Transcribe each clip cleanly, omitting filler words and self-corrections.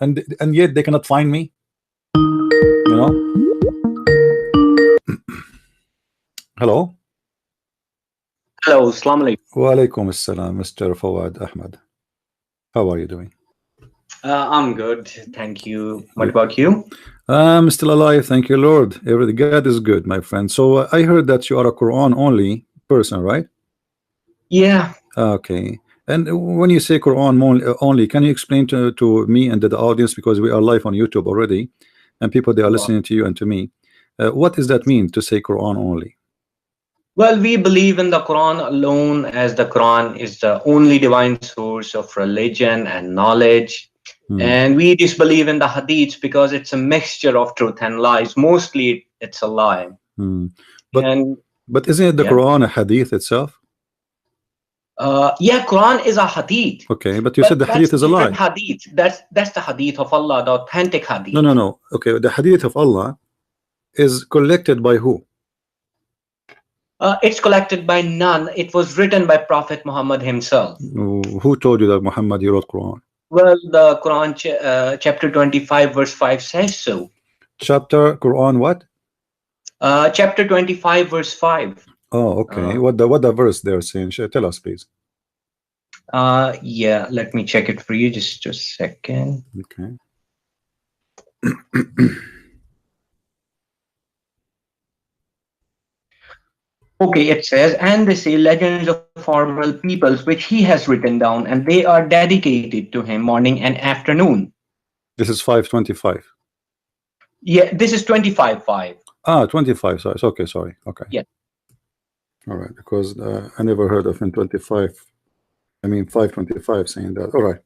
and yet they cannot find me, you know. Hello. Hello, Assalamu alaikum. Wa alaikum assalam, Mr. Fawad Ahmad. How are you doing? I'm good, thank you. What about you? I'm still alive, thank you, Lord. Every God is good, my friend. So I heard that you are a Quran only person, right? Yeah. Okay. And when you say Quran only, can you explain to me and to the audience, because we are live on YouTube already, and people they are listening to you and to me, what does that mean to say Quran only? Well, we believe in the Quran alone, as the Quran is the only divine source of religion and knowledge. And we disbelieve in the Hadiths because it's a mixture of truth and lies. Mostly it's a lie. But isn't it the Quran a Hadith itself? Yeah, Quran is a Hadith. Okay, but you said the Hadith is a lie. Hadith. That's the Hadith of Allah, the authentic Hadith. No. Okay, the Hadith of Allah is collected by who? It's collected by none. It was written by Prophet Muhammad himself. Who told you that Muhammad wrote Quran? Well, the Quran chapter 25 verse 5 says so. Chapter Quran what? Chapter 25 verse 5. Oh, okay. What the verse there saying? Tell us, please. Yeah, let me check it for you. Just a second. Okay. Okay, it says, and they say legends of former peoples which he has written down, and they are dedicated to him morning and afternoon. This is 525. Yeah, this is 25:5. Ah, 25. Sorry. Okay, sorry. Okay. Yeah. All right, because I never heard of in 25. I mean 525 saying that. All right.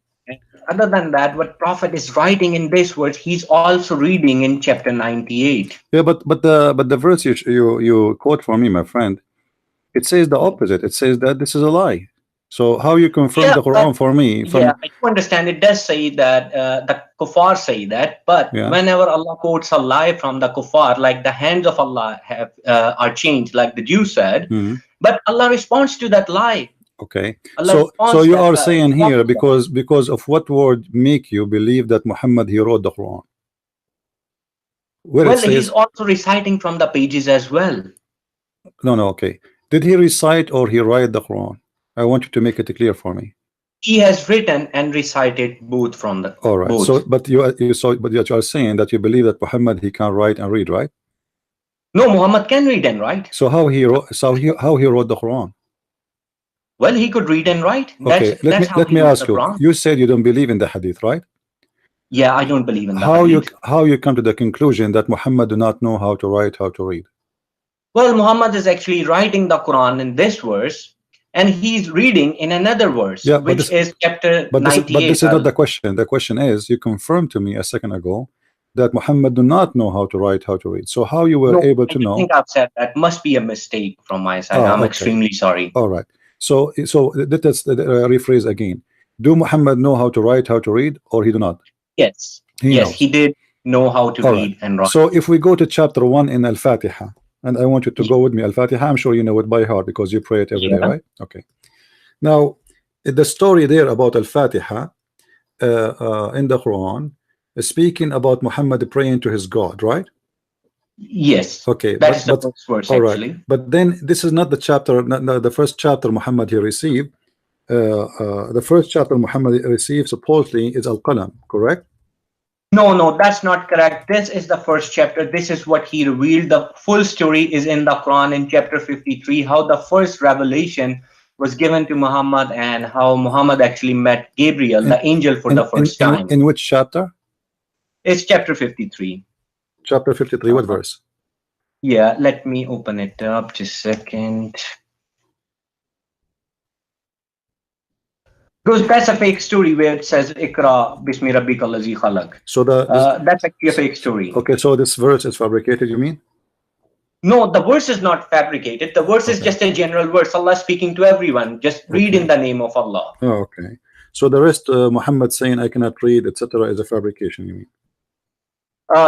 Other than that, what Prophet is writing in this verse, he's also reading in chapter 98. Yeah, but the verse you quote for me, my friend, it says the opposite. It says that this is a lie. So how you confirm the Quran for me? Yeah, I do understand. It does say that the kuffar say that, but whenever Allah quotes a lie from the kuffar, like the hands of Allah have are changed, like the Jew said, but Allah responds to that lie. Okay, so you are saying here because of what word make you believe that Muhammad he wrote the Quran? Well, he's also reciting from the pages as well. No, okay. Did he recite or he write the Quran? I want you to make it clear for me. He has written and recited both from the. All right. Both. So, but you are saying that you believe that Muhammad he can write and read, right? No, Muhammad can read and write. So how he wrote? How he wrote the Quran? Well, he could read and write. Okay, let me ask you. You said you don't believe in the Hadith, right? Yeah, I don't believe in that. How you come to the conclusion that Muhammad do not know how to write, how to read? Well, Muhammad is actually writing the Quran in this verse, and he's reading in another verse, which is chapter 98. But this is not the question. The question is, you confirmed to me a second ago that Muhammad do not know how to write, how to read. So how you were able to know? I think I've said that must be a mistake from my side. I'm extremely sorry. All right. So let's rephrase again. Do Muhammad know how to write, how to read, or he do not? Yes. He did know how to read and write. So if we go to chapter 1 in Al-Fatiha, and I want you to go with me, Al-Fatiha, I'm sure you know it by heart because you pray it every day, right? Okay. Now, the story there about Al-Fatiha in the Quran is speaking about Muhammad praying to his God, right? Yes. Okay. That's the first verse, actually. Right. But then this is not the chapter, not the first chapter Muhammad he received. The first chapter Muhammad received supposedly is Al-Qalam, correct? No, that's not correct. This is the first chapter. This is what he revealed. The full story is in the Quran in chapter 53, how the first revelation was given to Muhammad and how Muhammad actually met Gabriel, the angel, for the first time. In which chapter? It's chapter 53. Chapter 53, what verse? Yeah, let me open it up just a second. Because that's a fake story where it says Ikra Bismi Rabbika Allazi Khalaq. So that's actually a fake story. Okay, so this verse is fabricated, you mean? No, the verse is not fabricated. The verse is just a general verse. Allah speaking to everyone. Just read in the name of Allah. Oh, okay. So the rest, Muhammad saying I cannot read, etc., is a fabrication, you mean?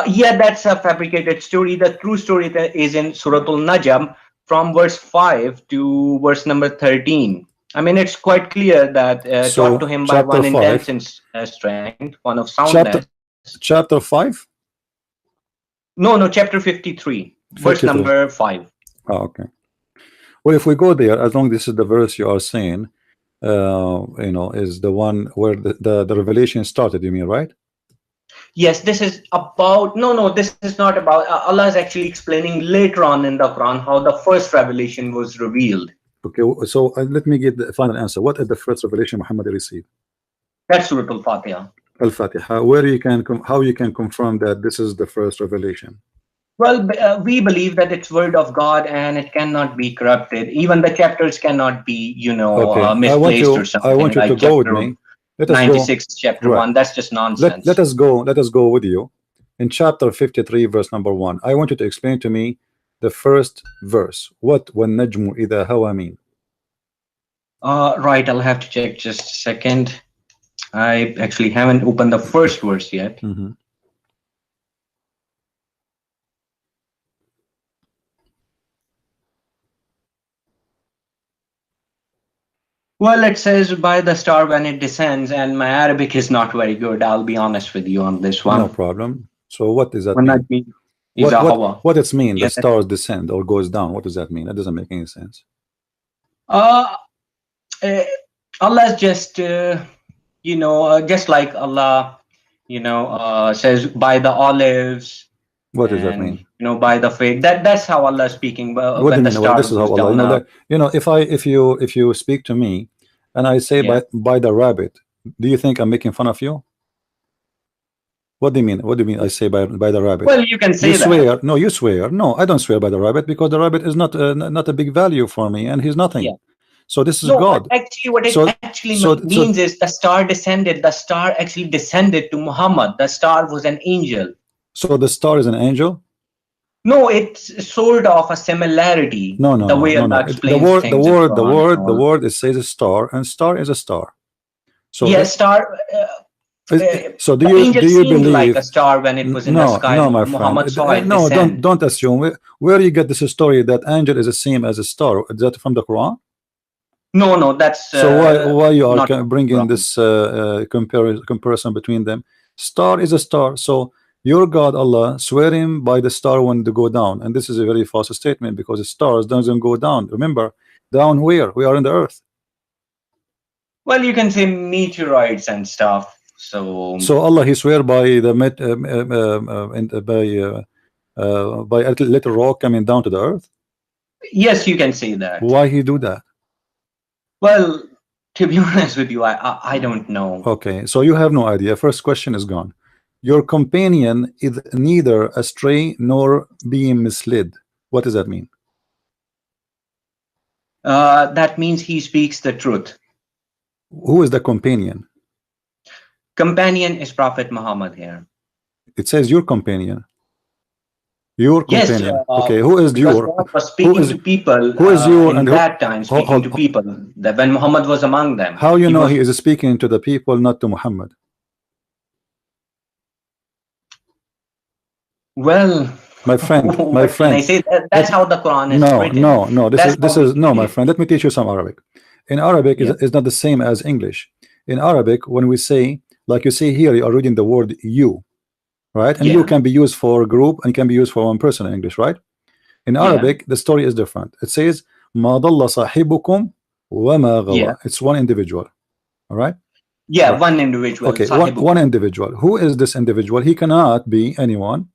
Yeah, that's a fabricated story. The true story is in Surah Al-Najm from verse 5 to verse number 13. I mean, it's quite clear that taught to him by one intense strength, one of soundness. Chapter 5? No, chapter 53, verse 53. number 5. Oh, okay. Well, if we go there, as long as this is the verse you are saying, you know, is the one where the revelation started, you mean, right? Yes, this is about, no, this is not about, Allah is actually explaining later on in the Quran how the first revelation was revealed. Okay, so let me get the final answer. What is the first revelation Muhammad received? That's Surah Al-Fatiha. Al-Fatiha. Where you can how you can confirm that this is the first revelation? Well, we believe that it's word of God and it cannot be corrupted. Even the chapters cannot be, you know, Okay. misplaced or something. I want you like to go with me. Let us 96, chapter Right. 1. That's just nonsense. Let us go with you in chapter 53, verse number 1. I want you to explain to me the first verse. What وَالنَّجْمُ إِذَا هَوَى mean? Right, I'll have to check just a second. I actually haven't opened the first verse yet. Mm-hmm. Well, it says by the star when it descends, and my Arabic is not very good. I'll be honest with you on this one. No problem. So what does that When mean? that means is What does it mean? Yeah. The stars descend or goes down. What does that mean? That doesn't make any sense. Allah is just, you know, just like Allah, you know, says by the olives. What does that mean? You know, by the fig. That's how Allah is speaking. What do When you the mean? star Well, this is how goes Allah. down. You know, if you speak to me, and I say Yeah. by the rabbit, do you think I'm making fun of you? What do you mean? What do you mean? I say by the rabbit. Well, you can say You that. swear? No, you swear. No, I don't swear by the rabbit because the rabbit is not a big value for me, and he's nothing. Yeah. So this is No, God. actually, what it actually means is the star descended. The star actually descended to Muhammad. The star was an angel. So the star is an angel? No, it's sort of a similarity. No. The way Allah explains things. The word it says a star, and star is a star. So yes, star. So do you believe like a star when it was in the sky? No, my Muhammad friend. saw it No, descend. don't assume. Where you get this story that angel is the same as a star? Is that from the Quran? No, that's. So why you are bringing this comparison between them? Star is a star. So your God Allah swearing by the star when they go down, and this is a very false statement because the stars doesn't go down. Remember, down where we are in the earth. Well, you can say meteorites and stuff. So Allah he swear by the by a little rock coming down to the earth. Yes, you can say that. Why he do that? Well, to be honest with you, I don't know. Okay, so you have no idea. First question is gone. Your companion is neither astray nor being misled. What does that mean? That means he speaks the truth. Who is the companion? Companion is Prophet Muhammad here. It says your companion. Your companion. Yes, okay, who is your? God was speaking to people. Who is your? In that time, speaking to people. That when Muhammad was among them. How you know he is speaking to the people, not to Muhammad? Well, my friend. Can I say that's how the Quran is written. No. This is no, my friend. Let me teach you some Arabic. In Arabic, is not the same as English. In Arabic, when we say, like you see here, you are reading the word you, right? And you can be used for a group and can be used for one person in English, right? In Arabic, the story is different. It says, "Ma dalla sahibukum wa ma ghawa." It's one individual, all right? Yeah, one individual. Okay, one individual. Who is this individual? He cannot be anyone.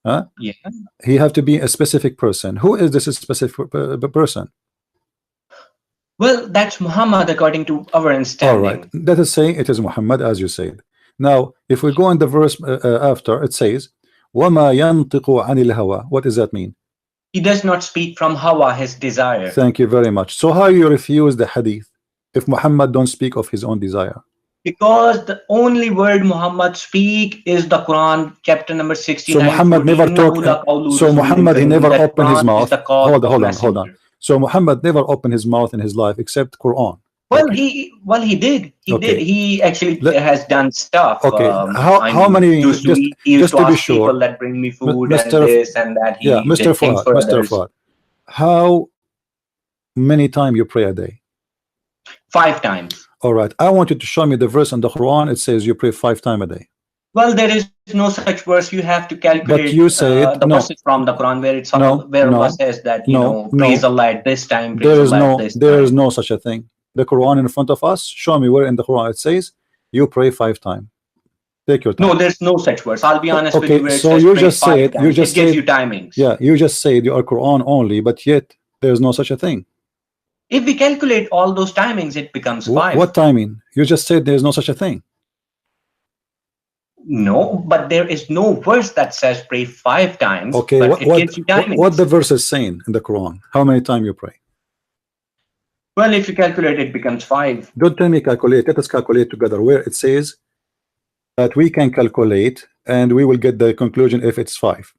Huh? Yeah. He have to be a specific person. Who is this specific person? Well, that's Muhammad according to our understanding. All right. That is saying it is Muhammad, as you said. Now, if we go in the verse after, it says, وَمَا يَنْطِقُ عَنِ الْهَوَى. What does that mean? He does not speak from hawa, his desire. Thank you very much. So how you refuse the hadith if Muhammad don't speak of his own desire? Because the only word Muhammad speak is the Quran, chapter number 69. So Muhammad never talked. So Muhammad he never opened his mouth. Hold on. So Muhammad never opened his mouth in his life except Quran. Well, he did. He did. He actually has done stuff. Okay. How many? Just to be sure. People that bring me food and this and that. Yeah, Mr. Fuad. How many times you pray a day? 5 times. All right. I want you to show me the verse in the Quran. It says you pray 5 times a day. Well, there is no such verse. You have to calculate But you said the no. verses from the Quran where it's No, where no, Allah says that no, praise no. Allah at this time, praise There is Allah at no, this there is time. no such a thing. The Quran in front of us. Show me where in the Quran it says you pray 5 times. Take your time. No, there's no such verse. I'll be honest with you. Okay, Where it so says you pray just 5 said times. It gives you timings. Yeah, you just said you are Quran only, but yet there's no such a thing. If we calculate all those timings, it becomes 5. What timing? You just said there's no such a thing. No, but there is no verse that says pray 5 times. Okay, but it gives you timings. what the verse is saying in the Quran? How many times you pray? Well, if you calculate, it becomes 5. Don't tell me calculate. Let us calculate together. Where it says that we can calculate and we will get the conclusion if it's 5.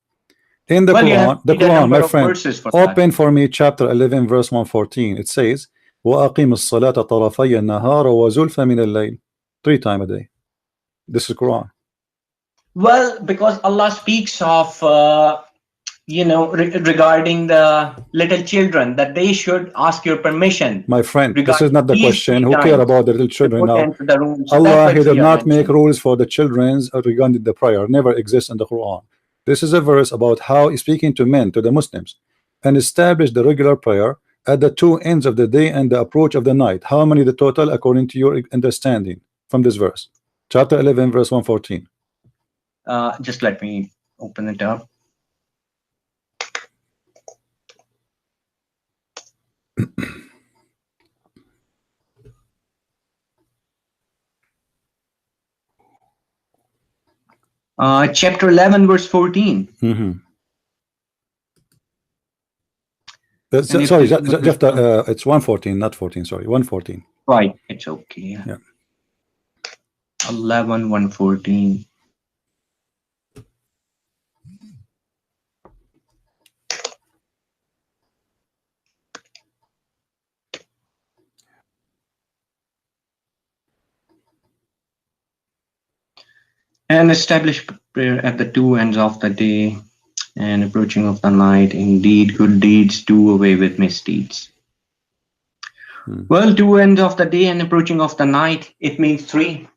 In the Quran, my friend, open for me chapter 11 verse 114. It says وَأَقِيمُ الصَّلَاةَ طَرَفَيَ النَّهَارَ وَزُلْفًا مِنَ اللَّيْلِ 3 times a day. This is Quran. Well, because Allah speaks of regarding the little children, that they should ask your permission. My friend, this is not the question. Who care about the little children now? So Allah, He did not make rules for the children regarding the prayer. Never exists in the Quran. This is a verse about how He's speaking to men, to the Muslims, and establish the regular prayer at the 2 ends of the day and the approach of the night. How many the total according to your understanding from this verse? Chapter 11 verse 114. Just let me open it up. Chapter 11 verse 14. Sorry, just it's 114, not 14. Sorry, 114. Right, it's okay. Yeah. 11 114. And establish prayer at the 2 ends of the day and approaching of the night. Indeed, good deeds do away with misdeeds. Well, 2 ends of the day and approaching of the night, it means 3.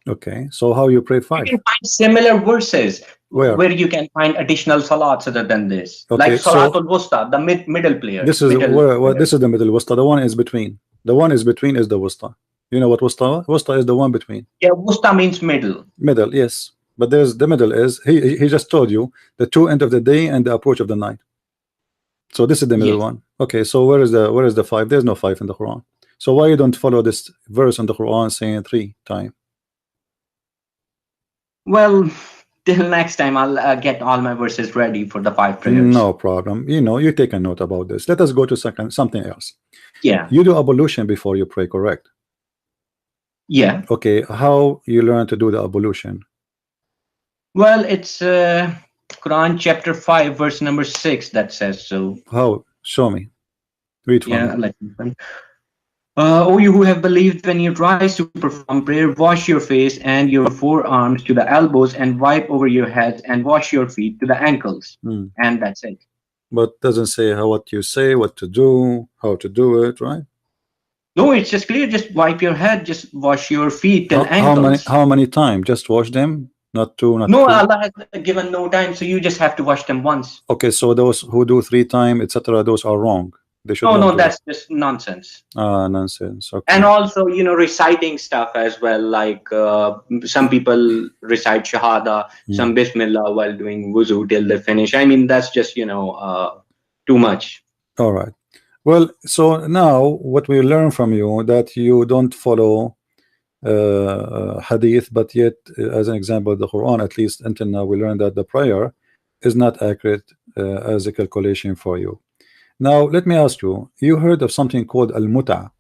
Okay, so how you pray 5? You can find similar verses where you can find additional salats other than this. Okay, like Salatul Wusta, the middle player. This is this is the middle wusta. The one is between. The one is between is the wusta. You know what wusta? Wusta is the one between. Yeah, wusta means middle. Middle, yes. But there's the middle is he just told you the 2 end of the day and the approach of the night. So this is the middle one. Okay, so where is the 5? There's no 5 in the Quran. So why you don't follow this verse in the Quran saying 3 times? Well, till next time I'll get all my verses ready for the 5 prayers. No problem. You take a note about this. Let us go to something else. Yeah. You do ablution before you pray, correct? Yeah. Okay, how you learn to do the ablution? Well, it's Quran chapter 5 verse number 6 that says so. How? Show me. Read for me. Let me find. O you who have believed, when you rise to perform prayer, wash your face and your forearms to the elbows and wipe over your heads and wash your feet to the ankles. And that's it. But doesn't say what you say, what to do, how to do it, right? No, it's just clear. Just wipe your head, just wash your feet till ankles. How many times? Just wash them? Not 2, not 3? No, Allah has given no time, so you just have to wash them once. Okay, so those who do 3 times, etc., those are wrong. They should no, that's just nonsense. Nonsense. Okay. And also, reciting stuff as well. Like some people recite Shahada, some Bismillah while doing Wudu till they finish. I mean, that's just too much. All right. Well, so now what we learn from you that you don't follow Hadith, but yet, as an example, the Quran, at least until now, we learned that the prayer is not accurate as a calculation for you. Now, let me ask you, you heard of something called al-mutah?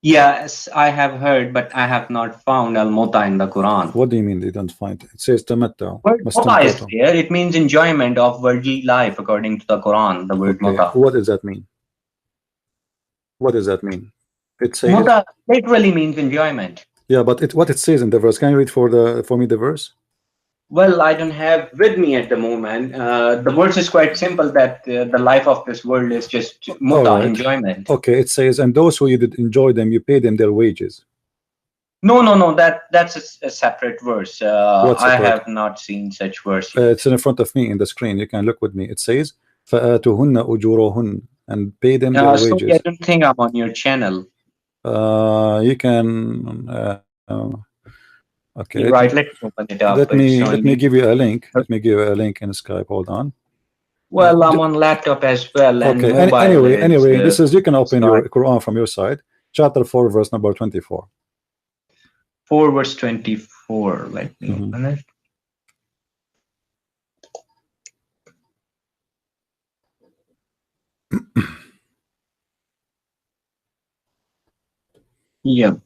Yes, I have heard, but I have not found al-mutah in the Quran. What do you mean they don't find it? It says tamatta. Mutah is there. It means enjoyment of worldly life, according to the Quran, the word mutah. What does that mean? What does that mean? It says mutah literally means enjoyment. Yeah, but what it says in the verse. Can you read for me the verse? Well, I don't have with me at the moment. The verse is quite simple, that the life of this world is just mutah, enjoyment. Okay, it says, and those who you did enjoy them, you pay them their wages. No. That's a separate verse. What's I separate? have not seen such verse. It's in front of me in the screen. You can look with me. It says فَآتُهُنَّ أُجُورُهُنَّ, and pay them their Sorry, wages. I don't think I'm on your channel. You can okay, You're right. Let me open it up. let me give you a link. Okay. Let me give you a link in Skype. Hold on. Well, I'm on laptop as well. And Okay. mobile Anyway, is, this is, you can open your sorry. Quran from your side. Chapter 4, verse number 24. 4 verse 24. Let me open it. Yep.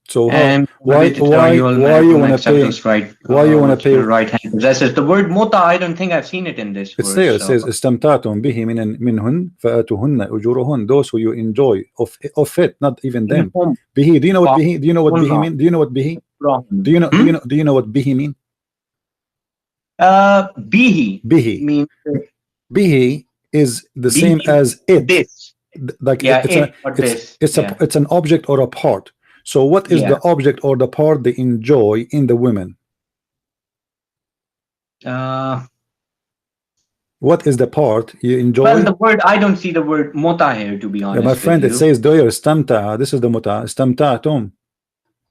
So And why you want to pay? right? Why you want to pay? Right hand possesses the word mutah. I don't think I've seen it in this. It's verse, there. It so. says istamta'tum bihi minhun fa'atuhunna ujurahun. Those who you enjoy of it, not even them. Bihi. Do you know what bihi? Do you know what bihi mean? Do you know what bihi? Do you know? Do you know what bihi mean? Bihi. Bihi means bihi is the bihi same as it. This. Like Yeah, it's an object or a part. So what is the object or the part they enjoy in the women? What is the part you enjoy? Well, the word, I don't see the word mutah here, to be honest. My friend, it says there istamta'a. This is the mutah. Istamta'tum.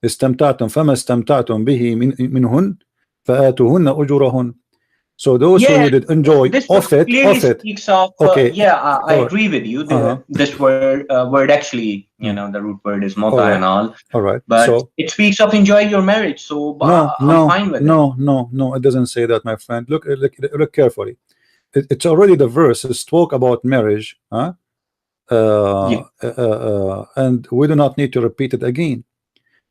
Istamta'tum. Fama istamta'tum bihi minhun fa'atuhunna ujurahun. So those who you did enjoy of it. Speaks of, okay. I agree with you. This word actually, the root word is mutah and all. All right. But so it speaks of enjoying your marriage. So I'm fine with it. No, it doesn't say that, my friend. Look carefully. It's already the verse spoke about marriage, and we do not need to repeat it again.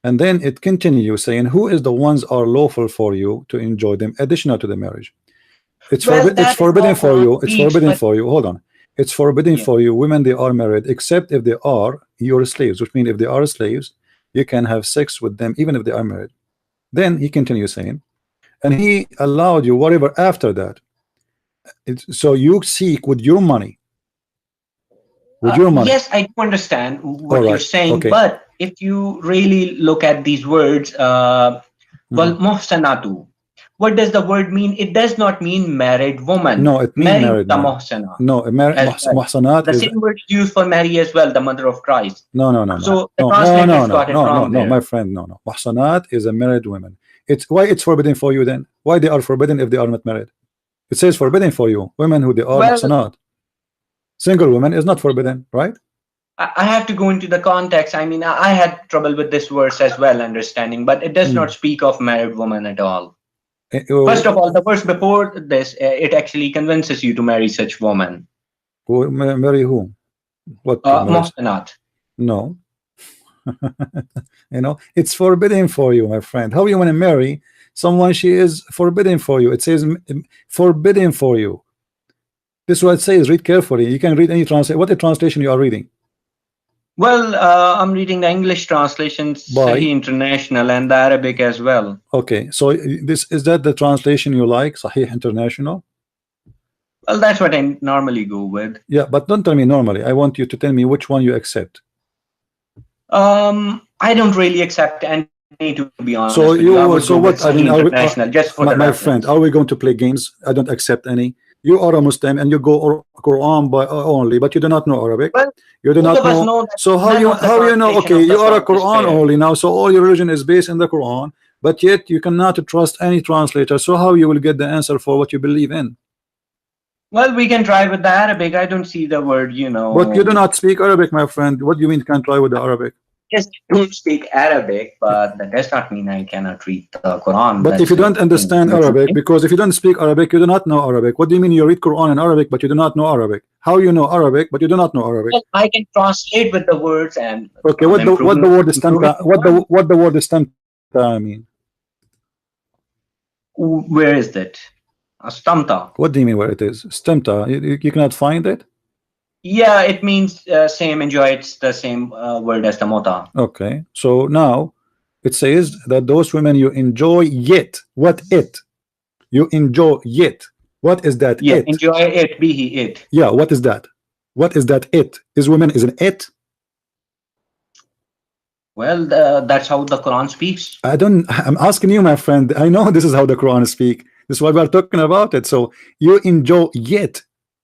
And then it continues saying, who is the ones are lawful for you to enjoy them additional to the marriage? It's forbidden for you. It's forbidden for you. Hold on. It's forbidden for you, women they are married, except if they are your slaves, which means if they are slaves, you can have sex with them even if they are married. Then he continues saying, and he allowed you whatever after that. So you seek with your money. With your money. Yes, I do understand what you're saying, but if you really look at these words, well, muhsanatu. What does the word mean? It does not mean married woman. No, it means married woman. Muhsana. No, muhsanat. The same word used for Mary as well, the mother of Christ. No. So the translators got it wrong there. My friend, no. Muhsanat is a married woman. It's why it's forbidden for you then? Why they are forbidden if they are not married? It says forbidden for you, women who they are muhsanat. Single woman is not forbidden, right? I have to go into the context. I mean, I had trouble with this verse as well, understanding, but it does not speak of married woman at all. First of all, the verse before this, it actually convinces you to marry such woman. Marry whom? What? Muhsanat. No. It's forbidden for you, my friend. How you want to marry someone she is forbidden for you? It says forbidden for you. This is what it says. Read carefully. You can read any translation. What translation you are reading? Well, I'm reading the English translations, Sahih International, and the Arabic as well. Okay, so is that the translation you like, Sahih International? Well, that's what I normally go with. Yeah, but don't tell me normally. I want you to tell me which one you accept. I don't really accept any, to be honest. So what? I mean, just for my friend, are we going to play games? I don't accept any. You are a Muslim and you go Quran by only, but you do not know Arabic. Well, you do not know. So how you know? Okay, you are a Quran only now. So all your religion is based in the Quran, but yet you cannot trust any translator. So how you will get the answer for what you believe in? Well, we can try with the Arabic. I don't see the word, But you do not speak Arabic, my friend. What do you mean you can't try with the Arabic? Just don't speak Arabic, but that does not mean I cannot read the Quran. But if you don't understand Arabic, because if you don't speak Arabic, you do not know Arabic. What do you mean you read Quran in Arabic, but you do not know Arabic? How you know Arabic, but you do not know Arabic? Well, I can translate with the words and. Okay, what the word istamta? What the word istamta mean? Where is that? Astamta. What do you mean where it is? Istamta. You cannot find it. Yeah, it means same, enjoy. It's the same word as the mutah. Okay, so now it says that those women you enjoy yet. What it? You enjoy yet. What is that? Yeah, it? Enjoy it, be it. Yeah, what is that? What is that it? Is women is an it? Well, that's how the Quran speaks. I'm asking you, my friend. I know this is how the Quran speak. This is why we are talking about it. So you enjoy yet,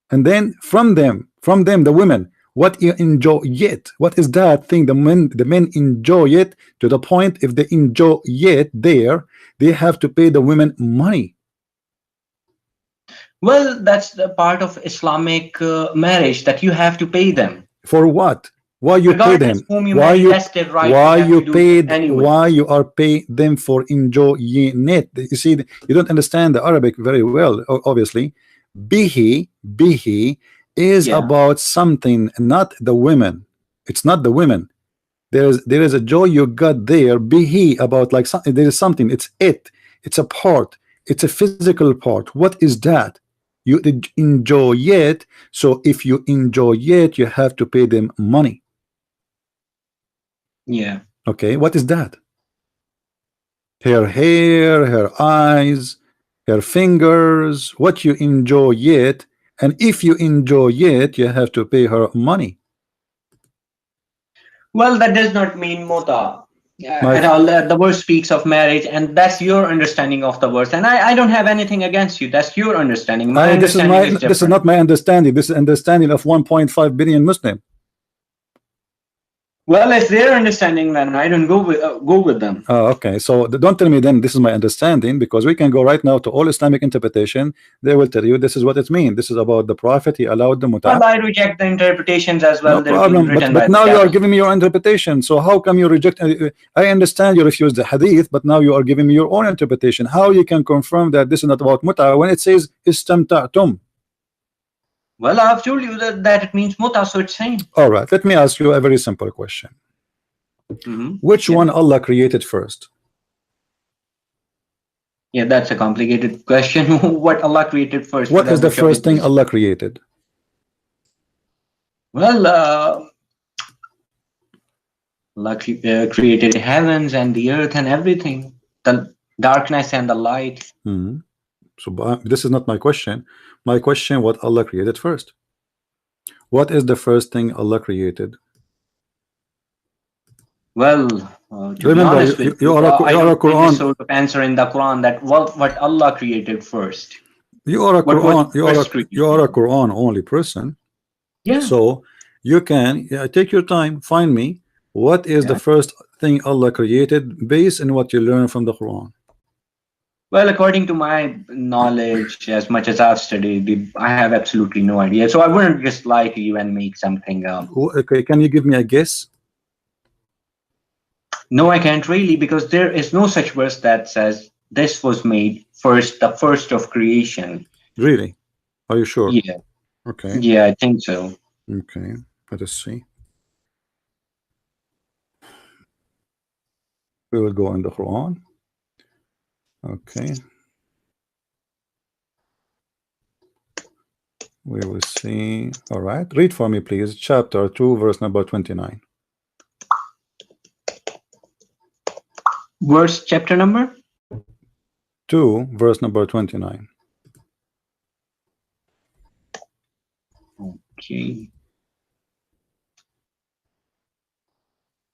and then from them, the women, what you enjoy yet? What is that thing the men enjoy it to the point if they enjoy yet there, they have to pay the women money. Well, that's the part of Islamic marriage, that you have to pay them. For what? Why you pay them? Why you are pay them for enjoying it? You see, you don't understand the Arabic very well, obviously. Bihi is about something, not the women. It's not the women. There is a joy you got there. Bihi about like something. There is something. It's a part. It's a physical part. What is that? You enjoy it. So if you enjoy it, you have to pay them money. Yeah. Okay, what is that? Her hair, her eyes, her fingers, what you enjoy it, and if you enjoy it, you have to pay her money. Well, that does not mean mutah at all. The verse speaks of marriage, and that's your understanding of the verse. And I don't have anything against you. That's your understanding. My understanding is different. This is not my understanding. This is understanding of 1.5 billion Muslim. Well, it's their understanding, then I don't go with them. Oh, okay. So don't tell me then this is my understanding, because we can go right now to all Islamic interpretation. They will tell you this is what it means. This is about the Prophet. He allowed the mutah. Well, I reject the interpretations as well. No problem. But now you are giving me your interpretation. So how come you reject? I understand you refuse the Hadith, but now you are giving me your own interpretation. How you can confirm that this is not about mutah when it says istamta'tum? Well, I've told you that it means mutah, so it's same. All right, let me ask you a very simple question. Which one Allah created first? Yeah, that's a complicated question. What Allah created first? What is the first thing Allah created? Well, Allah created heavens and the earth and everything, the darkness and the light. So this is not my question. My question, what Allah created first? What is the first thing Allah created? Well, remember, you are a Quran sort of answer in the Quran that what Allah created first. You are a Quran. You are a Quran only person. Yeah. So you can take your time. Find me. What is the first thing Allah created based on what you learn from the Quran? Well, according to my knowledge, as much as I've studied, I have absolutely no idea. So I wouldn't just lie to you and make something up. Okay, can you give me a guess? No, I can't really, because there is no such verse that says this was made first, the first of creation. Really? Are you sure? Yeah. Okay. Yeah, I think so. Okay, let us see. We will go in the Quran. Okay. We will see. All right. Read for me, please. Chapter 2, verse number 29. Verse, chapter number? 2, verse number 29. Okay.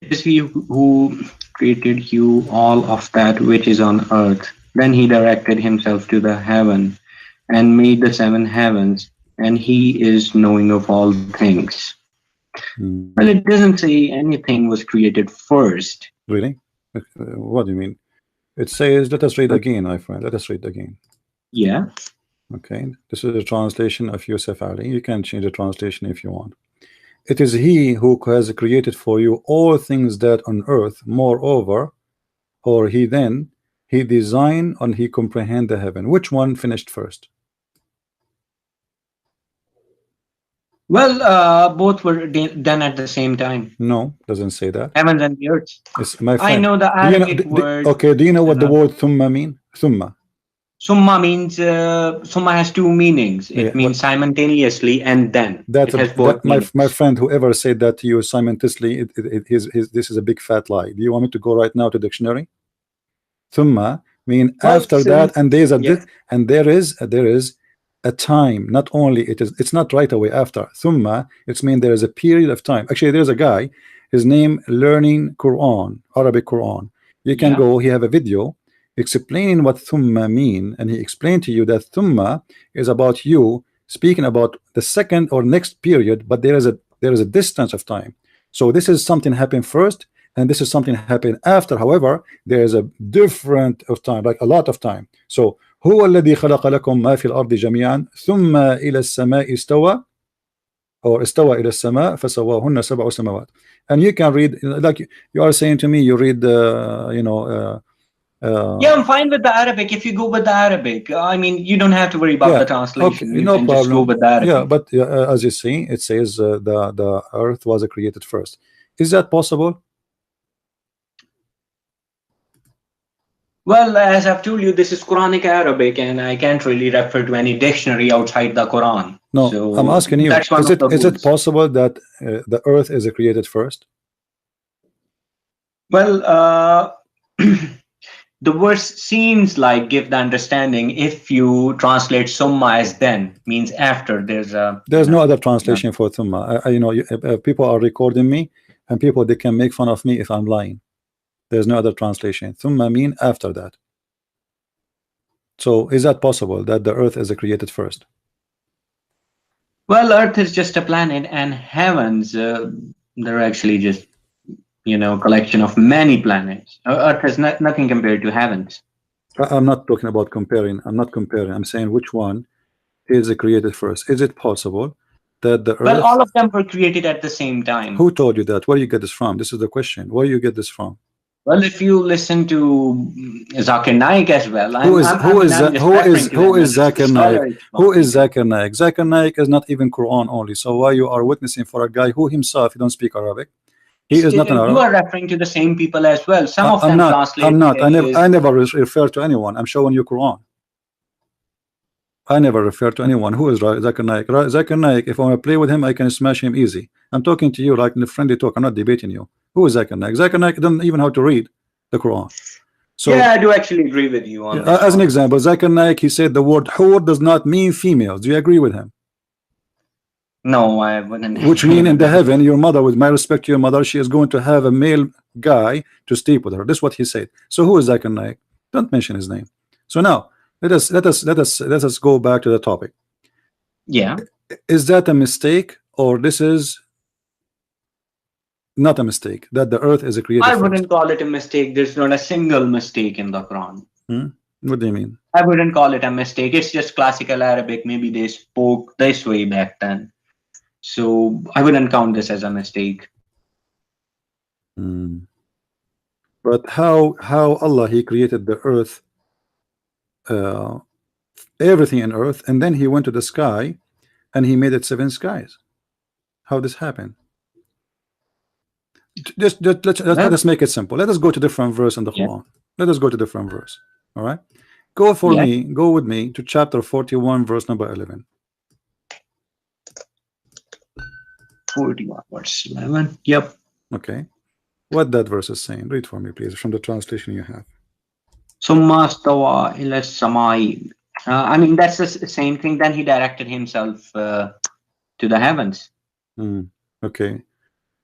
It is he who created you all of that which is on earth. Then he directed himself to the heaven and made the 7 heavens, and he is knowing of all things. Well, it doesn't say anything was created first. Really? What do you mean? It says, let us read again, my friend. Let us read again. Yeah. Okay. This is a translation of Yusuf Ali. You can change the translation if you want. It is he who has created for you all things that on earth, moreover, or he designed and he comprehend the heaven. Which one finished first? Well, both were done at the same time. No, doesn't say that. Heavens and the earth. It's, my friend, I know the Arabic word. Okay, do you know what the word thumma mean? Thumma. Summa means summa has 2 meanings. It means simultaneously and then. That's my friend. Whoever said that to you simultaneously, this is a big fat lie. Do you want me to go right now to dictionary? Thumma mean after that, and there's a and there is a time. Not only it's not right away after. Thumma, it's mean there is a period of time. Actually, there's a guy. his name Learning Quran, Arabic Quran. You can go, he have a video explaining what thumma mean, and he explained to you that thumma is about you speaking about the second or next period, but there is a distance of time. So this is something happened first, and this is something happened after. However, there is a different of time, like a lot of time. So هو الذي خلق لكم ما في الأرض جميعا ثم إلى السماء استوى, or استوى إلى السماء فسواهن سبع سماوات. And you can read, like you are saying to me, you read yeah, I'm fine with the Arabic. If you go with the Arabic, I mean, you don't have to worry about the translation. Okay, you no can problem. just go with the Arabic. Yeah, but as you see, it says the earth was created first. Is that possible? Well, as I've told you, this is Quranic Arabic, and I can't really refer to any dictionary outside the Quran. No, so I'm asking you, is it possible that the earth is created first? Well, the verse seems like give the understanding, if you translate summa as then, means after. There's no other translation for thumma. People are recording me, and people, they can make fun of me if I'm lying. There's no other translation. Thumma mean after that. So is that possible that the earth is created first? Well, earth is just a planet, and heavens, they're actually just, collection of many planets. Earth is nothing compared to heavens. I'm not talking about comparing. I'm not comparing. I'm saying which one is created first. Is it possible that the earth... Well, all of them were created at the same time. Who told you that? Where do you get this from? This is the question. Where do you get this from? Well, if you listen to Zakir Naik as well, who is Zakir Naik? Who is Zakir Naik? Zakir Naik is not even Quran only. So why you are witnessing for a guy who himself, he don't speak Arabic? He is not an Arab. You are referring to the same people as well. Some of them translate. I'm not. I never refer to anyone. I'm showing you Quran. I never refer to anyone. Who is Zakir Naik? Zakir Naik, if I want to play with him, I can smash him easy. I'm talking to you like in a friendly talk. I'm not debating you. Who is Zakir Naik? Zakir Naik doesn't even know how to read the Quran. So yeah, I do actually agree with you on that. As an example, Zakir Naik, he said the word hur does not mean females. Do you agree with him? No, I wouldn't. Which mean in the heaven, your mother, with my respect to your mother, she is going to have a male guy to sleep with her. This is what he said. So who is Zakir Naik? Don't mention his name. So now let us go back to the topic. Yeah. Is that a mistake, or this is not a mistake that the earth is created I first? wouldn't call it a mistake. There's not a single mistake in the Quran. What do you mean? I wouldn't call it a mistake. It's just classical Arabic. Maybe they spoke this way back then. So I wouldn't count this as a mistake. But how Allah, he created the earth, everything in earth, and then he went to the sky and he made it 7 skies. How this happened? Let us make it simple. Let us go to different verse in the Quran. Let us go to different verse. All right, go with me to chapter 41 verse number 11. 41 verse 11. Yep. Okay, what that verse is saying, read for me please from the translation you have. Summa stawa ila samai. I mean, that's the same thing. Then he directed himself to the heavens. Okay,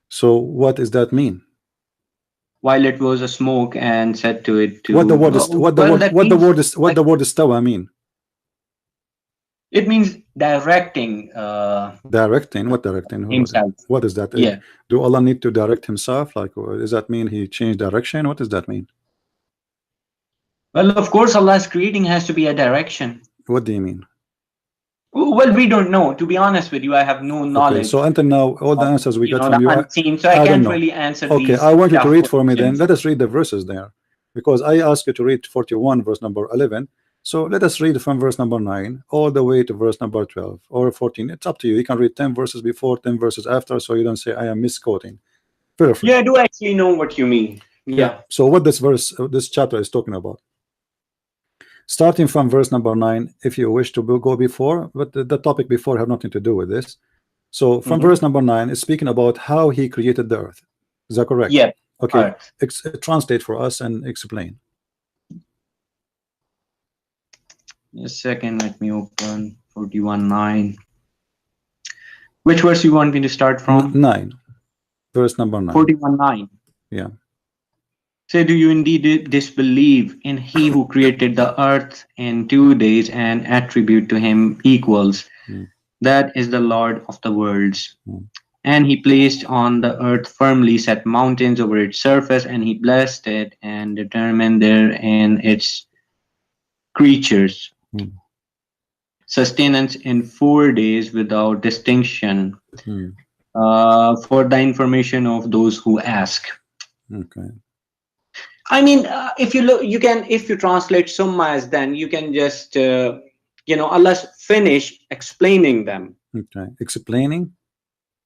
so what does that mean? While it was a smoke, and said to it to what the word istawa mean? It means directing. Directing? What directing? Himself. What is that? Yeah. Do Allah need to direct himself? Like, does that mean he changed direction? What does that mean? Well, of course, Allah's creating has to be a direction. What do you mean? Well, we don't know. To be honest with you, I have no knowledge. Okay, so until now, all the answers we got from you are unseen, so I can't really answer these. Okay, I want you to read for me then. Let us read the verses there, because I asked you to read 41 verse number 11. So let us read from verse number 9 all the way to verse number 12 or 14. It's up to you. You can read 10 verses before, 10 verses after, so you don't say I am misquoting. Feel free. Yeah, I do actually know what you mean. Yeah. So what this chapter is talking about, starting from verse number 9, if you wish to go before, but the topic before have nothing to do with this. So from verse number 9 is speaking about how he created the earth. Is that correct? Yeah. Okay. Translate for us and explain. A second, let me open 41:9. Which verse you want me to start from? 9. Verse number 9. 41:9. Yeah. Say, do you indeed disbelieve in he who created the earth in 2 days and attribute to him equals? That is the Lord of the worlds. And he placed on the earth firmly set mountains over its surface, and he blessed it and determined therein its creatures. Sustenance in 4 days without distinction, for the information of those who ask. Okay. I mean, if you look, you can, if you translate summas, then you can just, Allah's finish explaining them. Okay.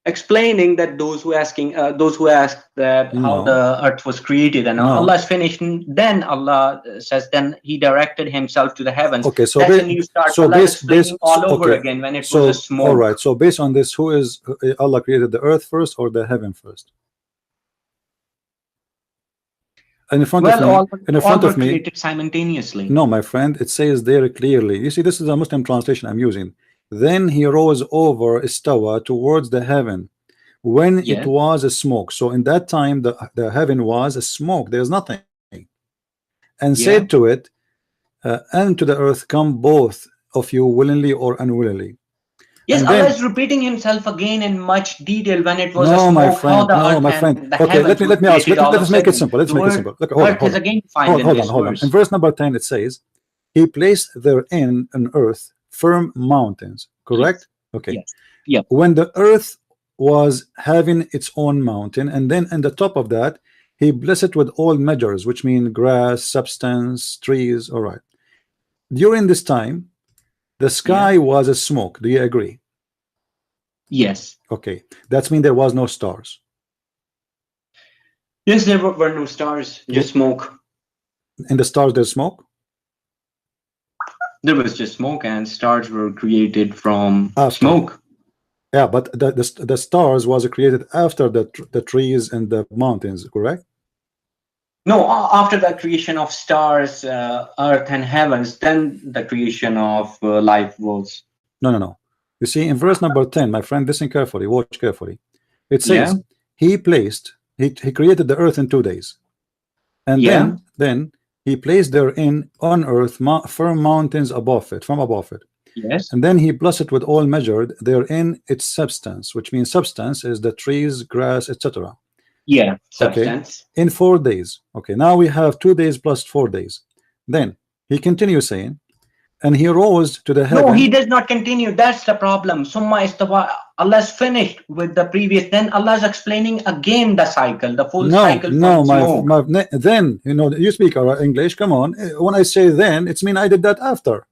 Explaining that those who ask that how the earth was created, and Allah's finished. Then Allah says, then He directed Himself to the heavens. Okay, so that's when you start. So explaining all over again when it was a smoke. All right. So based on this, who is Allah created the earth first or the heaven first? And in front of me, created simultaneously. No, my friend, it says there clearly. You see, this is a Muslim translation I'm using. Then he rose over istawa towards the heaven when it was a smoke. So in that time the heaven was a smoke, there's nothing, and said to it, and to the earth, come both of you willingly or unwillingly. Yes, Allah is repeating Himself again in much detail when it was a smoke. My friend. Okay, let me ask. Let's make it simple. Let's make it simple. Look, hold on. In verse number 10, it says, He placed therein on earth firm mountains. Correct? Okay. Yes. When the earth was having its own mountain, and then in the top of that, He blessed it with all measures, which mean grass, substance, trees. All right. During this time, the sky was a smoke. Do you agree? Yes. Okay. That means there was no stars. Yes, there were no stars, just smoke. In the stars, there's smoke? There was just smoke, and stars were created from smoke. Yeah, but the stars was created after the trees and the mountains, correct? No, after the creation of stars, earth and heavens, then the creation of life was. No. You see, in verse number 10, my friend, listen carefully, watch carefully. It says, He created the earth in 2 days. And then He placed therein on earth firm mountains from above it. Yes. And then He blessed it with all measured therein its substance, which means substance is the trees, grass, etc. Yeah, substance. Okay. In 4 days. Okay, now we have 2 days plus 4 days. Then He continues saying, and He rose to the heaven. No, He does not continue. That's the problem. Summa istawa. Allah's finished with the previous. Then Allah's explaining again the cycle, the full cycle. Then you speak English. Come on. When I say then, it's mean I did that after.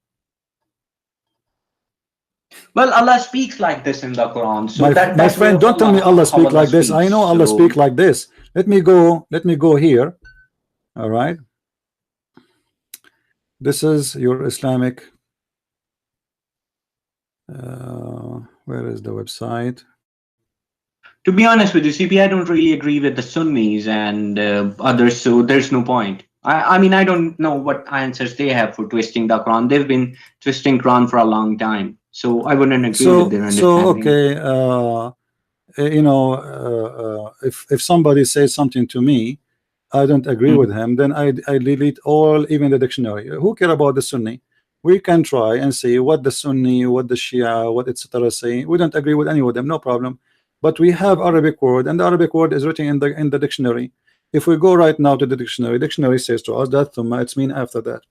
Well, Allah speaks like this in the Quran. So my friend, don't tell me Allah speak like this. I know Allah speak like this. Let me go here. All right. This is your Islamic. Where is the website? To be honest with you, CP, I don't really agree with the Sunnis and others, so there's no point. I mean, I don't know what answers they have for twisting the Quran. They've been twisting Quran for a long time, so I wouldn't agree with their understanding. If somebody says something to me, I don't agree with him, then I delete even the dictionary. Who care about the Sunni? We can try and see what the Sunni, what the Shia, what etc. say. We don't agree with any of them, no problem. But we have Arabic word, and the Arabic word is written in the dictionary. If we go right now to the dictionary says to us that thumma, it's mean after that.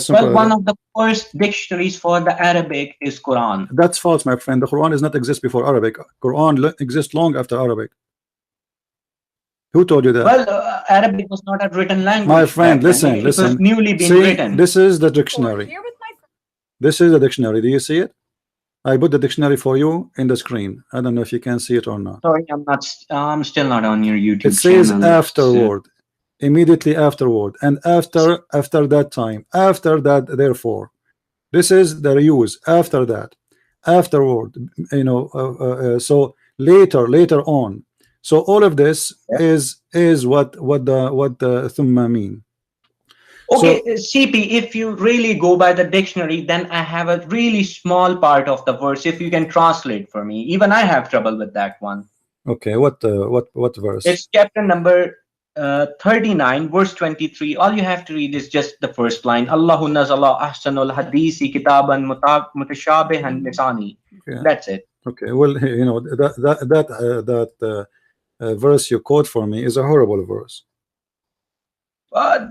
Well, one of the first dictionaries for the Arabic is Quran. That's false, my friend. The Quran does not exist before Arabic. Quran exists long after Arabic. Who told you that? Well, Arabic was not a written language. My friend, listen. It was newly been written. This is the dictionary. This is the dictionary. Do you see it? I put the dictionary for you in the screen. I don't know if you can see it or not. Sorry, I'm still not on your YouTube channel. It says afterward, immediately afterward, and after that time, after that, therefore. This is the use after that, afterward. So later on. So all of this is what the thumma mean. Okay, CP, if you really go by the dictionary, then I have a really small part of the verse. If you can translate for me, even I have trouble with that one. Okay, what verse? It's chapter number 39, verse 23. All you have to read is just the first line. Allahu nazala ahsanul hadisi kitaban mutashabihan misani. Yeah. That's it. Okay, well, you know, that verse you quote for me is a horrible verse.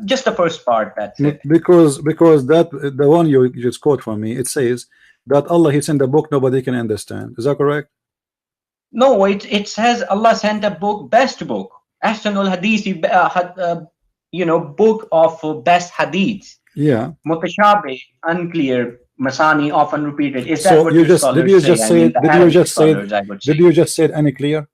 Just the first part, that's it. Because that the one you just quote from me, it says that Allah, he sent a book nobody can understand. Is that correct? No, it says Allah sent a book, best book. Ahsanul hadisi, you know, book of best hadiths. Yeah. Mutashabih, unclear, masani, often repeated. Is that So what you your just scholars did you say? just I say mean, the did you Arabic just say scholars, I would say. did you just say it any clear?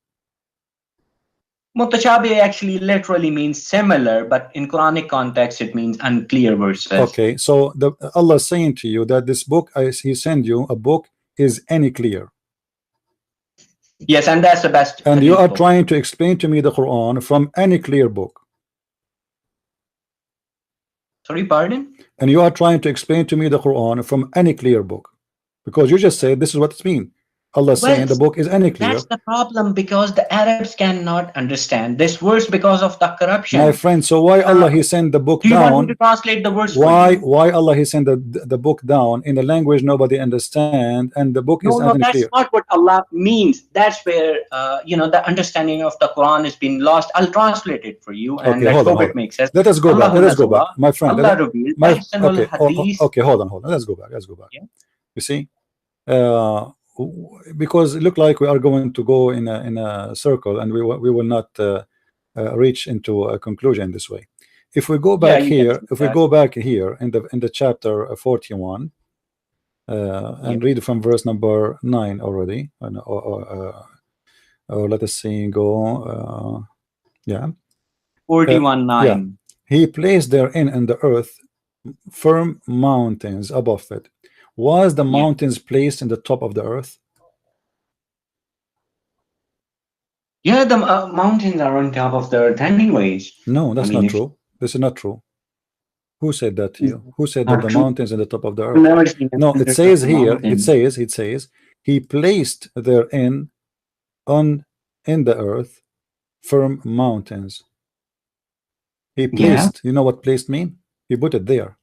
Mutashabih actually literally means similar, but in Quranic context it means unclear verses. Okay, so Allah is saying to you that this book he sent you a book is any clear. Yes, and that's the best. And you are book. trying to explain to me the Quran from any clear book. Sorry, pardon? And you are trying to explain to me the Quran from any clear book, because you just said this is what it means. Allah saying the book is any clear. That's the problem, because the Arabs cannot understand this verse because of the corruption. My friend, so why Allah he sent the book do you down? want me to translate the verse? Why Allah he sent the book down in a language nobody understand, and the book is No, that's clear? not what Allah means. That's where you know, the understanding of the Quran has been lost. I'll translate it for you, and Okay, let's hope it makes sense. Let us go back. Let us go back, my friend. Allah revealed Okay, hold on. Let's go back. Yeah. You see, because it looked like we are going to go in a circle, and we will not reach into a conclusion this way. If we go back here, in the chapter 41, and read from verse number 9 already, or let us see, go, 41:9. Yeah. He placed therein in the earth firm mountains above it. Was the mountains placed in the top of the earth? Yeah, the mountains are on top of the earth anyways. No, that's not true. This is not true. Who said that to you? Who said that the mountains in the top of the earth? No, it says here, it says he placed therein in the earth firm mountains. He placed, you know what placed mean? He put it there.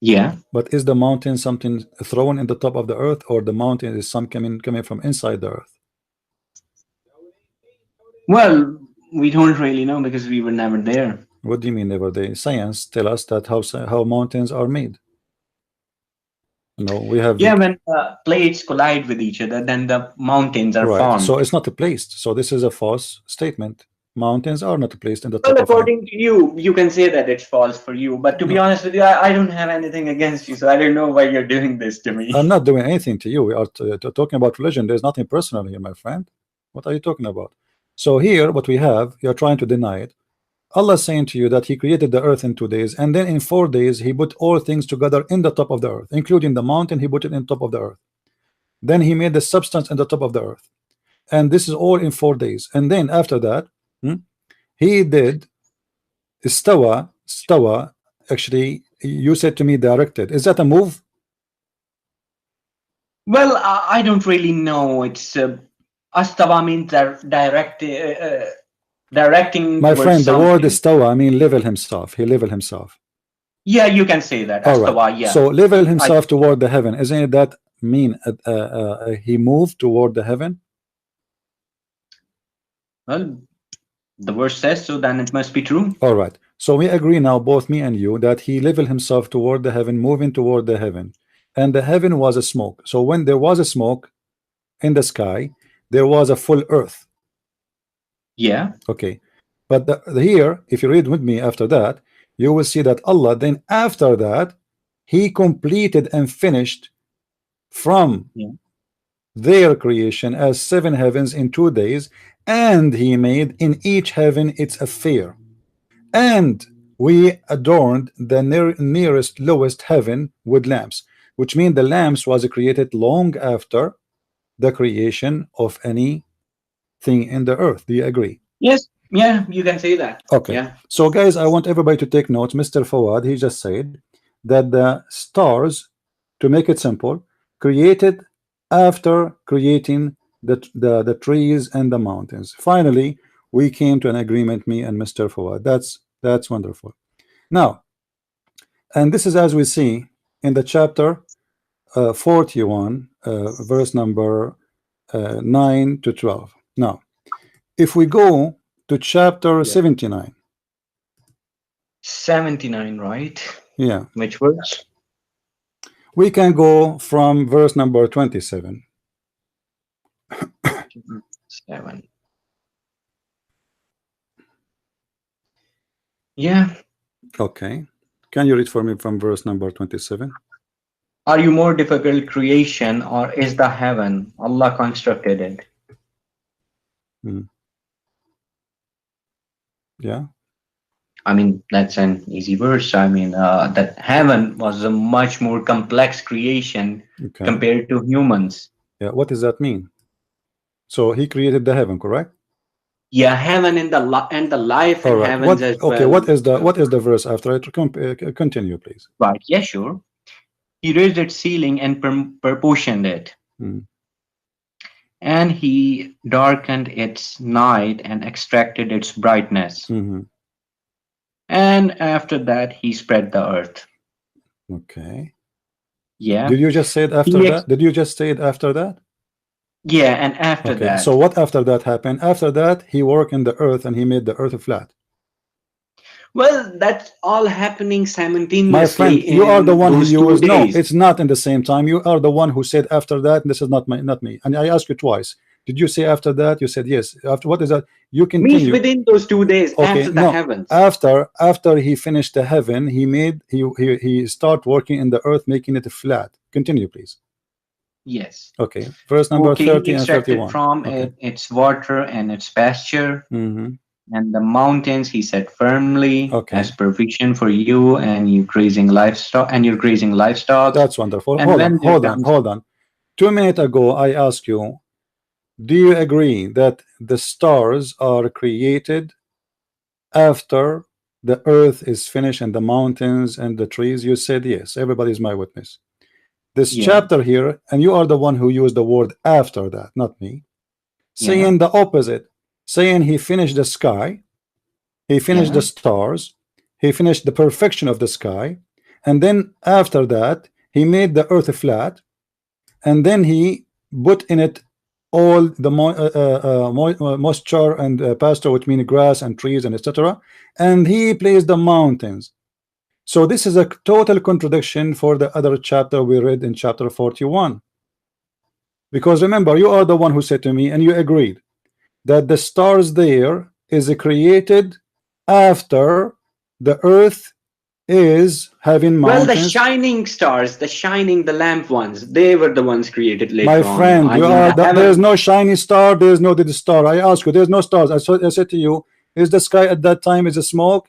Yeah. But is the mountain something thrown in the top of the earth, or the mountain is some coming from inside the earth? Well, we don't really know because we were never there. What do you mean never there? Science tell us that how mountains are made. No, we have. Yeah, when plates collide with each other, then the mountains are formed. So it's not placed. So this is a false statement. Mountains are not placed in the top. Well, according to you, you can say that it's false for you. But to be honest with you, I don't have anything against you, so I don't know why you're doing this to me. I'm not doing anything to you. We are talking about religion. There's nothing personal here, my friend. What are you talking about? So here, what we have, you're trying to deny it. Allah is saying to you that He created the earth in 2 days, and then in 4 days He put all things together in the top of the earth, including the mountain. He put it in top of the earth. Then He made the substance in the top of the earth, and this is all in 4 days. And then after that, He did stawa. Actually, you said to me directed. Is that a move? Well, I don't really know. It's astawa means directing. My friend, the word istawa, I mean level himself. He level himself. Yeah, you can say that. Astawa, right. Yeah. So level himself toward the heaven. Isn't it that mean he moved toward the heaven? Well, the verse says so, then it must be true. All right. So we agree now, both me and you, that he leveled himself toward the heaven, moving toward the heaven. And the heaven was a smoke. So when there was a smoke in the sky, there was a full earth. Yeah. Okay. But here, if you read with me after that, you will see that Allah then after that, He completed and finished from their creation as 7 heavens in 2 days, and He made in each heaven its affair. And we adorned the nearest lowest heaven with lamps, which means the lamps was created long after the creation of anything in the earth. Do you agree? Yes. Yeah, you can say that. Okay. Yeah. So guys, I want everybody to take notes. Mr. Fawad, he just said that the stars, to make it simple, created after creating the trees and the mountains. Finally, we came to an agreement, me and Mr. Fawad. That's wonderful. Now, and this is as we see in the chapter 41, verse number 9 to 12. Now, if we go to chapter 79. 79, right? Yeah. Which verse? We can go from verse number 27. 7. Yeah. Okay. Can you read for me from verse number 27? Are you more difficult creation, or is the heaven? Allah constructed it. Yeah. I mean, that's an easy verse. I mean, that heaven was a much more complex creation compared to humans. Yeah. What does that mean? So he created the heaven, correct? Yeah, heaven and the life in heavens as well. Okay, what is the verse after it? Continue, please. Right. Yeah, sure. He raised its ceiling and proportioned it. And he darkened its night and extracted its brightness. And after that, he spread the earth. Okay. Yeah. Did you just say it after that? Did you just say it after that? Yeah, and after that. So what after that happened? After that, he worked in the earth and he made the earth flat. Well, that's all happening simultaneously. My friend, you are the one who used. No, it's not in the same time. You are the one who said after that. This is not me. And I asked you twice. Did you say after that? You said yes. After what is that? You continue. Means within those 2 days, after the heavens. After he finished the heaven, he start working in the earth, making it flat. Continue, please. Yes. Okay. Verse number 30 and 31. From its water and its pasture. And the mountains he set firmly as provision for you and you grazing livestock That's wonderful. Hold on. 2 minutes ago I asked you, do you agree that the stars are created after the earth is finished and the mountains and the trees? You said yes. Everybody is my witness. This chapter here, and you are the one who used the word after that, not me, saying the opposite, saying he finished the sky, he finished the stars, he finished the perfection of the sky, and then after that he made the earth flat, and then he put in it all the moisture and pasture, which means grass and trees and etc., and he placed the mountains. So this is a total contradiction for the other chapter we read in chapter 41. Because remember, you are the one who said to me, and you agreed, that the stars there is created after the earth is having mountains. Well, the shining stars, the lamp ones, they were the ones created later on. My friend, there is no shiny star, there is no the star. I ask you, there's no stars. I said to you, is the sky at that time is a smoke?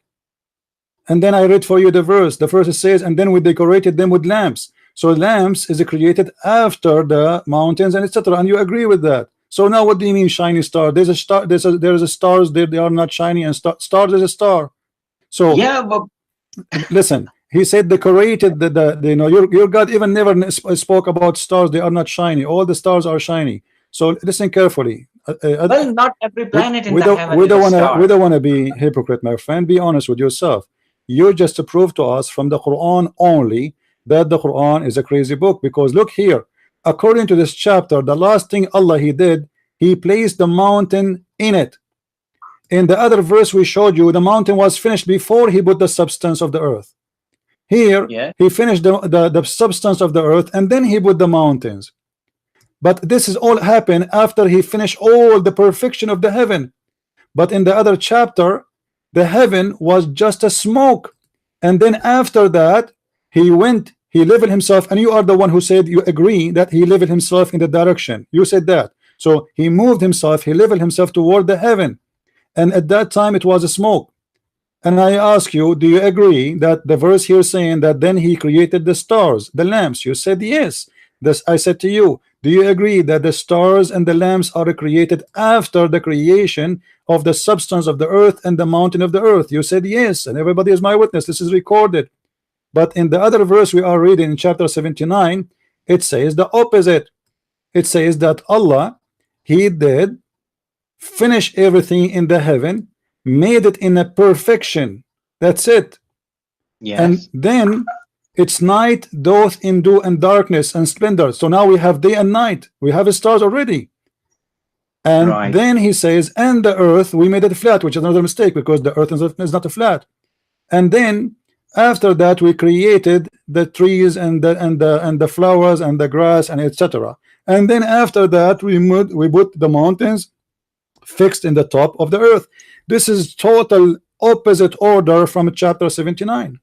And then I read for you the verse. The verse says, and then we decorated them with lamps. So lamps is created after the mountains and etc. And you agree with that. So now what do you mean shiny star? There's a star, there's a stars, they are not shiny, and stars is a star. So yeah, but listen, he said decorated you know, your God even never spoke about stars. They are not shiny. All the stars are shiny. So listen carefully. Well, not every planet in the heaven we don't want to be hypocrite, my friend. Be honest with yourself. You just prove to us from the Quran only that the Quran is a crazy book. Because look here, according to this chapter, the last thing Allah he did, he placed the mountain in it. In the other verse we showed you, the mountain was finished before he put the substance of the earth. Here he finished the substance of the earth and then he put the mountains. But this is all happened after he finished all the perfection of the heaven. But in the other chapter, the heaven was just a smoke, and then after that he leveled himself, and you are the one who said you agree that he leveled himself in the direction. You said that. So he moved himself, he leveled himself toward the heaven, and at that time it was a smoke. And I ask you, do you agree that the verse here saying that then he created the stars, the lamps? You said yes. This I said to you, do you agree that the stars and the lamps are created after the creation of the substance of the earth and the mountain of the earth? You said yes, and everybody is my witness. This is recorded. But in the other verse we are reading in chapter 79, it says the opposite. It says that Allah he did finish everything in the heaven, made it in a perfection. That's it. Yes. And then it's night doth endue and darkness and splendor. So now we have day and night. We have stars already. And Right. then he says, and the earth we made it flat, which is another mistake because the earth is not a flat. And then after that we created the trees and the flowers and the grass and etc. And then after that we put the mountains fixed in the top of the earth. This is total opposite order from chapter 79.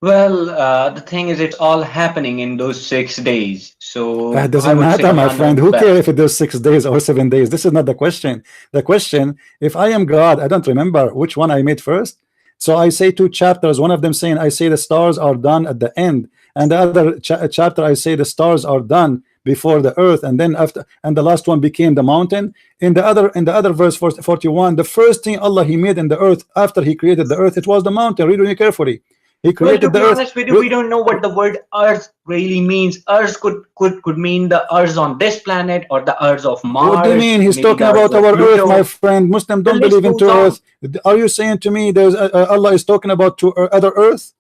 Well, the thing is, it's all happening in those 6 days. So It doesn't matter, my friend. Who cares if it is 6 days or 7 days? This is not the question. The question, if I am God, I don't remember which one I made first. So I say 2 chapters, one of them saying I say the stars are done at the end, and the other chapter I say the stars are done before the earth, and then after, and the last one became the mountain. In the other verse 41, the first thing Allah he made in the earth after he created the earth, it was the mountain. Read really carefully. He created the earth. To be honest with you, we don't know what the word earth really means. Earth could mean the earth on this planet or the earth of Mars. What do you mean? He's talking about our earth, my friend. Muslim don't believe into earth. Are you saying to me there's Allah is talking about to other earth?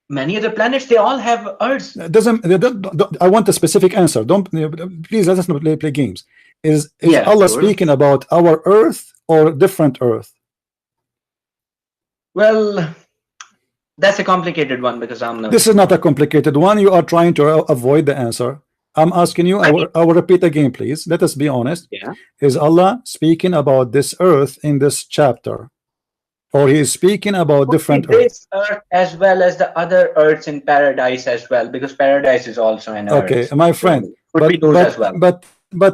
Many other planets, they all have earths. I want a specific answer. Don't please, let us not play games. Is Allah speaking about our earth or different earth? Well, that's a complicated one because I'm not. This is not a complicated one. You are trying to avoid the answer. I'm asking you. I will repeat again, please. Let us be honest. Yeah. Is Allah speaking about this earth in this chapter, or he is speaking about different this earth as well as the other earths in paradise as well, because paradise is also an earth. Okay, my friend. But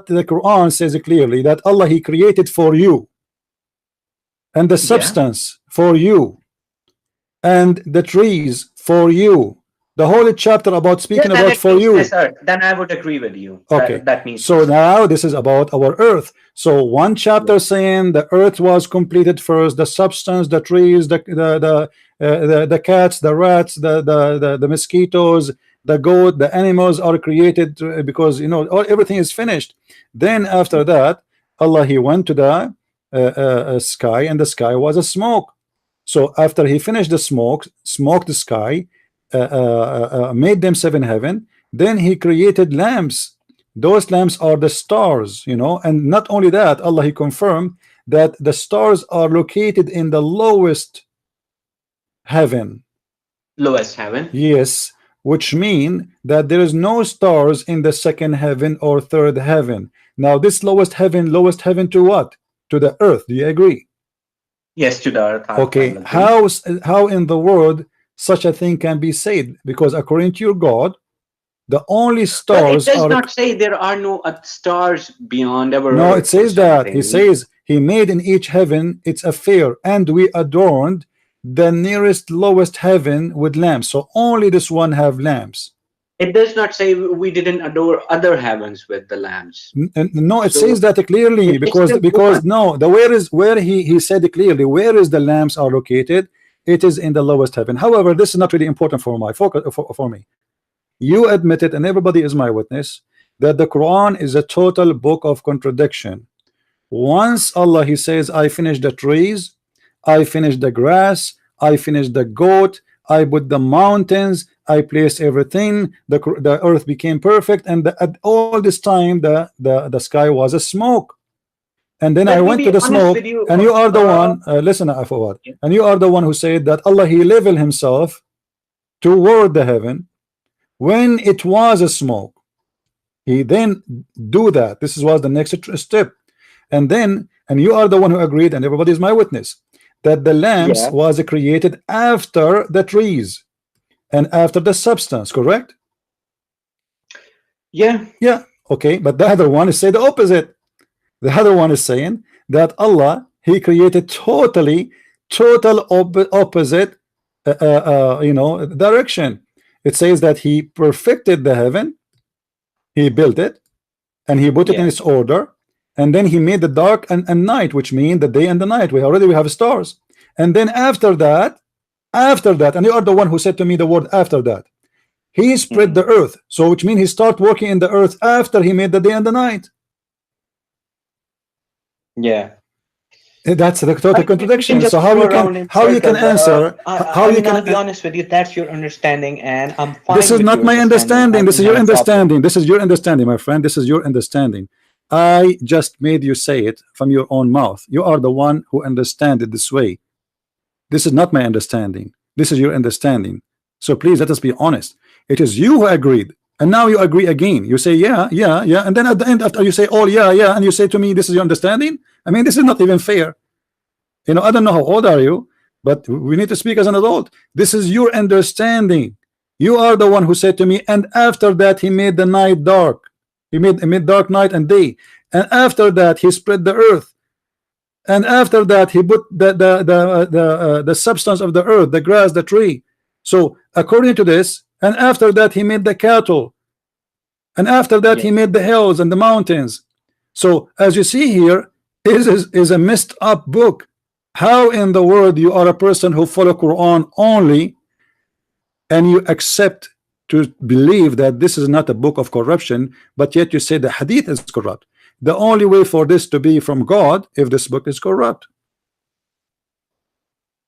the Quran says clearly that Allah he created for you, and the substance for you, and the trees for you. The whole chapter about speaking about for you. Then I would agree with you. Okay, that means so now this is about our earth. So one chapter saying the earth was completed first, the substance, the trees, the cats, the rats, the mosquitoes, the goat, the animals are created because you know everything is finished. Then after that, Allah he went to the sky, and the sky was a smoke. So after he finished the smoked the sky, made them 7 heaven, then he created lamps. Those lamps are the stars, you know. And not only that, Allah he confirmed that the stars are located in the lowest heaven. Lowest heaven? Yes, which mean that there is no stars in the 2nd heaven or 3rd heaven. Now this lowest heaven to what? To the earth. Do you agree? Yes, to the earth. Okay, how in the world such a thing can be said? Because according to your God, the only stars it does not say there are no stars beyond our no earth. It says that he says he made in each heaven its affair, and we adorned the nearest lowest heaven with lamps. So only this one have lamps. It does not say we didn't adore other heavens with the lamps. No, it says that clearly, because no, the where he said clearly where is the lamps are located. It is in the lowest heaven. However, this is not really important for my focus for me. You admitted, and everybody is my witness, that the Quran is a total book of contradiction. Once Allah he says I finished the trees, I finished the grass, I finished the goat, I put the mountains, I placed everything, the earth became perfect, and at all this time the sky was a smoke. And then I went to the smoke, and you are the one, listen, Afawad, and you are the one who said that Allah he leveled himself toward the heaven when it was a smoke. He then do that. This was the next step. And then, and you are the one who agreed, and everybody is my witness, that the lamps was created after the trees and after the substance, correct? Yeah. Okay, but the other one is saying the opposite. The other one is saying that Allah he created total opposite direction. It says that he perfected the heaven, he built it, and he put it in its order, and then he made the dark and night, which mean the day and the night. We have stars. And then after that, and you are the one who said to me the word after that, He spread the earth, so which means he started working in the earth after he made the day and the night. Yeah. That's the total contradiction. So how you can answer? How you can? I'll be honest with you. That's your understanding, and I'm fine. This is not my understanding. This is your understanding. This is your understanding, my friend. This is your understanding. I just made you say it from your own mouth. You are the one who understand it this way. This is not my understanding. This is your understanding. So please let us be honest. It is you who agreed, and now you agree again. You say yeah, yeah, yeah, and then at the end, after you say oh yeah, yeah, and you say to me this is your understanding. I mean, this is not even fair. You know, I don't know how old are you, but we need to speak as an adult. This is your understanding. You are the one who said to me, and after that he made the night dark. He made dark night and day, and after that he spread the earth, and after that he put the substance of the earth, the grass, the tree. So according to this, and after that he made the cattle, and after that he made the hills and the mountains. So as you see here, is a messed up book. How in the world you are a person who follow Quran only, and you accept to believe that this is not a book of corruption, but yet you say the Hadith is corrupt? The only way for this to be from God if this book is corrupt.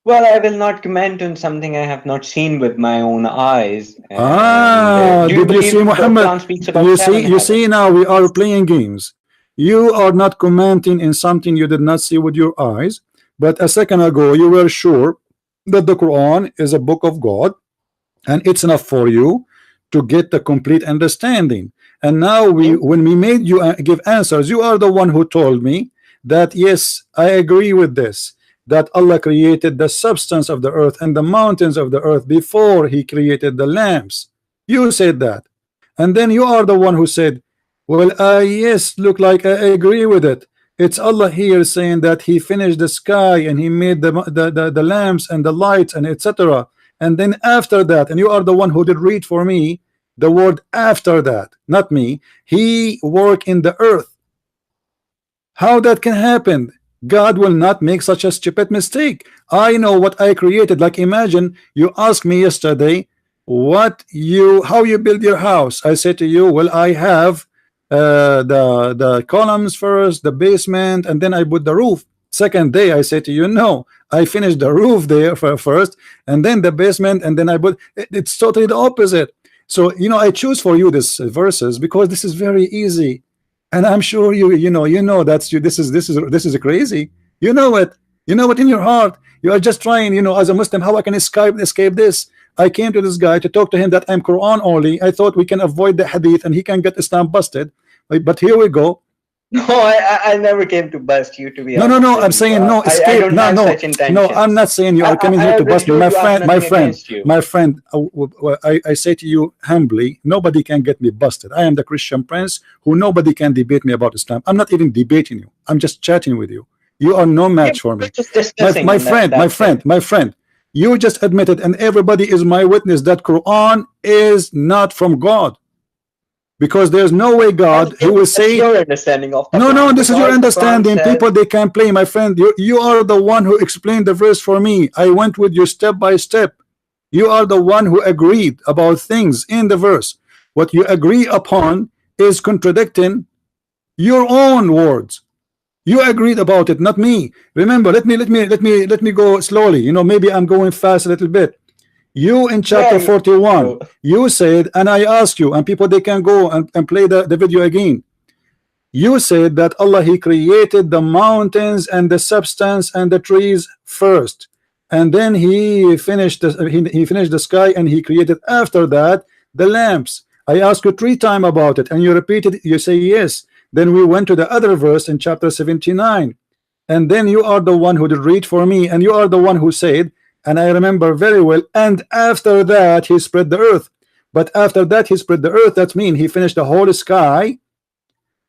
Well, I will not comment on something I have not seen with my own eyes. Did you see Muhammad? You see now we are playing games. You are not commenting in something you did not see with your eyes, but a second ago you were sure that the Quran is a book of God and it's enough for you to get the complete understanding. And now when we made you give answers, you are the one who told me that yes, I agree with this, that Allah created the substance of the earth and the mountains of the earth before he created the lamps. You said that, and then you are the one who said, well, yes, look like I agree with it. It's Allah here saying that he finished the sky and he made the lamps and the lights and etc. And then after that, and you are the one who did read for me the word after that, not me, he worked in the earth. How that can happen? God will not make such a stupid mistake. I know what I created. Like imagine you asked me yesterday how you build your house. I said to you, well, I have the columns first, the basement, and then I put the roof. Second day I say to you, no, I finished the roof there first, and then the basement, and then I put it's totally the opposite. So you know, I choose for you this verses because this is very easy, and I'm sure you know that's you. This is crazy. You know it in your heart. You are just trying, as a Muslim, how I can escape this. I came to this guy to talk to him that I'm Quran only. I thought we can avoid the Hadith and he can get Islam busted. But here we go. No, I never came to bust you, to be honest. No. I'm saying no. Escape. No. I'm not saying you are coming here to bust me, my friend. I say to you humbly, nobody can get me busted. I am the Christian Prince who nobody can debate me about Islam. I'm not even debating you. I'm just chatting with you. You are no match for me. My friend. You just admitted, and everybody is my witness, that Quran is not from God. Because there's no way God who will say your understanding of no, this is your understanding. People, they can play, my friend. You are the one who explained the verse for me. I went with you step by step. You are the one who agreed about things in the verse. What you agree upon is contradicting your own words. You agreed about it, not me. Remember, let me go slowly. Maybe I'm going fast a little bit. You in chapter 41, you said, and I asked you, and people, they can go and play the video again. You said that Allah, he created the mountains and the substance and the trees first, and then he finished the sky, and he created after that the lamps. I asked you 3 times about it, and you repeated it. You say yes. Then we went to the other verse in chapter 79, and then you are the one who did read for me, and you are the one who said, and I remember very well, and after that he spread the earth. But after that he spread the earth, that means he finished the whole sky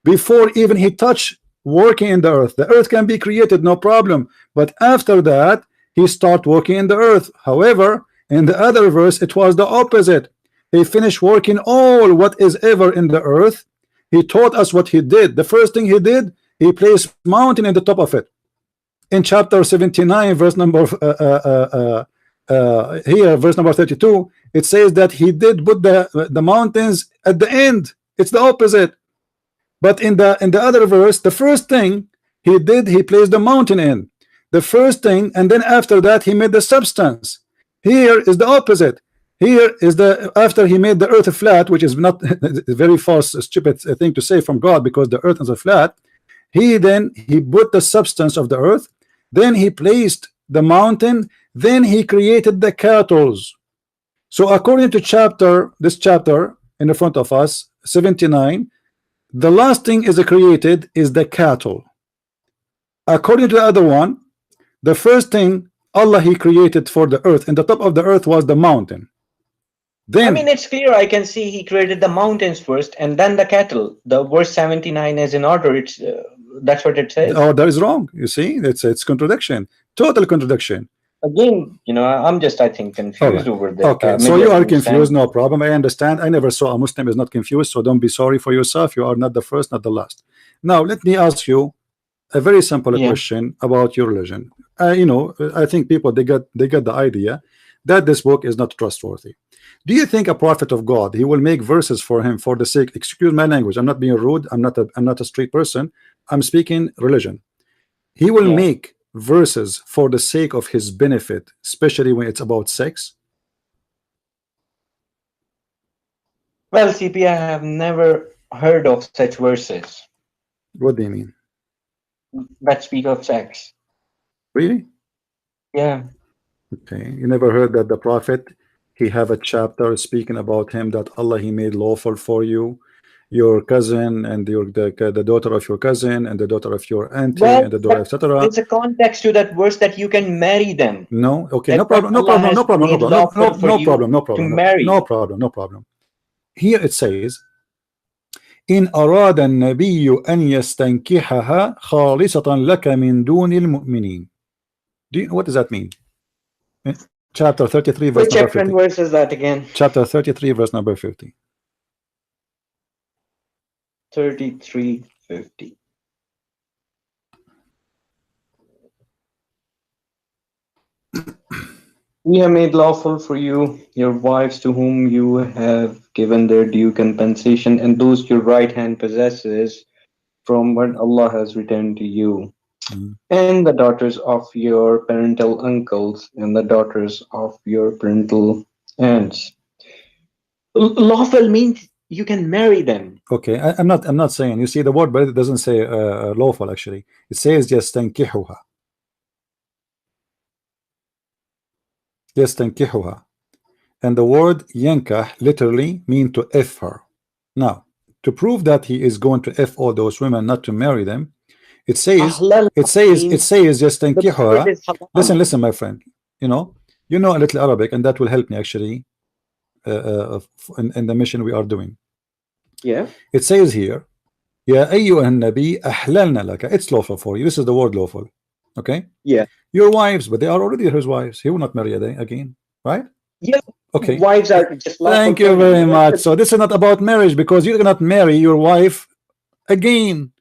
before even he touched working in the earth. The earth can be created, no problem, but after that he start working in the earth. However, in the other verse it was the opposite. He finished working all what is ever in the earth. He taught us what he did. The first thing he did, he placed mountain in the top of it. In chapter 79, verse number verse number 32, it says that he did put the mountains at the end. It's the opposite. But in the other verse, the first thing he did, he placed the mountain in the first thing, and then after that he made the substance. Here is the opposite. Here is the after he made the earth flat, which is not a very false, stupid thing to say from God, because the earth is a flat. He put the substance of the earth, then he placed the mountain, then he created the cattle. So according to this chapter in the front of us, 79, the last thing is created is the cattle. According to the other one, the first thing Allah he created for the earth, and the top of the earth was the mountain. Then I mean, it's clear. I can see he created the mountains first and then the cattle. The verse 79 is in order. It's that's what it says. oh, that is wrong. You see, it's contradiction, total contradiction. Again, you know, I'm just, I think, confused over this. Okay, so you are confused, no problem. I understand. I never saw a Muslim is not confused, so don't be sorry for yourself. You are not the first, not the last. Now let me ask you a very simple question about your religion. You know, I think people they get the idea that this book is not trustworthy. Do you think a prophet of God, he will make verses for him for the sake, excuse my language, I'm not being rude, I'm not a street person, I'm speaking religion. He will make verses for the sake of his benefit, especially when it's about sex? Well, CP, I have never heard of such verses What do you mean? that speak of sex. Really? Yeah. Okay, you never heard that the prophet he have a chapter speaking about him, that Allah he made lawful for you your cousin and the daughter of your cousin and the daughter of your auntie and the daughter, etc. There's a context to that verse that you can marry them. No, okay, no problem. Here it says, إن أراد النبي أن يستنكحها خالصة لك من دون المؤمنين. What does that mean? Chapter 33 verse Which number chapter 50. and verse is that again? Chapter 33 verse number 50. 33:50. We have made lawful for you your wives to whom you have given their due compensation, and those your right hand possesses from what Allah has returned to you, and the daughters of your parental uncles and the daughters of your parental aunts. Lawful means you can marry them. Okay, I'm not saying, you see the word, but it doesn't say lawful actually. It says يستنكحها. يستنكحها. And the word yankah literally mean to F her. Now, to prove that he is going to F all those women, not to marry them, it says يستنكحها. Listen, my friend. You know a little Arabic, and that will help me actually in the mission we are doing. Yeah. It says here, يا أيها النبي أحللنا لك. It's lawful for you. This is the word lawful. Okay. Yeah. Your wives, but they are already his wives. He will not marry again, right? Yeah. Okay. Wives are just lawful. Thank you very much. So this is not about marriage, because you cannot marry your wife again.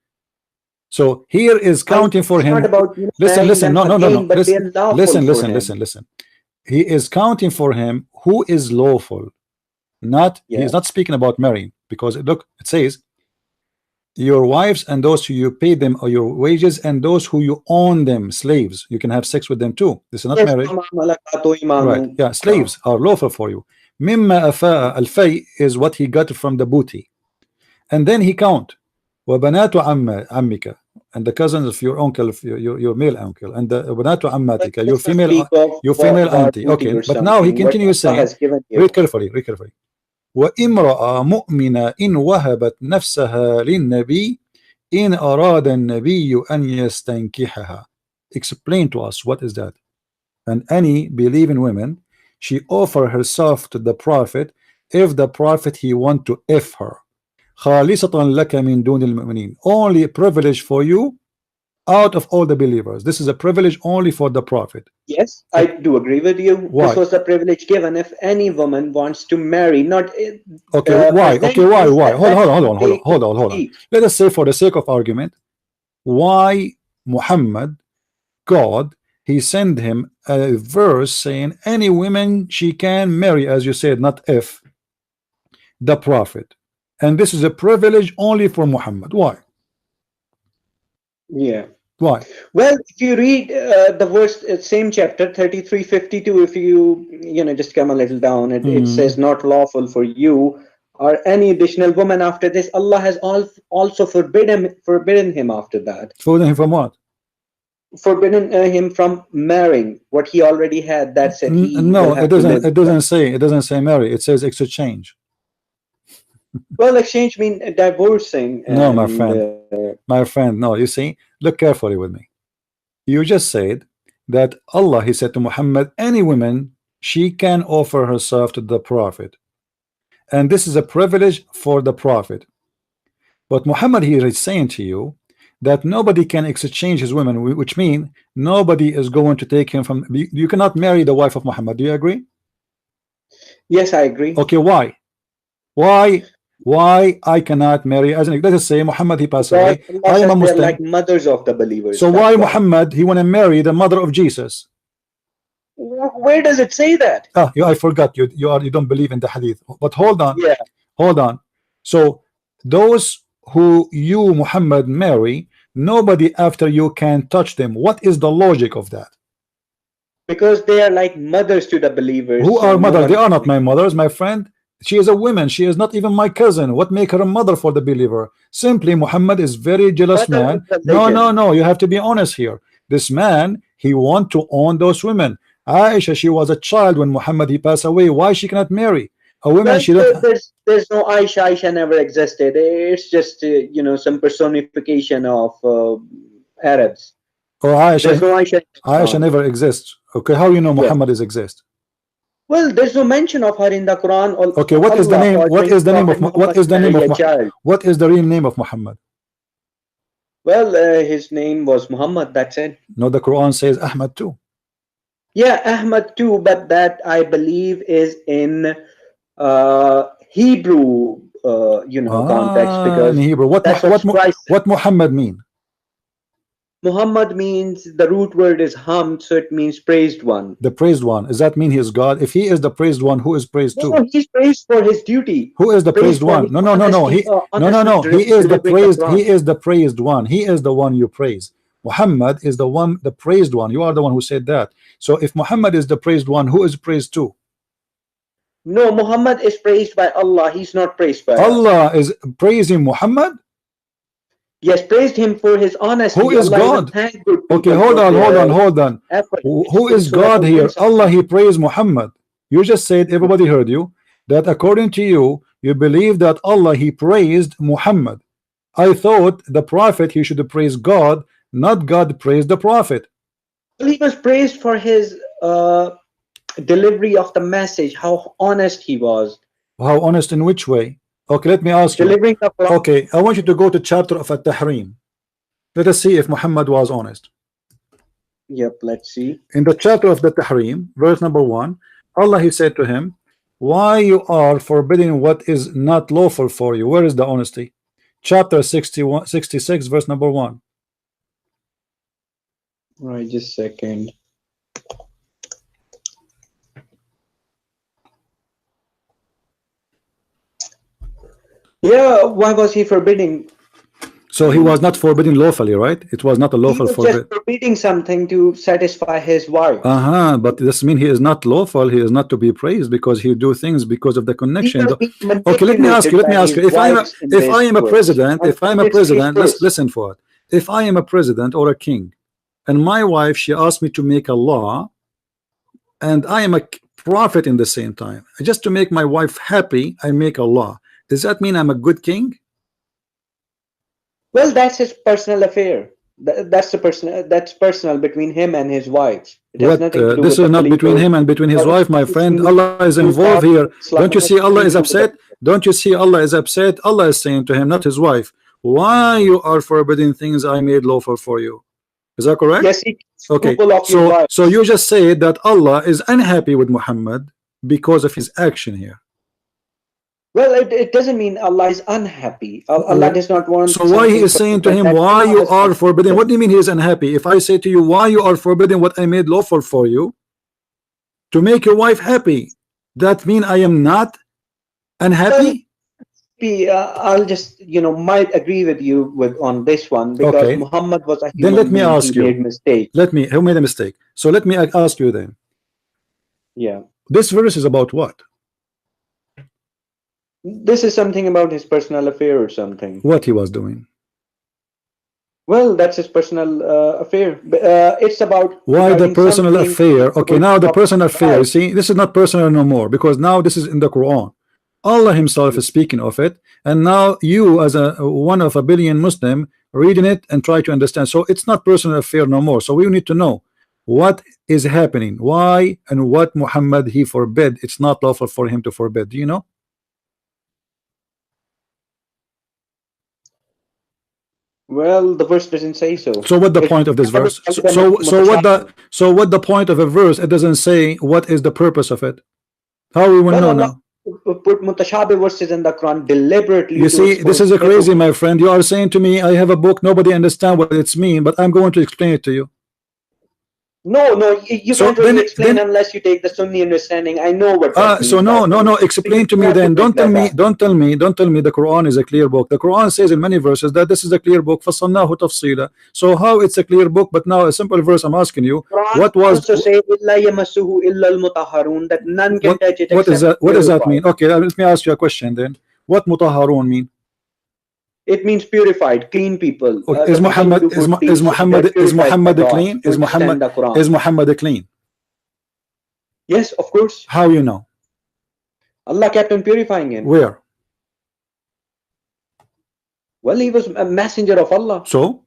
So here is counting for him. Listen. No. Listen. He is counting for him who is lawful. He is not speaking about marrying, because look, it says your wives and those who you pay them or your wages, and those who you own them, slaves, you can have sex with them too. This is not marriage, right? Yeah, slaves are lawful for you. Mimma afa al-fay is what he got from the booty, and then he count وبنات عمك, and the cousins of your uncle, your male uncle, and the banatu ammatika, your female auntie. Okay, but now he continues saying, read carefully. وامرأة مؤمنة إن وهبت نفسها للنبي إن أراد النبي أن يستنكحها. Explain to us, what is that? And any believing woman, she offer herself to the prophet if the prophet he want to F her. خالصة لك من دون المؤمنين. Only a privilege for you out of all the believers. This is a privilege only for the prophet. Yes, I do agree with you. Why? This was a privilege given if any woman wants to marry, not okay, why? Hold on. Let us say, for the sake of argument, why Muhammad, God, he sent him a verse saying any women she can marry, as you said, not if, the prophet, and this is a privilege only for Muhammad. Why? Yeah. Why? Well, if you read the verse, same chapter 33:52, if you just come a little down, it says, not lawful for you or any additional woman after this. Allah has also forbidden him after that. Forbidden him from what? Forbidden him from marrying what he already had. That's it. No, it doesn't. It doesn't say marry. It says exchange. Well, exchange means divorcing. No, my friend. My friend, no. You see, look carefully with me. You just said that Allah, he said to Muhammad, any woman she can offer herself to the prophet, and this is a privilege for the prophet. But Muhammad here is saying to you that nobody can exchange his women, which means nobody is going to take him from. You cannot marry the wife of Muhammad. Do you agree? Yes, I agree. Okay, why? Why I cannot marry? As in, let us say Muhammad, he passed away. I am a Muslim. Like mothers of the believers. So why Muhammad he want to marry the mother of Jesus? Where does it say that? Ah, I forgot. You don't believe in the hadith. But hold on. Yeah. Hold on. So those who you Muhammad marry, nobody after you can touch them. What is the logic of that? Because they are like mothers to the believers. Who are mothers? They are not my mothers, my friend. She is a woman. She is not even my cousin. What make her a mother for the believer? Simply Muhammad is very jealous man. No. You have to be honest here. This man, he want to own those women. Aisha, she was a child when Muhammad he passed away. Why she cannot marry a woman? Well, she don't. There's no Aisha. Aisha never existed. It's just some personification of Arabs. Oh, Aisha. There's no Aisha. Aisha never exists. Okay, how you know Muhammad is exist? Well, there's no mention of her in the Quran. Okay, what is the name? What is the name of Muhammad? What is the real name of Muhammad? Well, his name was Muhammad. That's it. No, the Quran says Ahmad too. Yeah, Ahmad too, but that I believe is in Hebrew, context, because in Hebrew. What Muhammad mean? Muhammad means, the root word is hamd, so it means praised one. The praised one. Does that mean he is God? If he is the praised one, who is praised too? No, he's praised for his duty. Who is the praised one? No. He is the praised. He is the praised one. He is the one you praise. Muhammad is the praised one. You are the one who said that. So if Muhammad is the praised one, who is praised too? No, Muhammad is praised by Allah. He's not praised by Allah. Is praising Muhammad? Yes, praised him for his honesty. Who is God? Okay, hold on. Who is God here? Allah, he praised Muhammad. You just said, everybody heard you, that according to you, you believe that Allah, he praised Muhammad. I thought the prophet, he should praise God, not God praised the prophet. He was praised for his delivery of the message, how honest he was. How honest in which way? Okay, let me ask you. Okay, I want you to go to chapter of At-Tahrim. Let us see if Muhammad was honest. Yep, let's see. In the chapter of the Tahrim, verse number 1, Allah, he said to him, why you are forbidding what is not lawful for you? Where is the honesty? Chapter 66, verse number 1. Right, just a second. Yeah, why was he forbidding? So he was not forbidding lawfully, right? It was not a lawful forbidden. He was just forbidding something to satisfy his wife. But this means he is not lawful. He is not to be praised because he do things because of the connection. Okay, let me ask you. If I am a president, listen for it. If I am a president or a king, and my wife, she asked me to make a law, and I am a prophet in the same time, just to make my wife happy, I make a law. Does that mean I'm a good king? Well, that's his personal affair. That's personal between him and his wife. It has nothing to do this with is not between him and between his wife, my friend. Allah is involved here. Don't you see Allah is upset? Don't you see Allah is upset? Allah is saying to him, not his wife, why you are forbidding things I made lawful for you? Is that correct? Yes. Okay. So you just said that Allah is unhappy with Muhammad because of his action here. Well, it doesn't mean Allah is unhappy. Allah does not want. So why he is saying to him, why you are forbidden? What do you mean he is unhappy? If I say to you, why you are forbidden what I made lawful for you to make your wife happy, that mean I am not unhappy? I'll just might agree with you on this one, because Okay. Muhammad was a human Then let me being. ask He you. made mistake. Who made a mistake? So let me ask you then. Yeah. This verse is about what? This is something about his personal affair or something. What he was doing? Well, that's his personal affair. It's about Why the regarding personal something affair? Okay, about now the personal right. affair. See, this is not personal no more, because now this is in the Quran. Allah himself is speaking of it, and now you as one of a billion Muslim reading it and try to understand. So it's not personal affair no more. So we need to know what is happening, why and what Muhammad he forbid. It's not lawful for him to forbid. Do you know? Well, the verse doesn't say so. So what the point of this verse? So what the point of a verse? It doesn't say what is the purpose of it. How we will know now? Put mutashabih verses in the Quran deliberately. You see, this is a crazy, my friend. You are saying to me, I have a book, nobody understand what it's mean, but I'm going to explain it to you. No, you So can't really then- explain then- unless you take the Sunni understanding. I know what that means. So no, explain to me then. Don't tell me the Quran is a clear book. The Quran says in many verses that this is a clear book. فَصَلْنَاهُ تَفْصِيلًا. So how it's a clear book, but now a simple verse I'm asking you, what was also say إِلَّا يَمَسُّهُ إِلَّا الْمُطَهَّرُونَ, that none can touch it. what is that? except What does that purified. mean? Okay, let me ask you a question then. What mutahharun mean? It means purified, clean people. Okay, is Muhammad clean? Is Muhammad clean? Yes, of course. How you know? Allah kept on purifying him. Where? Well, he was a messenger of Allah. So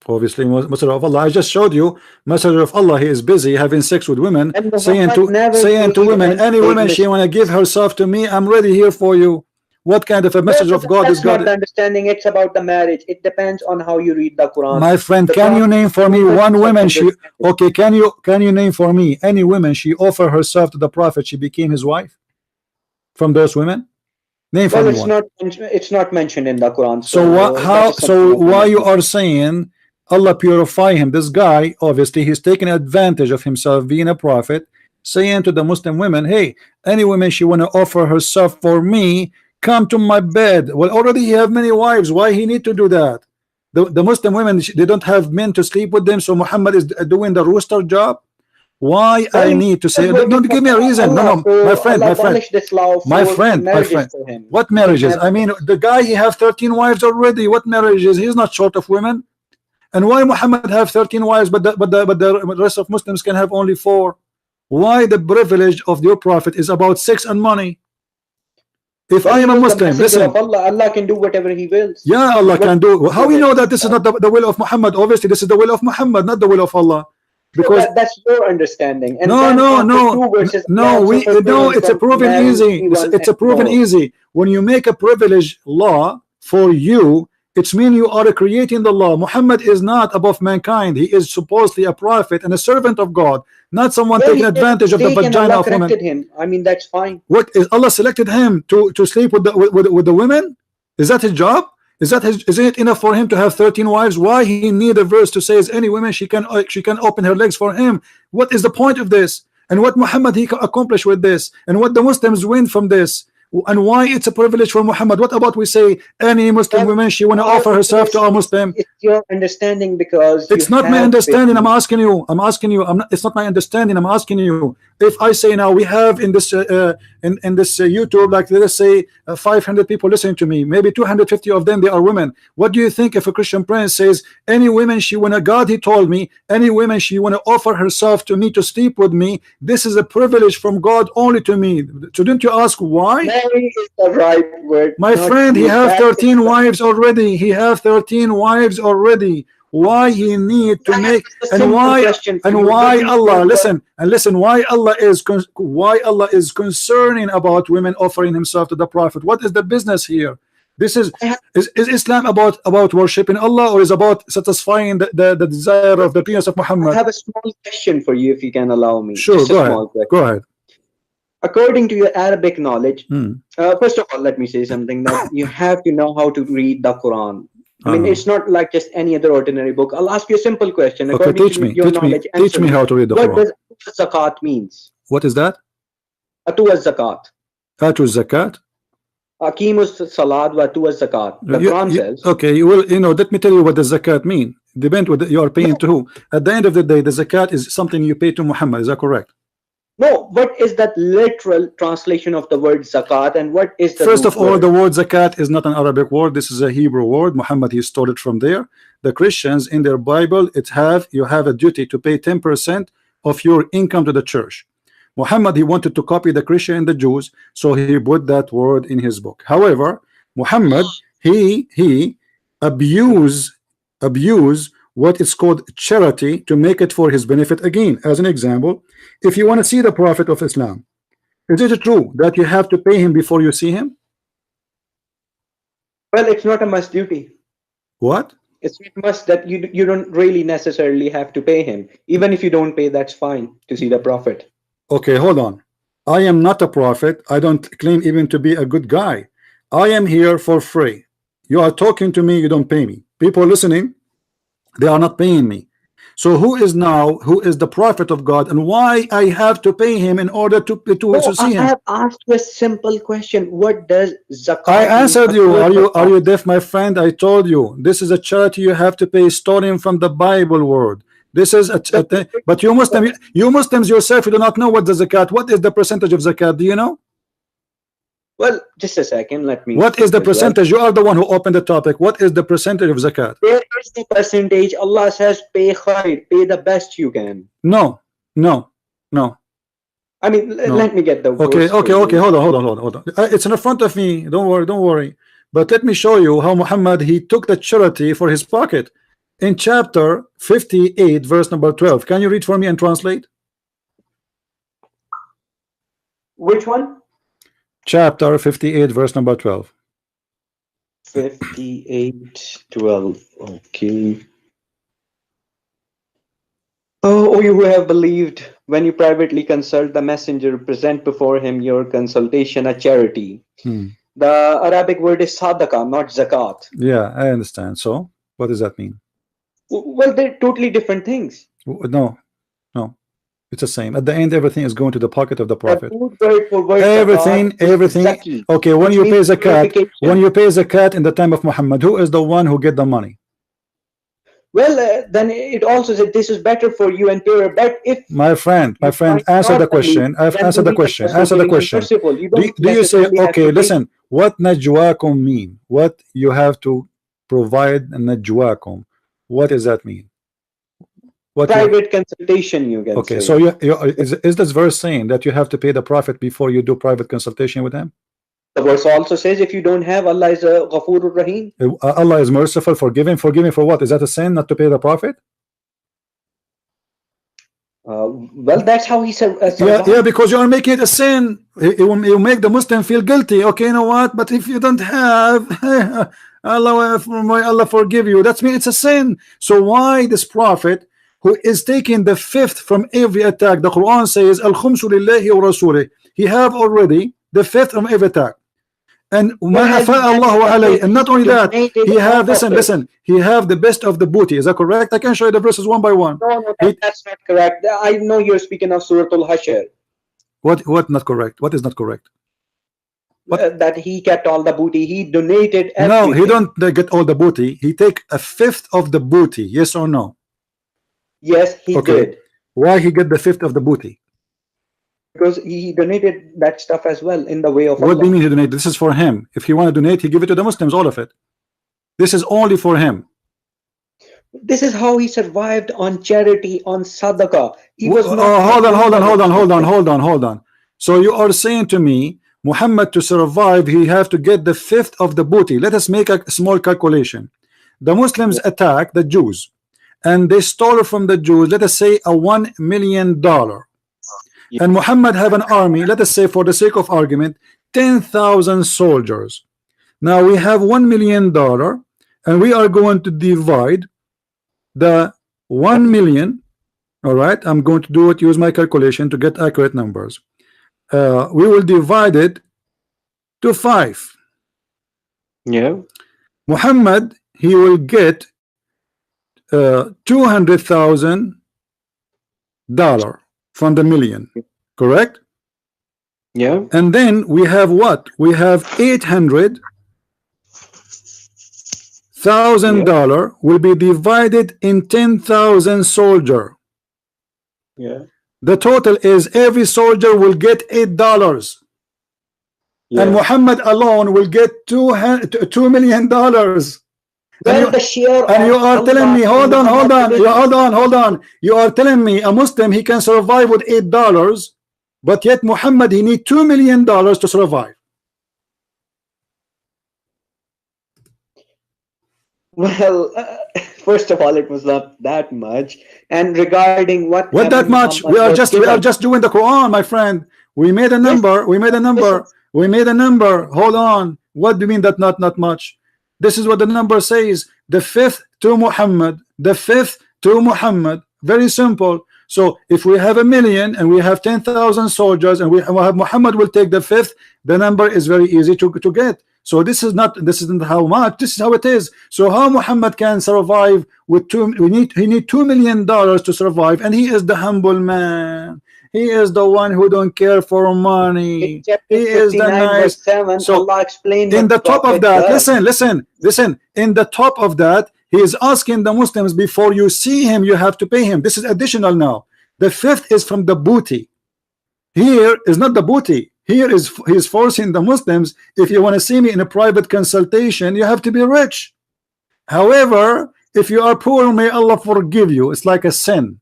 obviously messenger of Allah. I just showed you messenger of Allah. He is busy having sex with women, And saying Muhammad to women, and any woman she mistake. want to give herself to me, I'm ready here for you. What kind of a message of God is That's not God? the understanding. It's about the marriage. It depends on how you read the Quran. My friend, The can you Quran- name for me one woman she okay, can you name for me any woman she offered herself to the Prophet, she became his wife? From those women? Name for Well, me one. it's not mentioned in the Quran. So what, how, so why you are saying Allah purify him? This guy, obviously he's taking advantage of himself being a prophet, saying to the Muslim women, hey, any woman she want to offer herself for me, come to my bed. Well, already he have many wives. Why he need to do that? The Muslim women, they don't have men to sleep with them, so Muhammad is doing the rooster job. Why I need to say? Don't give me a reason. No, my friend. What marriages? I mean, the guy, he have 13 wives already. What marriages? He's not short of women. And why Muhammad have 13 wives, but the rest of Muslims can have only 4? Why the privilege of your prophet is about sex and money? If I am a Muslim, listen. Allah can do whatever He wills. Yeah, Allah can do. How we know that this is not the will of Muhammad? Obviously, this is the will of Muhammad, not the will of Allah. Because that's your understanding. And it's a proven easy. It's a proven easy. When you make a privilege law for you, it's mean you are creating the law. Muhammad is not above mankind. He is supposedly a prophet and a servant of God, not someone taking advantage of the vagina of women. Him. I mean, that's fine. What is Allah selected him to sleep with the women? Is that his job? Isn't it enough for him to have 13 wives? Why he need a verse to say, as any woman she can open her legs for him? What is the point of this? And what Muhammad he accomplished with this? And what the Muslims win from this? And why it's a privilege for Muhammad? What about we say any Muslim woman she want to offer herself to a Muslim? It's your understanding, because it's not my understanding. I'm asking you. It's not my understanding. I'm asking you. If I say now we have in this YouTube, like let's say 500 people listening to me, maybe 250 of them they are women. What do you think if a Christian Prince says any women she wanna, God he told me, any women she wanna offer herself to me to sleep with me, this is a privilege from God only to me. Shouldn't you ask why? Marry is the right word. My friend, he have 13 wives already. He have 13 wives already. Why he need to make, and why Allah, listen, why Allah is concerning about women offering himself to the Prophet? What is the business here? This is Islam about worshiping Allah, or is about satisfying the desire of the penis of Muhammad? I have a small question for you, if you can allow me. Sure, go ahead. According to your Arabic knowledge, first of all, let me say something, that you have to know how to read the Quran. I mean, it's not like just any other ordinary book. I'll ask you a simple question. Okay, teach me, teach me how to read the Quran. What does zakat means? What is that? Atu zakat. Atu zakat. Aqimus salat wa atu zakat. The Quran says. Okay, well, let me tell you what the zakat mean. Depend what you are paying to who. At the end of the day, the zakat is something you pay to Muhammad. Is that correct? No, what is that literal translation of the word zakat, and what is the first of all, the word zakat is not an Arabic word. This is a Hebrew word. Muhammad, he stole it from there. The Christians in their Bible, you have a duty to pay 10% of your income to the church. Muhammad, he wanted to copy the Christian and the Jews, so he put that word in his book. However, Muhammad, he abused what is called charity to make it for his benefit. Again, as an example, if you want to see the Prophet of Islam, is it true that you have to pay him before you see him? Well, it's not a must duty. What? It's not must that you don't really necessarily have to pay him. Even if you don't pay, that's fine to see the Prophet. Okay, hold on. I am not a prophet. I don't claim even to be a good guy. I am here for free. You are talking to me, you don't pay me. People listening, they are not paying me. So who is the prophet of God, and why I have to pay him in order to see him? I have asked you a simple question. What does zakat I answered you. Are you deaf, my friend? I told you this is a charity you have to pay, stolen from the Bible word. This is but you Muslims yourself, you do not know what the zakat. What is the percentage of zakat? Do you know? Well, just a second. Let me. What is the percentage? You are the one who opened the topic. What is the percentage of zakat? There is the percentage. Allah says, pay khair, pay the best you can. No. I mean, let me get the okay. Hold on. It's in front of me. Don't worry. But let me show you how Muhammad, he took the charity for his pocket. In chapter 58, verse number 12. Can you read for me and translate? Which one? Chapter 58, verse number 12. 58:12. Okay. Oh, you who have believed, when you privately consult the messenger, present before him your consultation a charity. The Arabic word is sadaqah, not zakat. Yeah, I understand. So, what does that mean? Well, they're totally different things. No. It's the same. At the end, everything is going to the pocket of the Prophet. Everything. Okay, when you pay zakat in the time of Muhammad, who is the one who get the money? Well, then it also said this is better for you and purer. But if my friend, answer the question. I've answered the question. Answer the question. Do you say, okay, listen, what najwakum mean? What you have to provide najwakum? What does that mean? Private consultation, you can say. So is this verse saying that you have to pay the Prophet before you do private consultation with him? The verse also says if you don't have, Allah is a Ghafurur Rahim. Allah is merciful, forgiving for what? Is that a sin not to pay the Prophet? Well, that's how he said. Yeah, because you are making it a sin. You make the Muslim feel guilty. Okay, you know what? But if you don't have, Allah forgive you. That means it's a sin. So why this Prophet, who is taking the fifth from every attack? The Quran says, Al-Khumsu lillahi wa rasulih. He have already the fifth from every attack. And and not only that, he have, listen, he have the best of the booty. Is that correct? I can show you the verses one by one. No, that's not correct. I know you're speaking of Surah Al-Hashr. What not correct? What is not correct? That he kept all the booty. He donated everything. No, he don't get all the booty. He take a fifth of the booty. Yes or no? Yes, he did. Why he get the fifth of the booty? Because he donated that stuff as well in the way of Allah. What do you mean he donated? This is for him. If he want to donate, he give it to the Muslims, all of it. This is only for him. This is how he survived, on charity, on sadaqah. He was hold on. So you are saying to me, Muhammad, to survive, he have to get the fifth of the booty. Let us make a small calculation. The Muslims attack the Jews, and they stole from the Jews, let us say $1 million. And Muhammad have an army, let us say for the sake of argument, 10,000 soldiers. Now we have $1 million, and we are going to divide the 1 million. All right, I'm going to do it, use my calculation to get accurate numbers. we will divide it to 5. Yeah. Muhammad, he will get $200,000 from the million, correct? Yeah. And then we have what? We have $800,000 will be divided in 10,000 soldier. Yeah. The total is every soldier will get $8, Yeah. and Muhammad alone will get $2 million. Well, the share And you of are telling me, hold on, you are telling me a Muslim, he can survive with $8, but yet Muhammad, he need $2 million to survive. Well, first of all, it was not that much. And regarding what that happened, much? Muhammad was We are given- just doing the Quran, my friend. We made a number. We made a number. We made a number. Hold on. What do you mean that not much? This is what the number says. The 5th to Muhammad. The 5th to Muhammad. Very simple. So if we have 1 million and we have 10,000 soldiers and we have Muhammad will take the 5th, the number is very easy to get. So this isn't how much, this is how it is. So how Muhammad can survive with he need $2 million to survive, and he is the humble man. He is the one who don't care for money. In chapter He is the 59, nice. verse 7, So, Allah explained in what the top of Prophet that, does. listen. In the top of that, he is asking the Muslims, before you see him, you have to pay him. This is additional now. The 5th is from the booty. Here is not the booty. Here is he's forcing the Muslims, if you want to see me in a private consultation, you have to be rich. However, if you are poor, may Allah forgive you. It's like a sin.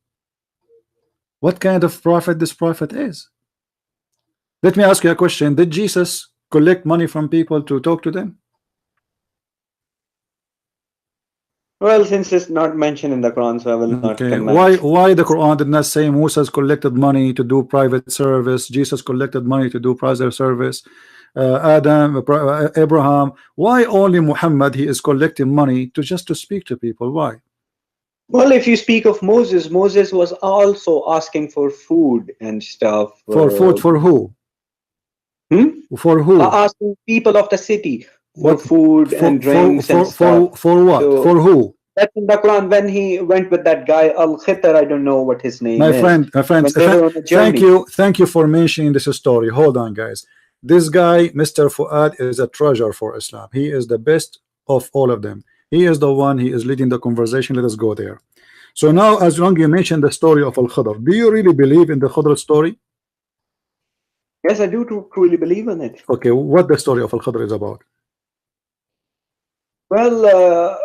What kind of prophet this prophet is? Let me ask you a question. Did Jesus collect money from people to talk to them? Well, since it's not mentioned in the Quran, so I will not Okay. comment. Why the Quran did not say Moses collected money to do private service, Jesus collected money to do private service, Adam, Abraham? Why only Muhammad, he is collecting money to speak to people? Why? Well, if you speak of Moses, Moses was also asking for food and stuff. For food for who? For who? Asking people of the city for What? food and drinks and stuff. For what? So- For who? That's in the Quran when he went with that guy Al-Khidr. I don't know what his name My is. friend, When they were on a journey. thank you for mentioning this story. Hold on, guys. This guy, Mr. Fuad, is a treasure for Islam. He is the best of all of them. He is the one, he is leading the conversation. Let us go there. So now, as long you mentioned the story of Al-Khidr, do you really believe in the Khidr story? Yes, I do truly believe in it. Okay, what the story of Al-Khidr is about? Well,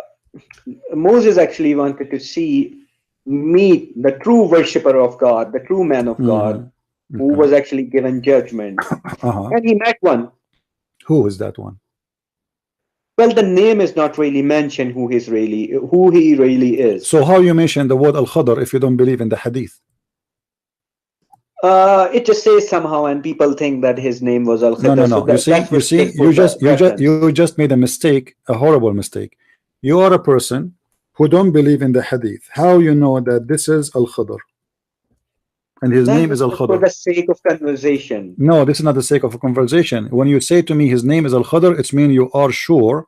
Moses actually wanted to meet the true worshipper of God, the true man of God, who was actually given judgment. And he met one. Who is that one? Well, the name is not really mentioned who he really is. So how you mention the word Al-Khidr if you don't believe in the Hadith? It just says somehow, and people think that his name was Al-Khidr. No. You just made a mistake, a horrible mistake. You are a person who don't believe in the Hadith. How you know that this is Al-Khidr? And his name is Al-Khidr. For the sake of conversation. No, this is not the sake of a conversation. When you say to me his name is Al-Khidr, it's mean you are sure,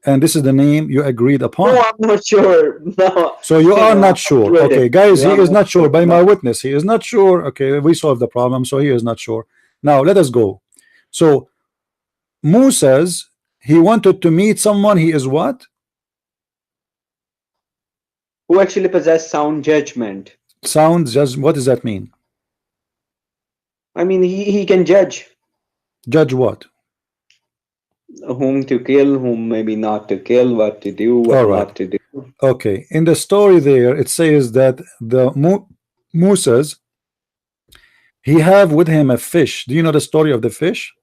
and this is the name you agreed upon. No, I'm not sure. No. So you are not sure. Okay, guys, he Yeah, is not sure. By my witness, he is not sure. Okay, we solved the problem, so he is not sure. Now let us go. So Moses, he wanted to meet someone. He is what? Who actually possess sound judgment. Sound judge. What does that mean? I mean, he can judge Judge what? whom to kill, whom maybe not to kill, what to do, what not to do. Okay, in the story there it says that the Moses, he have with him a fish. Do you know the story of the fish?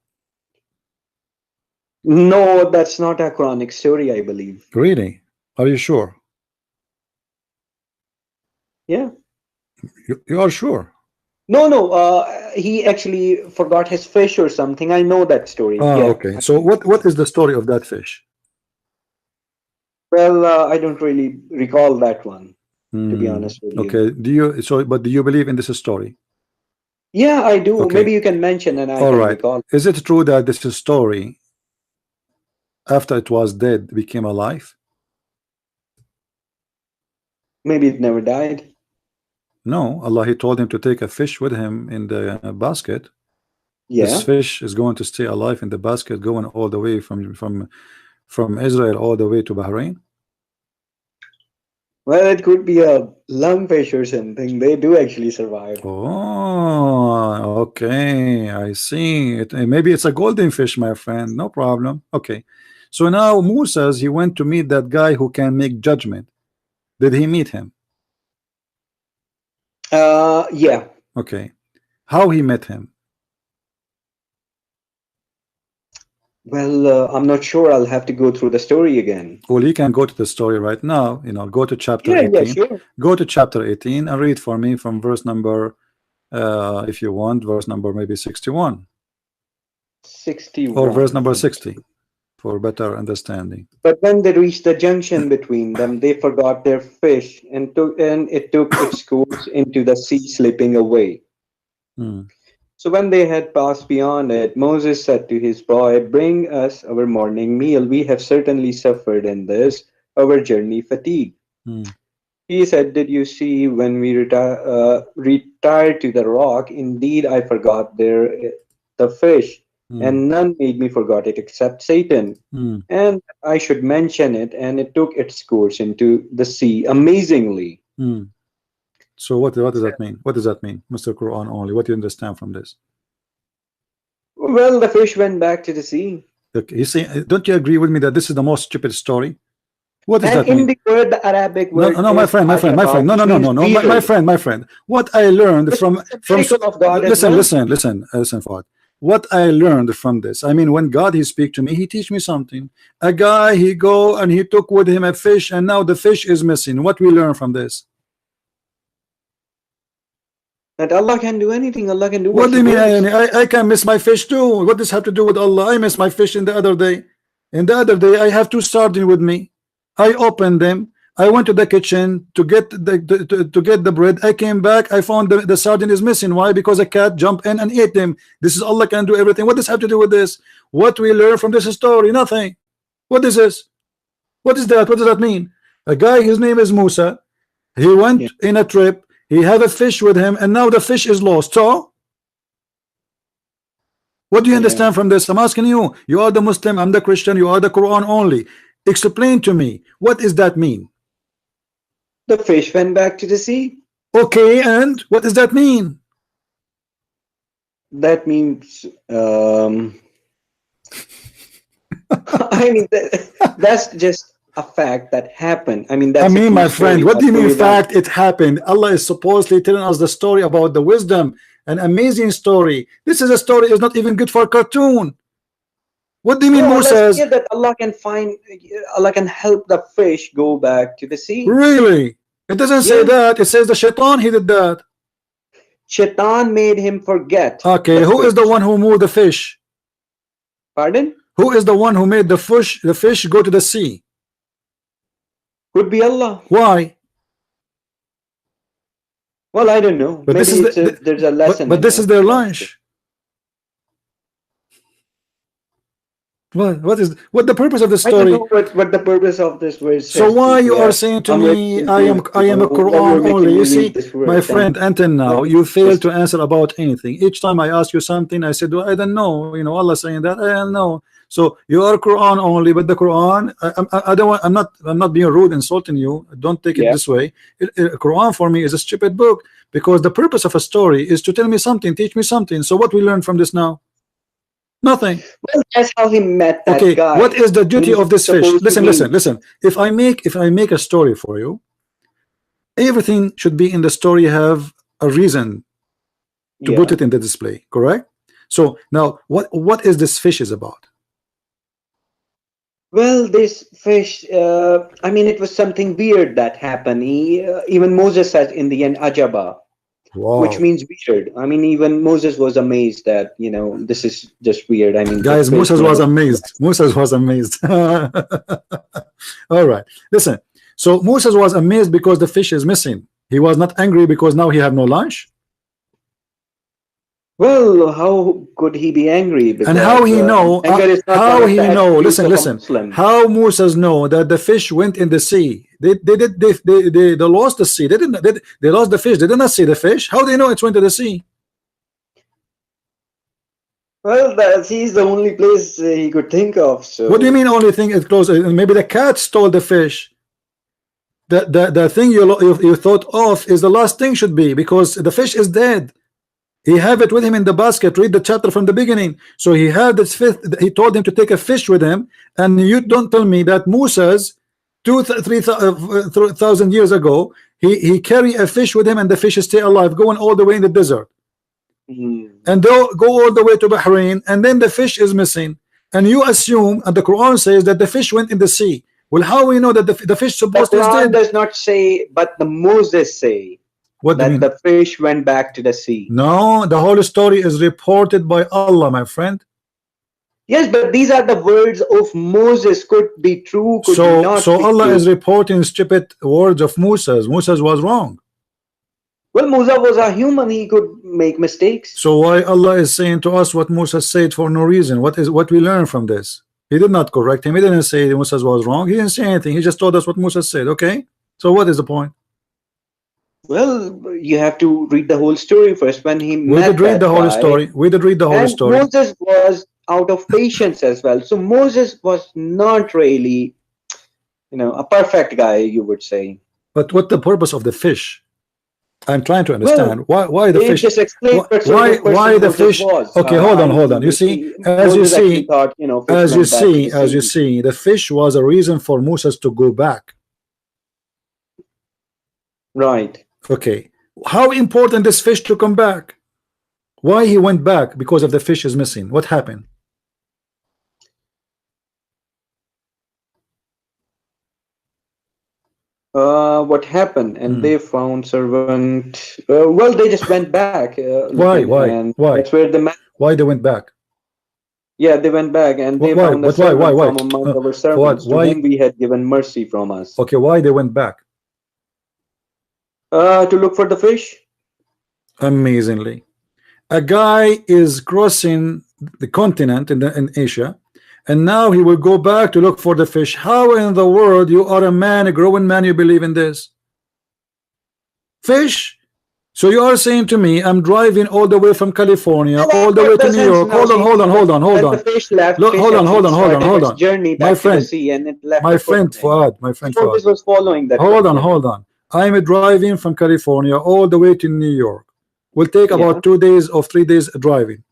No, that's not a Quranic story, I believe. Really? Are you sure? Yeah. You are sure? No. He actually forgot his fish or something. I know that story. Yeah. Okay. So what is the story of that fish? Well, I don't really recall that one, to be honest with you. Okay. Do you believe in this story? Yeah, I do. Okay. Maybe you can mention and I All can right. recall. Is it true that this story, after it was dead, became alive? Maybe it never died. No, Allah, he told him to take a fish with him in the basket. This Yeah. fish is going to stay alive in the basket, going all the way from Israel all the way to Bahrain. Well, it could be a lungfish or something. They do actually survive. Oh, okay, I see it. Maybe it's a golden fish, my friend. No problem. Okay, so now Moses, he went to meet that guy who can make judgment. Did he meet him? Yeah. Okay, how he met him? Well, I'm not sure. I'll have to go through the story again. Well, you can go to the story right now. You know, go to chapter Yeah, 18. sure. Go to chapter 18 and read for me from verse number, if you want, verse number maybe 61. 61. Or verse number 60 for better understanding. But when they reached the junction between them, they forgot their fish and it took its course into the sea, slipping away. Hmm. So when they had passed beyond it, Moses said to his boy, "Bring us our morning meal. We have certainly suffered in this, our journey fatigue." Hmm. He said, "Did you see when we retired to the rock? Indeed, I forgot the fish, and none made me forget it except Satan. And I should mention it, and it took its course into the sea amazingly." So what does that mean? What does that mean, Mr. Quran only? What do you understand from this? Well, the fish went back to the sea. Okay, you see, don't you agree with me that this is the most stupid story? What does that And in mean? the word, the Arabic No, word. no, my friend, no, my friend. What I learned from of God listen, Fuad. What I learned from this, I mean, when God he speak to me, he teach me something. A guy he go and he took with him a fish, and now the fish is missing. What we learn from this? That Allah can do anything. Allah can do what do you mean? I can miss my fish too. What does have to do with Allah? I missed my fish in the other day. In the other day, I have 2 sardines with me. I opened them. I went to the kitchen to get the bread. I came back. I found the sardine is missing. Why? Because a cat jumped in and ate them. This is Allah can do everything. What does have to do with this? What we learn from this story? Nothing. What is this? What is that? What does that mean? A guy, his name is Musa. He went in a trip. He had a fish with him, and now the fish is lost. So, what do you understand from this? I'm asking you. You are the Muslim. I'm the Christian. You are the Quran only. Explain to me. What does that mean? The fish went back to the sea. Okay, and what does that mean? That means, I mean, that's just a fact that happened. I mean, that's my friend, what do you mean fact it happened? Allah is supposedly telling us the story about the wisdom, an amazing story. This is a story is not even good for a cartoon. What do you mean, Moses? That Allah can help the fish go back to the sea. Really? It doesn't say that. It says the shaitan he did that. Shaitan made him forget. Okay, who is the one who moved the fish? Pardon? Who is the one who made the fish go to the sea? Could be Allah. Why? Well, I don't know. But maybe there's a lesson. But this is their lunch. What the purpose of the story? I don't know what the purpose of this verse. So why you are saying to me I am a Quran only? You see, my friend, until now you fail to answer about anything. Each time I ask you something, I said, well, I don't know. You know, Allah saying that I don't know. So you are Quran only, but the Quran, I don't want. I'm not being rude, insulting you. Don't take it this way. Quran for me is a stupid book because the purpose of a story is to tell me something, teach me something. So what we learn from this now? Nothing. Well, that's how he met that guy. What is the duty of this fish? Listen. If I make a story for you, everything should be in the story have a reason to put it in the display, correct? So now what is this fish is about? Well, this fish, I mean, it was something weird that happened. Even Moses says in the end, Ajaba. Wow. Which means weird. I mean, even Moses was amazed that, you know, this is just weird. I mean, guys, Moses was amazed. Moses was amazed. All right, listen. So Moses was amazed because the fish is missing. He was not angry because now he have no lunch. Well, how could he be angry? And how he know? Anger is not How one of he the know? attributes Listen, of a listen. Muslim. How Moses know that the fish went in the sea? They lost the sea. They lost the fish. They did not see the fish. How do they know it went to the sea? Well, he's the only place he could think of. So What do you mean only thing is close? Maybe the cat stole the fish. The thing you thought of is the last thing should be, because the fish is dead. He have it with him in the basket. Read the chapter from the beginning. So he had this fifth. He told him to take a fish with him, and you don't tell me that Moses 3,000 years ago he carry a fish with him, and the fish stay alive, going all the way in the desert, and they'll go all the way to Bahrain, and then the fish is missing, and you assume, and the Quran says that the fish went in the sea. Well, how we know that the fish the supposed to is Quran dead? does not say, but the Moses say What do you that mean? the fish went back to the sea. No, the whole story is reported by Allah, my friend. Yes, but these are the words of Moses. Could be true, could be not. So be Allah true. is reporting stupid words of Moses. Moses was wrong. Well, Musa was a human. He could make mistakes. So why Allah is saying to us what Moses said for no reason? What we learn from this? He did not correct him. He didn't say Moses was wrong. He didn't say anything. He just told us what Moses said. Okay. So what is the point? Well, you have to read the whole story first. When he We met did read that the whole guy, story. We did read the whole and story. Moses was out of patience as well. So Moses was not really, a perfect guy, you would say. But what the purpose of the fish? I'm trying to understand why the They fish. just explained Why the Moses fish? was. Okay, hold on. You see, as you see, the fish was a reason for Moses to go back. Right. Okay, how important this fish to come back? Why he went back? Because of the fish is missing. What happened? What happened? And they found servant. Well, they just went back. Why? And Why? that's where the Why they went back? Yeah, they went back and they Why? found a But why? servant Why? from among our servants to Why? whom we had given mercy from us. Okay, why they went back? To look for the fish. Amazingly, a guy is crossing the continent in Asia, and now he will go back to look for the fish. How in the world you are a man, a growing man, you believe in this? Fish? So you are saying to me, I'm driving all the way from California, all the way to New York. Hold on. The fish left. Look, hold on. Journey back to the sea, and it left. My friend Fuad. Moses was following that. Hold on. I'm driving from California all the way to New York. Will take about 2 days or 3 days driving.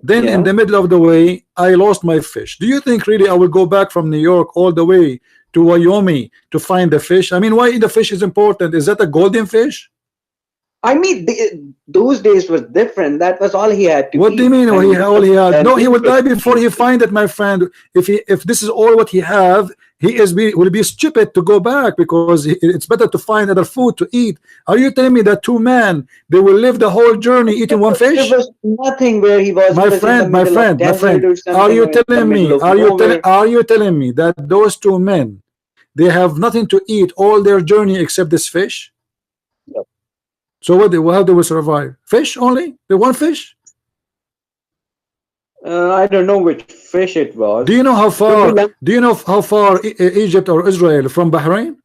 Then in the middle of the way, I lost my fish. Do you think really I will go back from New York all the way to Wyoming to find the fish? I mean, why the fish is important? Is that a golden fish? I mean, those days was different. That was all he had to. What do you mean? All he had? No, he will die before he find it, my friend. If this is all what he have, will be stupid to go back, because it's better to find other food to eat. Are you telling me that two men they will live the whole journey eating one fish? There was nothing where he was. My friend. Are you telling me? Are you telling me that those two men they have nothing to eat all their journey except this fish? Yep. So how do we survive? Fish only? The one fish? I don't know which fish it was. Do you know how far? Do you know how far Egypt or Israel from Bahrain?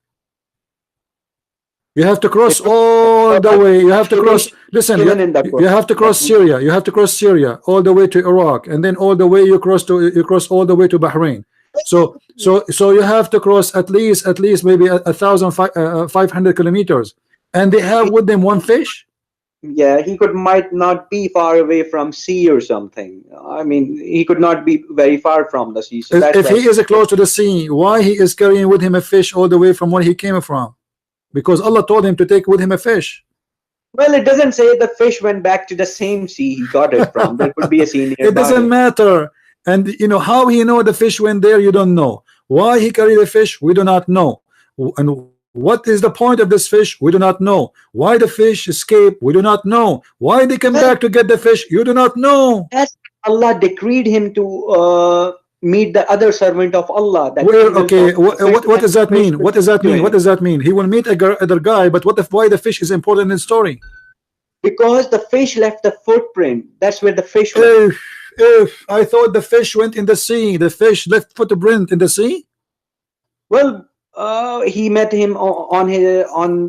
You have to cross all the way. You have to cross. Listen, you have to cross Syria. You have to cross Syria all the way to Iraq, and then all the way you cross all the way to Bahrain. So you have to cross at least maybe 1,500 kilometers. And they have with them one fish? Yeah, he might not be far away from sea or something. I mean, he could not be very far from the sea. So if he is close to the sea, why he is carrying with him a fish all the way from where he came from? Because Allah told him to take with him a fish. Well, it doesn't say the fish went back to the same sea he got it from. There could be a sea nearby. It doesn't matter. And you know how he know the fish went there? You don't know. Why he carried the fish? We do not know. And what is the point of this fish? We do not know. Why the fish escaped? We do not know. Why they come back to get the fish? You do not know. As Allah decreed him to meet the other servant of Allah. Okay, what does that mean? What does that mean? What does that mean? He will meet other guy, but why the fish is important in the story? Because the fish left the footprint. That's where the fish went. I thought the fish went in the sea. The fish left footprint in the sea. Well, he met him on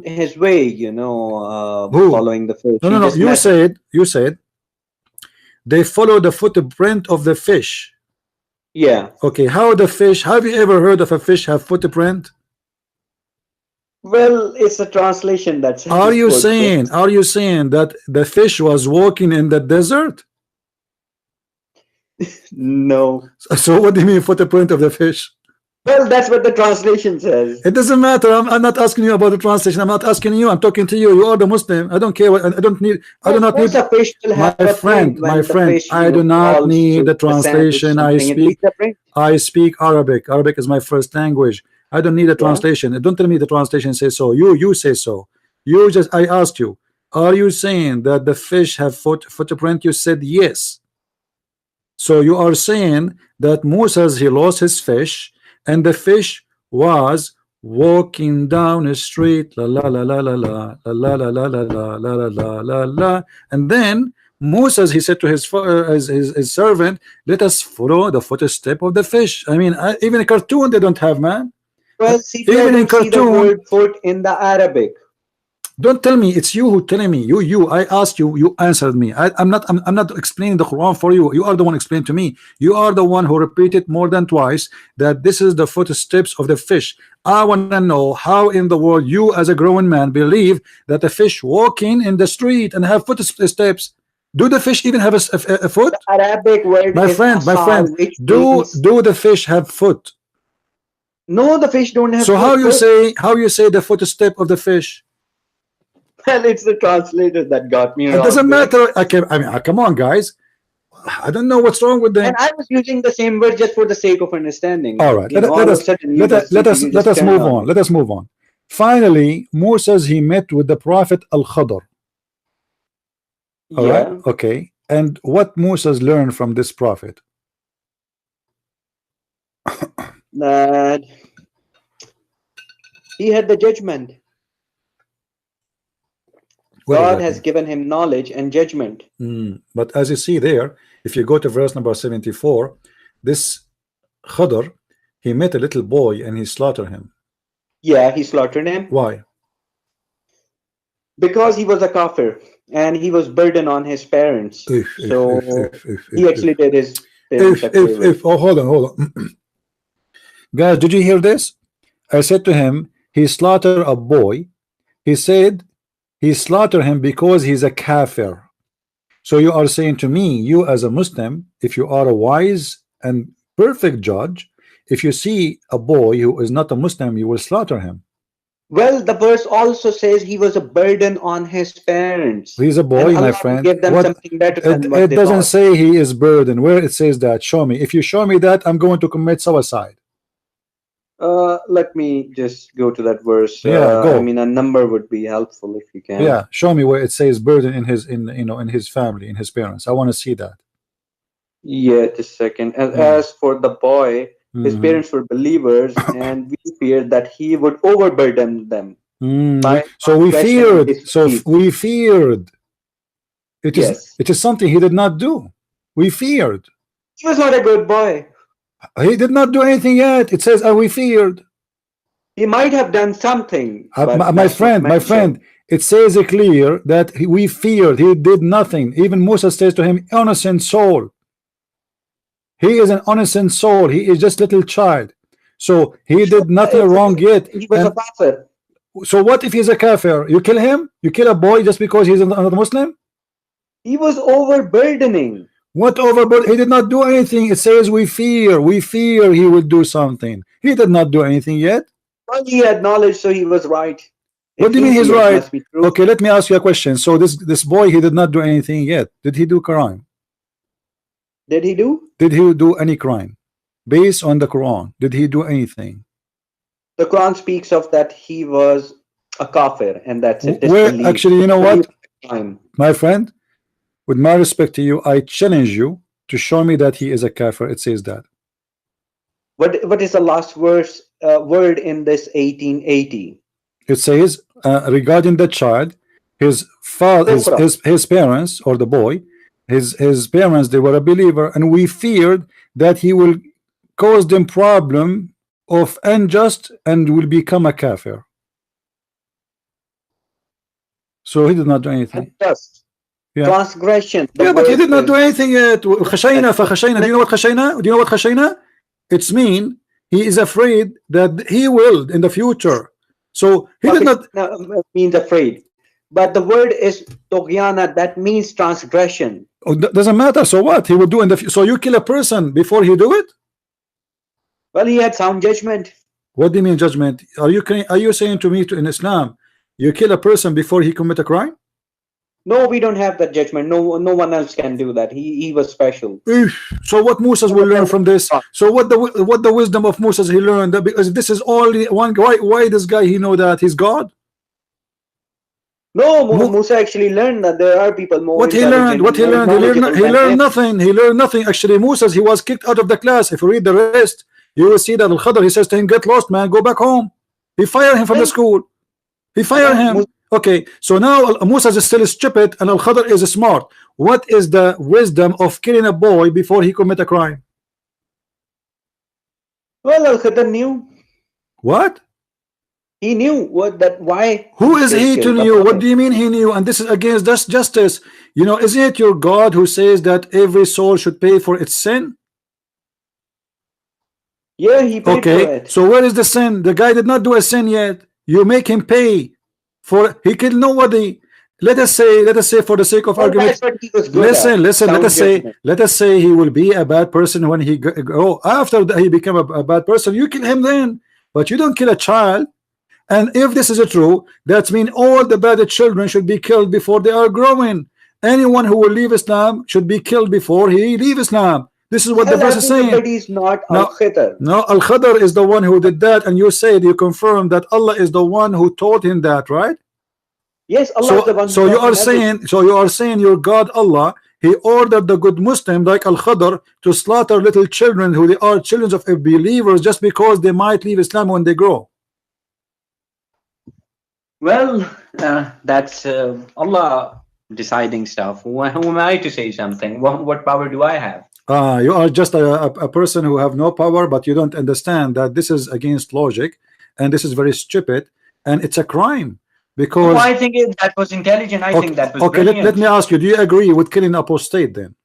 his way, you know, following the fish. No. You said they follow the footprint of the fish. Yeah. Okay. How the fish? Have you ever heard of a fish have footprint? Well, it's a translation that's. Are you saying that the fish was walking in the desert? No. So what do you mean footprint of the fish? Well, that's what the translation says. It doesn't matter. I'm not asking you about the translation. I'm not asking you. I'm talking to you. You are the Muslim. I don't care what. I do not need. A fish will have my friend. I do not need the translation. I speak Arabic. Arabic is my first language. I don't need a translation. Don't tell me the translation says so. You say so. I asked you. Are you saying that the fish have footprint? You said yes. So you are saying that Moses, he lost his fish, and the fish was walking down a street, la la la la la la la la la la la la la la la, and then Moses, he said to his servant, let us follow the footstep of the fish. I mean, even a cartoon they don't have, man. Well, see, even in cartoon, the word foot in the Arabic. Don't tell me, it's you who telling me. I asked you, you answered me. I'm not explaining the Quran for you. You are the one explaining to me. You are the one who repeated more than twice that this is the footsteps of the fish. I want to know how in the world you as a grown man believe that a fish walking in the street and have footsteps. Do the fish even have a foot? The Arabic word, my friend, do the fish have foot? No, the fish don't have. So how you say the footstep of the fish? Well, it's the translator that got me wrong. It doesn't matter. I mean, come on, guys. I don't know what's wrong with them. And I was using the same word just for the sake of understanding. All right, let us move on. Let us move on. Finally, Moses, he met with the prophet Al-Khidr. All right, okay. And what Moses learned from this prophet? That he had the judgment. God has given him knowledge and judgment. But as you see there, if you go to verse number 74, this Khidr, he met a little boy and he slaughtered him. Yeah, he slaughtered him. Why? Because he was a kafir and he was burdened on his parents. He actually did his parents a favor. Oh, hold on. Guys, did you hear this? I said to him, he slaughtered a boy. He said he slaughtered him because he's a kafir. So you are saying to me, you as a Muslim, if you are a wise and perfect judge, if you see a boy who is not a Muslim, you will slaughter him. Well, the verse also says he was a burden on his parents. He's a boy, my friend. Give them something better than what it doesn't say he is burden. Where it says that, show me. If you show me that, I'm going to commit suicide. Let me just go to that verse. Go. I mean, a number would be helpful if you can. Yeah, show me where it says burden in his family, in his parents. I want to see that. Yeah, just a second. As for the boy, his parents were believers, and we feared that he would overburden them. So we feared. It is something he did not do. We feared. He was not a good boy. He did not do anything yet. It says, we feared. He might have done something. My friend, it says clear that we feared. He did nothing. Even Moses says to him, innocent soul. He is an innocent soul. He is just little child. So he did nothing wrong yet. He was a kafir. So what if he's a kafir? You kill him? You kill a boy just because he's not a Muslim? He was overburdening. What overburden? He did not do anything. It says we fear he will do something. He did not do anything yet. Well, he had knowledge, so he was right. What do you mean he's right? Okay, let me ask you a question. So this boy, he did not do anything yet. Did he do crime? Did he do? Did he do any crime? Based on the Quran, did he do anything? The Quran speaks of that he was a kafir, and that's it. Where, actually, you know what? My friend, with my respect to you, I challenge you to show me that he is a kafir. It says that. What is the last word in this 1880? It says regarding the child, his father, his parents, or the boy, his parents, they were a believer, and we feared that he will cause them problem of unjust and will become a kafir. So he did not do anything. Yeah. Transgression. Yeah, but he did not do anything yet. خشينا فخشينا. Do you know what خشينا? Do you know what خشينا? It's mean he is afraid that he will in the future. So he did not means afraid. But the word is Togyana, that means transgression. Oh, doesn't matter. So what he will do in the future? So you kill a person before he do it? Well, he had sound judgment. What do you mean judgment? Are you saying to me in Islam you kill a person before he commit a crime? No, we don't have that judgment. No one else can do that. He was special. So what Moses will learn from this? So what the wisdom of Moses he learned? Because this is only one. Why this guy he know that he's God? No, Musa actually learned that there are people more. What he learned? What he learned? He learned nothing. He learned nothing. Actually, Moses he was kicked out of the class. If you read the rest, you will see that Al-Khidr he says to him, "Get lost, man. Go back home." He fired him from the school. He fired him. Okay, so now Moses is still stupid and Al-Khidr is smart. What is the wisdom of killing a boy before he commit a crime? Well, Al-Khidr knew. What? He knew why. Who is he to know? What do you mean he knew? And this is against justice. You know, isn't it your God who says that every soul should pay for its sin? Yeah, he paid for it. So where is the sin? The guy did not do a sin yet. You make him pay for. He killed nobody. Let us say for the sake of argument. Listen. Let us say he will be a bad person when he go after he become a bad person. You kill him then, but you don't kill a child. And if this is true, that means all the bad children should be killed before they are growing. Anyone who will leave Islam should be killed before he leave Islam. This is what the verse is saying. Al-Khidr. No, Al-Khidr is the one who did that, and you confirm that Allah is the one who taught him that, right? Yes, Allah is the one. So you are saying your God Allah, he ordered the good Muslim like Al-Khidr to slaughter little children who they are children of believers just because they might leave Islam when they grow. Well, that's Allah deciding stuff. Who am I to say something? What power do I have? You are just a person who have no power, but you don't understand that this is against logic, and this is very stupid, and it's a crime. Because I think that was intelligent. I think that was brilliant. Let me ask you: do you agree with killing apostate then?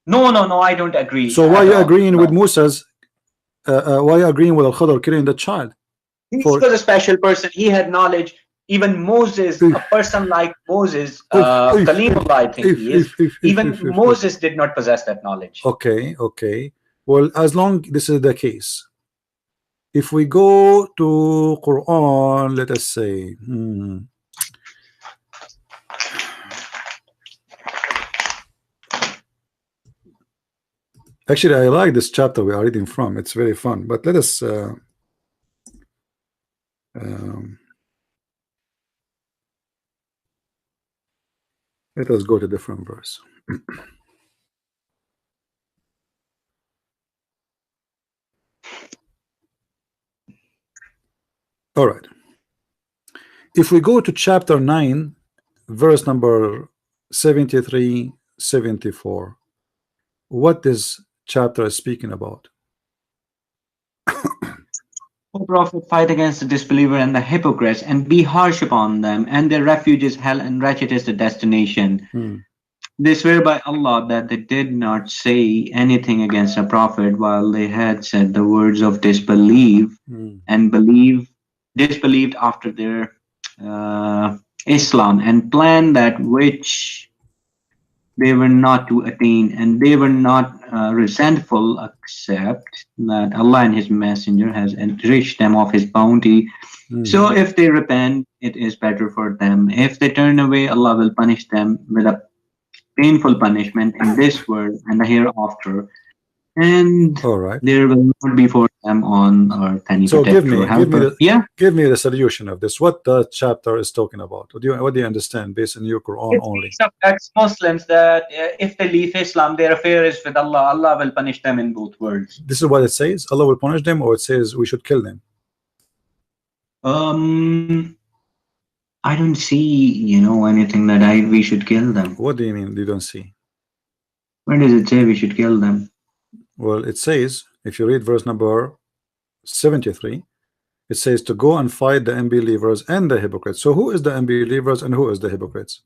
No, I don't agree. So why are you agreeing with Moses? Why are you agreeing with Al-Khidr killing the child? He was a special person. He had knowledge. Even Moses, a person like Moses, Kalimullah, I think he is. Even Moses did not possess that knowledge. Okay. Well, as long this is the case, if we go to Quran, let us say, actually, I like this chapter we are reading from. It's very fun. But let us. Let us go to different verse. All right. If we go to chapter 9, verse number 73, 74, what this chapter is speaking about? O Prophet, fight against the disbeliever and the hypocrites, and be harsh upon them, and their refuge is hell, and wretched is the destination. They swear by Allah that they did not say anything against the Prophet while they had said the words of disbelief and disbelieved after their Islam, and planned that which they were not to attain, and they were not resentful, except that Allah and His Messenger has enriched them of His bounty. So if they repent, it is better for them. If they turn away, Allah will punish them with a painful punishment in this world and the hereafter. And there will not be for them on earth any protector or helper. Give me the solution of this. What the chapter is talking about? What do you understand based on your Quran only? It affects Muslims that if they leave Islam, their affair is with Allah. Allah will punish them in both worlds. This is what it says. Allah will punish them, or it says we should kill them. I don't see, anything that we should kill them. What do you mean you don't see? Where does it say we should kill them? Well, it says, if you read verse number 73, it says to go and fight the unbelievers and the hypocrites. So who is the unbelievers and who is the hypocrites?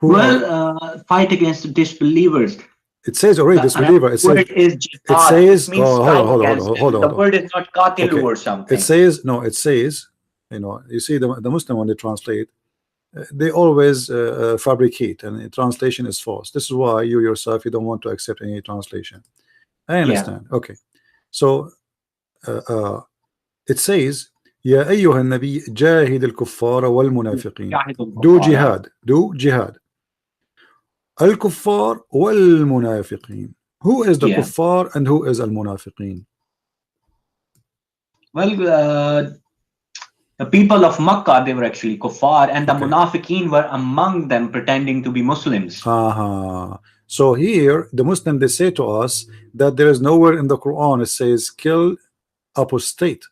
Who fight against the disbelievers. It says already disbeliever. It says, hold on. The word is not qatilu or something. It says, no, it says, you see the Muslim when they translate, they always fabricate, and the translation is false. This is why you yourself, you don't want to accept any translation. I understand. Okay. So it says, يا أيها النبي جاهد الكفار والمنافقين. Do jihad. الكفار والمنافقين. Who is the kuffar and who is al-munafiqeen? Well, the people of Makkah, they were actually kuffar, and the munafiqeen were among them pretending to be Muslims. So here, the Muslim, they say to us that there is nowhere in the Quran it says kill apostate.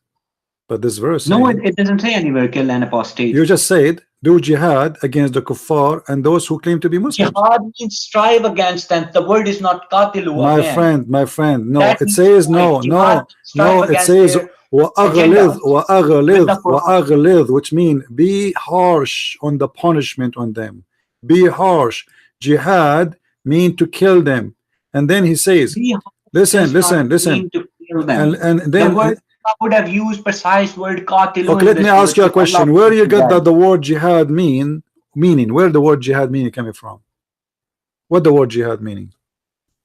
But this verse, no, it doesn't say anywhere kill an apostate. You just said do jihad against the kuffar and those who claim to be Muslims. Jihad means strive against them. The word is not qatilu. My friend, no, it says no, it says وَأَغْلِظْ, which means be harsh on the punishment on them. Be harsh. Jihad mean to kill them. And then he says, listen. And then I would have used precise word qatilu. Okay, let me ask you a question. Where you get that the word jihad meaning? Where the word jihad meaning coming from? What the word jihad meaning?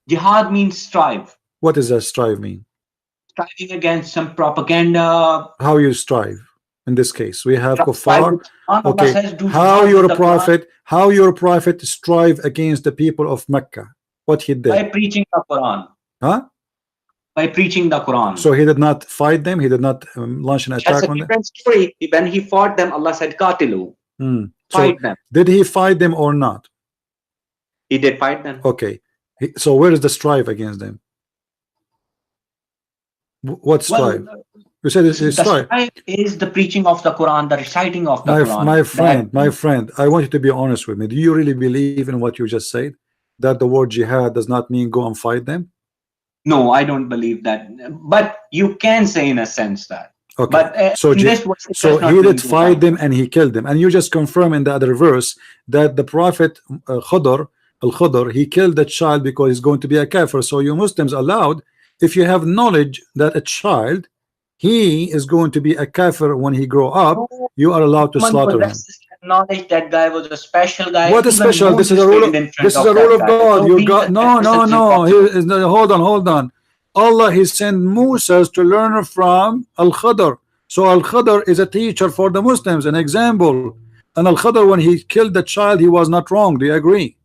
Jihad means strive. What does that strive mean? Striving against some propaganda. How you strive? In this case, we have kuffar. Okay. How your prophet strive against the people of Mecca? What he did? By preaching the Quran. Huh? By preaching the Quran. So he did not fight them. He did not launch an attack on them. That's a different story. When he fought them, Allah said, "Qatilu." Fight them. Did he fight them or not? He did fight them. Okay. So where is the strive against them? What strive? You said it's strive. Strive is the preaching of the Quran, the reciting of the Quran. My friend, I want you to be honest with me. Do you really believe in what you just said? That the word jihad does not mean go and fight them? No, I don't believe that. But you can say in a sense that. Okay. But so he did fight them and he killed them. And you just confirm in the other verse that the Prophet Al-Khidr, he killed that child because he's going to be a kafir. So you Muslims allowed, if you have knowledge that a child, he is going to be a kafir when he grow up, you are allowed to slaughter him. Knowledge that guy was a special guy. What is special? This is a rule of God. You got no. Hold on. Allah, he sent Musa to learn from Al-Khidr. So Al-Khidr is a teacher for the Muslims, an example. And Al-Khidr, when he killed the child, he was not wrong. Do you agree?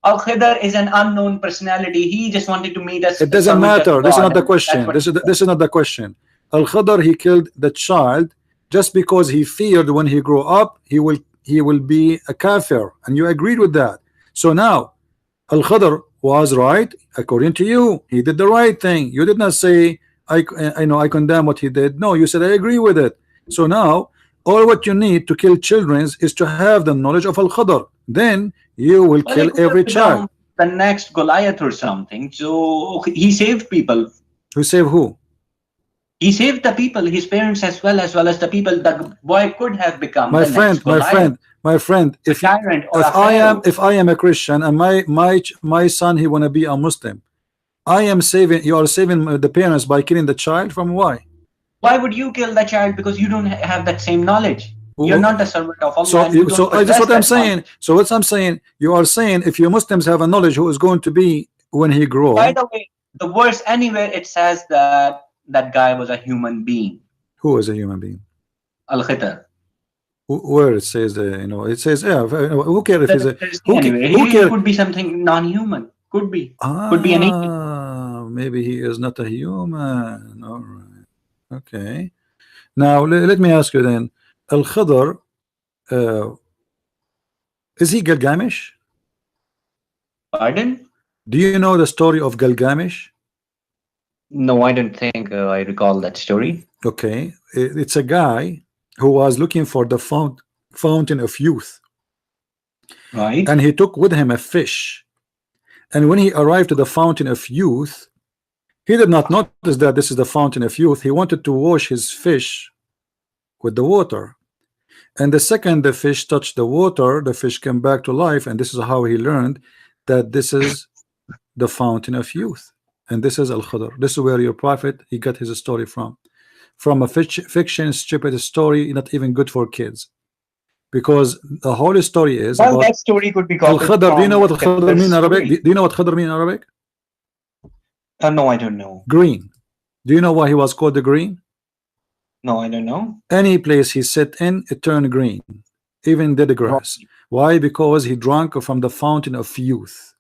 Al-Khidr is an unknown personality. He just wanted to meet us. It doesn't matter. This is not the question. This is not the question. Al-Khidr, he killed the child just because he feared when he grew up he will be a kafir, and you agreed with that. So now Al-Khidr was right according to you. He did the right thing. You did not say I condemn what he did. No, you said I agree with it. So now all what you need to kill children is to have the knowledge of Al-Khidr. Then you will kill every child. The next Goliath or something. So he saved people. Who saved who? He saved the people, his parents as well as the people. The boy could have become my friend. If I am a Christian and my son he wanna be a Muslim, you are saving the parents by killing the child from why? Why would you kill the child? Because you don't have that same knowledge. You're not a servant of Allah. So that's what I'm saying. So what I'm saying, you are saying if you Muslims have a knowledge who is going to be when he grows. By the way, the verse anywhere it says that that guy was a human being. Who is a human being? Al-Khidr. Where it says it says who cares if he's a he could be something non-human. Could be an alien. Maybe he is not a human. All right. Okay. Now let me ask you then, Al-Khidr, is he Gilgamesh? Pardon? Do you know the story of Gilgamesh? No, I don't think I recall that story. Okay, it's a guy who was looking for the fountain of youth, Right. and he took with him a fish. And when he arrived to the fountain of youth, he did not notice that this is the fountain of youth. He wanted to wash his fish with the water, and the second the fish touched the water, the fish came back to life, and this is how he learned that this is the fountain of youth, and this is Al-Khidr. This is where your prophet, he got his story from a fiction, stupid story, not even good for kids, because the whole story is Well, about that story could be called Al-Khidr. Do you know what Al-Khidr Khidr's mean in Arabic? story. Do you know what Khidr mean in Arabic? No, I don't know. Green. Do you know why he was called the green? No, I don't know. Any place he sat in, it turned green, even dead grass. Why? Because he drank from the fountain of youth.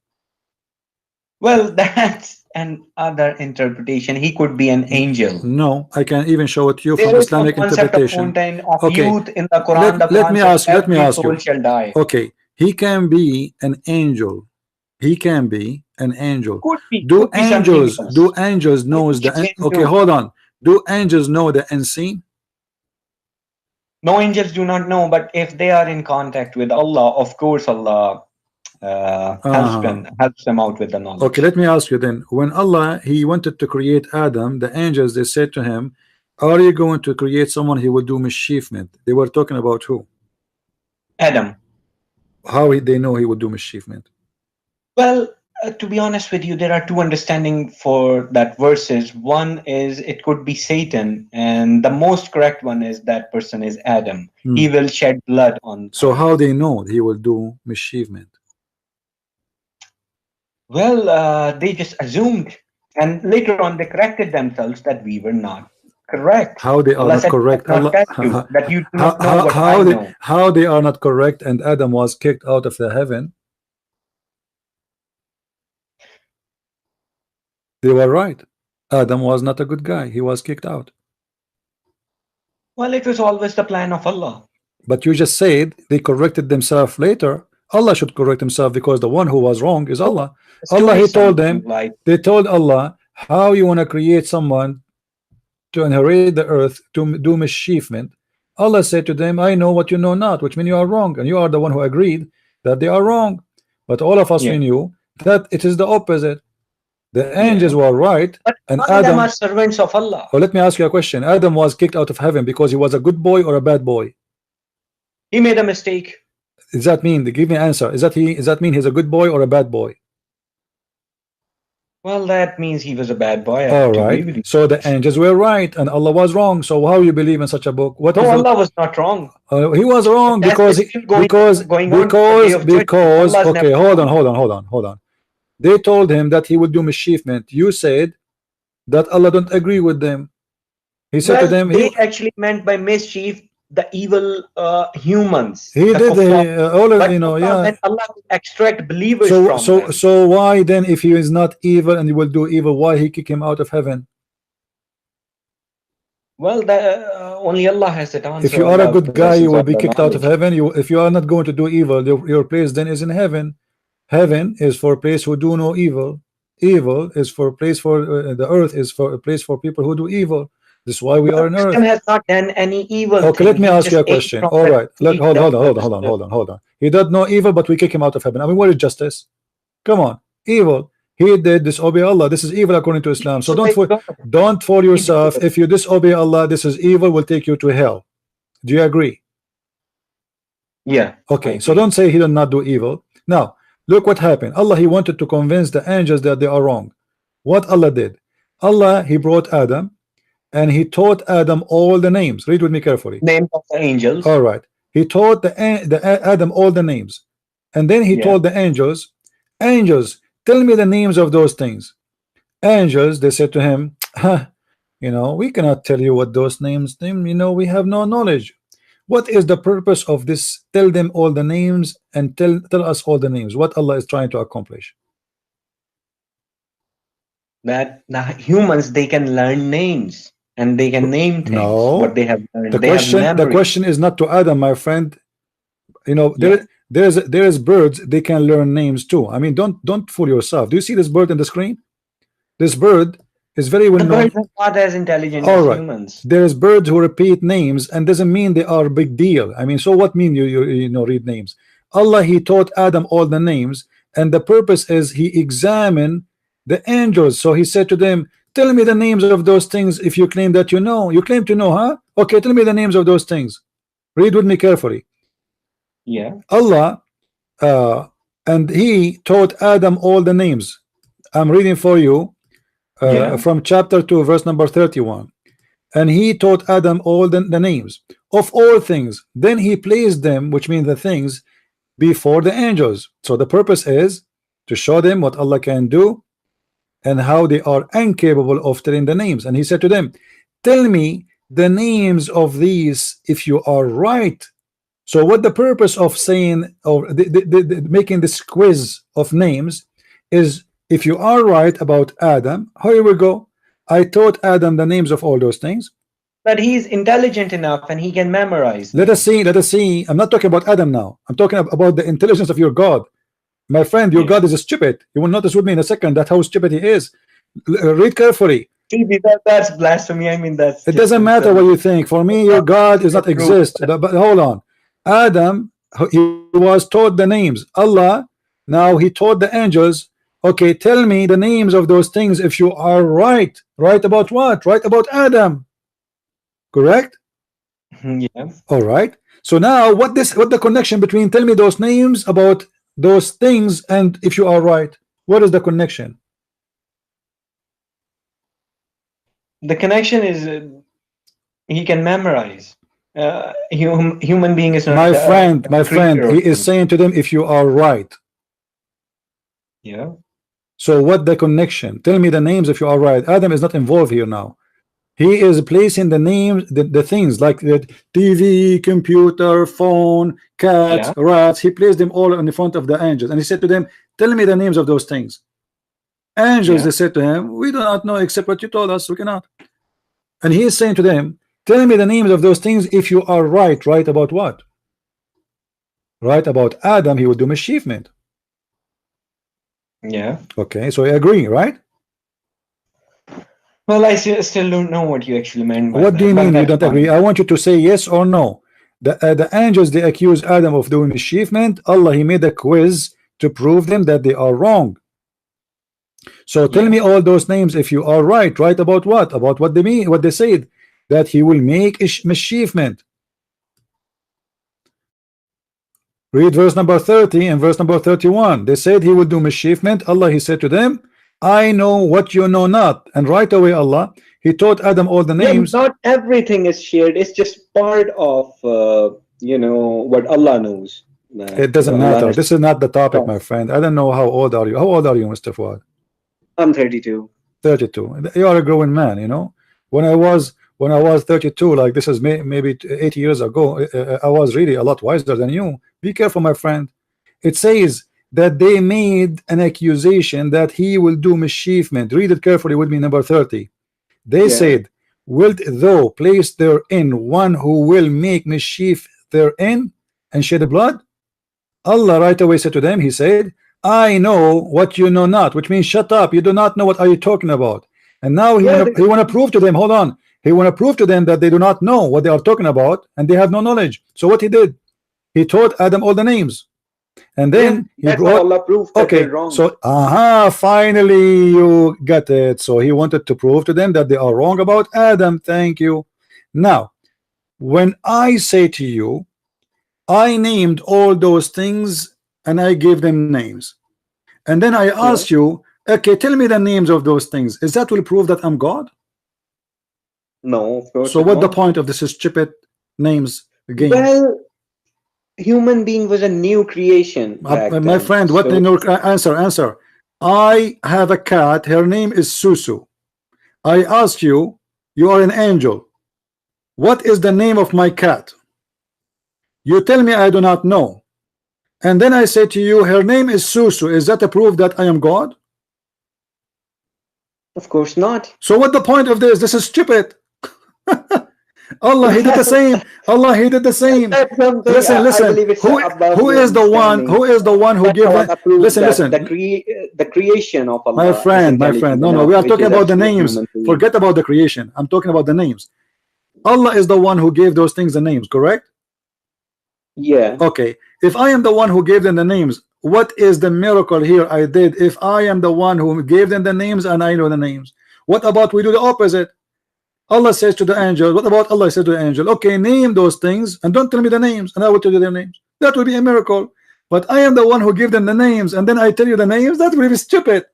Well, that's another interpretation. He could be an angel. No, I can even show it to you from There is Islamic no concept of interpretation. fountain of Okay. youth in the Quran. Let me ask you. Shall die. Okay, he can be an angel. He can be an angel. Could be. Do Could be something angels else. knows the It's okay? into- Hold on. Do angels know the unseen? No, angels do not know, but if they are in contact with Allah, of course Allah helps them out with the knowledge. Okay, let me ask you then. When Allah he wanted to create Adam, the angels they said to him, "Are you going to create someone he will do mischievement?" They were talking about who? Adam. How they know he would do mischievement? Well, to be honest with you, there are two understandings for that verses. One is it could be Satan, and the most correct one is that person is Adam. He will shed blood on. So how they know he will do mischievement? Well, they just assumed, and later on they corrected themselves that we were not correct. How they are Allah not said, correct? "I cannot tell you that you do not know what I know." How they are not correct? And Adam was kicked out of the heaven. They were right. Adam was not a good guy. He was kicked out. Well, it was always the plan of Allah. But you just said they corrected themselves later. Allah should correct himself because the one who was wrong is Allah. Allah, he told them, they told Allah, how you want to create someone to inherit the earth to do mischievement. Allah said to them, I know what you know not, which means you are wrong, and you are the one who agreed that they are wrong. But all of us we knew that it is the opposite. The angels were right, but and Adam are servants of Allah. Oh, let me ask you a question. Adam was kicked out of heaven because he was a good boy or a bad boy? He made a mistake. Does that mean? Give me an answer. Does that mean he's a good boy or a bad boy? Well, that means he was a bad boy. All right. So the angels were right and Allah was wrong. So how you believe in such a book? What? No, Allah was not wrong. He was wrong because okay, hold on. They told him that he would do mischievement. You said that Allah don't agree with them. He said to them, they actually meant by mischief the evil humans. He did when Allah will extract believers from them. So why then, if he is not evil and he will do evil, why he kick him out of heaven? Well, only Allah has that answer. If you are a good guy, you will be kicked out of heaven. If you are not going to do evil, your place then is in heaven. Heaven is for a place who do no evil. Evil is for a place for the earth is for a place for people who do evil. This is why we are on earth. He has not done any evil. Okay, let me ask you a question. All right, hold on. He did no evil, but we kick him out of heaven. I mean, what is justice? Come on, evil. He did disobey Allah. This is evil according to Islam. So don't fool yourself. If you disobey Allah, this is evil. Will take you to hell. Do you agree? Yeah. Okay. So don't say he did not do evil. Now look what happened. Allah, he wanted to convince the angels that they are wrong. What Allah did? Allah, he brought Adam, and he taught Adam all the names. Read with me carefully. Names of the angels. All right. He taught the Adam all the names, and then he told the angels, tell me the names of those things. Angels, they said to him, we cannot tell you what those names mean. We have no knowledge. What is the purpose of this? Tell them all the names and tell us all the names. What Allah is trying to accomplish? That the humans, they can learn names and they can name things. No, what they have learned. The question is not to Adam, my friend. There's birds, they can learn names too. I mean, don't fool yourself. Do you see this bird in the screen? This bird, It's very well The known. birds are not as intelligent All as right. humans. There's birds who repeat names and doesn't mean they are a big deal. I mean, so what mean you know read names? Allah, he taught Adam all the names, and the purpose is he examined the angels. So he said to them, tell me the names of those things if you claim that you know. You claim to know, huh? Okay, tell me the names of those things. Read with me carefully. Yeah. Allah and he taught Adam all the names. I'm reading for you from chapter 2 verse number 31. And he taught Adam all the names of all things. Then he placed them, which means the things, before the angels. So the purpose is to show them what Allah can do and how they are incapable of telling the names. And he said to them, tell me the names of these if you are right. So what the purpose of saying or making this quiz of names is, if you are right about Adam, here we go. I taught Adam the names of all those things. But he's intelligent enough and he can memorize. Let us see. I'm not talking about Adam now. I'm talking about the intelligence of your God. My friend, your God is stupid. You will notice with me in a second that how stupid he is. Read carefully. That's blasphemy. I mean, that's. It doesn't matter what you think. For me, your God does not exist. But hold on. Adam, he was taught the names. Allah, now he taught the angels. Okay, tell me the names of those things if you are right. Right about what? Right about Adam. Correct? Yeah. All right. So now what the connection between tell me those names about those things and if you are right? What is the connection? The connection is he can memorize. Human being is not. My friend, he is saying to them, if you are right. Yeah. So what the connection? Tell me the names if you are right. Adam is not involved here now. He is placing the names, the things like the TV, computer, phone, cats, rats. He placed them all in the front of the angels, and he said to them, tell me the names of those things. Angels, they said to him, we do not know except what you told us. We cannot. And he is saying to them, tell me the names of those things if you are right. Right about what? Right about Adam, he would do mischievement. Yeah. Okay, so you agree, right? Well, I still don't know what you actually meant by what that, do you mean you that's don't agree? I want you to say yes or no. The angels, they accuse Adam of doing mischievement. Allah, he made a quiz to prove them that they are wrong. So tell me all those names if you are right. Right about what? About what they mean, what they said, that he will make mischievement. Read verse number 30 and verse number 31. They said he will do mischievement. Allah, he said to them, I know what you know not. And right away, Allah, he taught Adam all the names. Not everything is shared. It's just part of you know what Allah knows. It doesn't matter. This is not the topic, my friend. I don't know how old are you. How old are you, Mr. Fuad? I'm 32. 32. You are a growing man, you know. When I was 32, like this is maybe 8 years ago, I was really a lot wiser than you. Be careful, my friend. It says that they made an accusation that he will do mischievement. Read it carefully with me, number 30. They said, wilt thou place therein one who will make mischief therein and shed blood? Allah right away said to them, he said, I know what you know not, which means shut up, you do not know what are you talking about. And now he want to prove to them, hold on, he want to prove to them that they do not know what they are talking about and they have no knowledge. So what he did, he taught Adam all the names, and then he brought Allah proved that they're wrong. So finally you got it. So he wanted to prove to them that they are wrong about Adam. Thank you. Now when I say to you, I named all those things and I gave them names, and then I ask you, okay, tell me the names of those things. Is that will prove that I'm God? No, of course. So what the point of this stupid names game? Well, human being was a new creation. My friend, what answer? I have a cat, her name is Susu. I ask you, you are an angel, what is the name of my cat? You tell me I do not know, and then I say to you, her name is Susu. Is that a proof that I am God? Of course not. So what the point of this? This is stupid. Allah, he did the same. Allah, he did the same. Listen, listen. Who is the one? Who is the one who gave that? Listen, listen. The creation of Allah. My friend. No, we are talking about the names. Forget about the creation. I'm talking about the names. Allah is the one who gave those things the names, correct? Yeah. Okay. If I am the one who gave them the names, what is the miracle here I did if I am the one who gave them the names and I know the names? What about we do the opposite? Allah says to the angel, what about Allah says to the angel, okay, name those things and don't tell me the names and I will tell you their names. That will be a miracle. But I am the one who gave them the names and then I tell you the names. That will be stupid.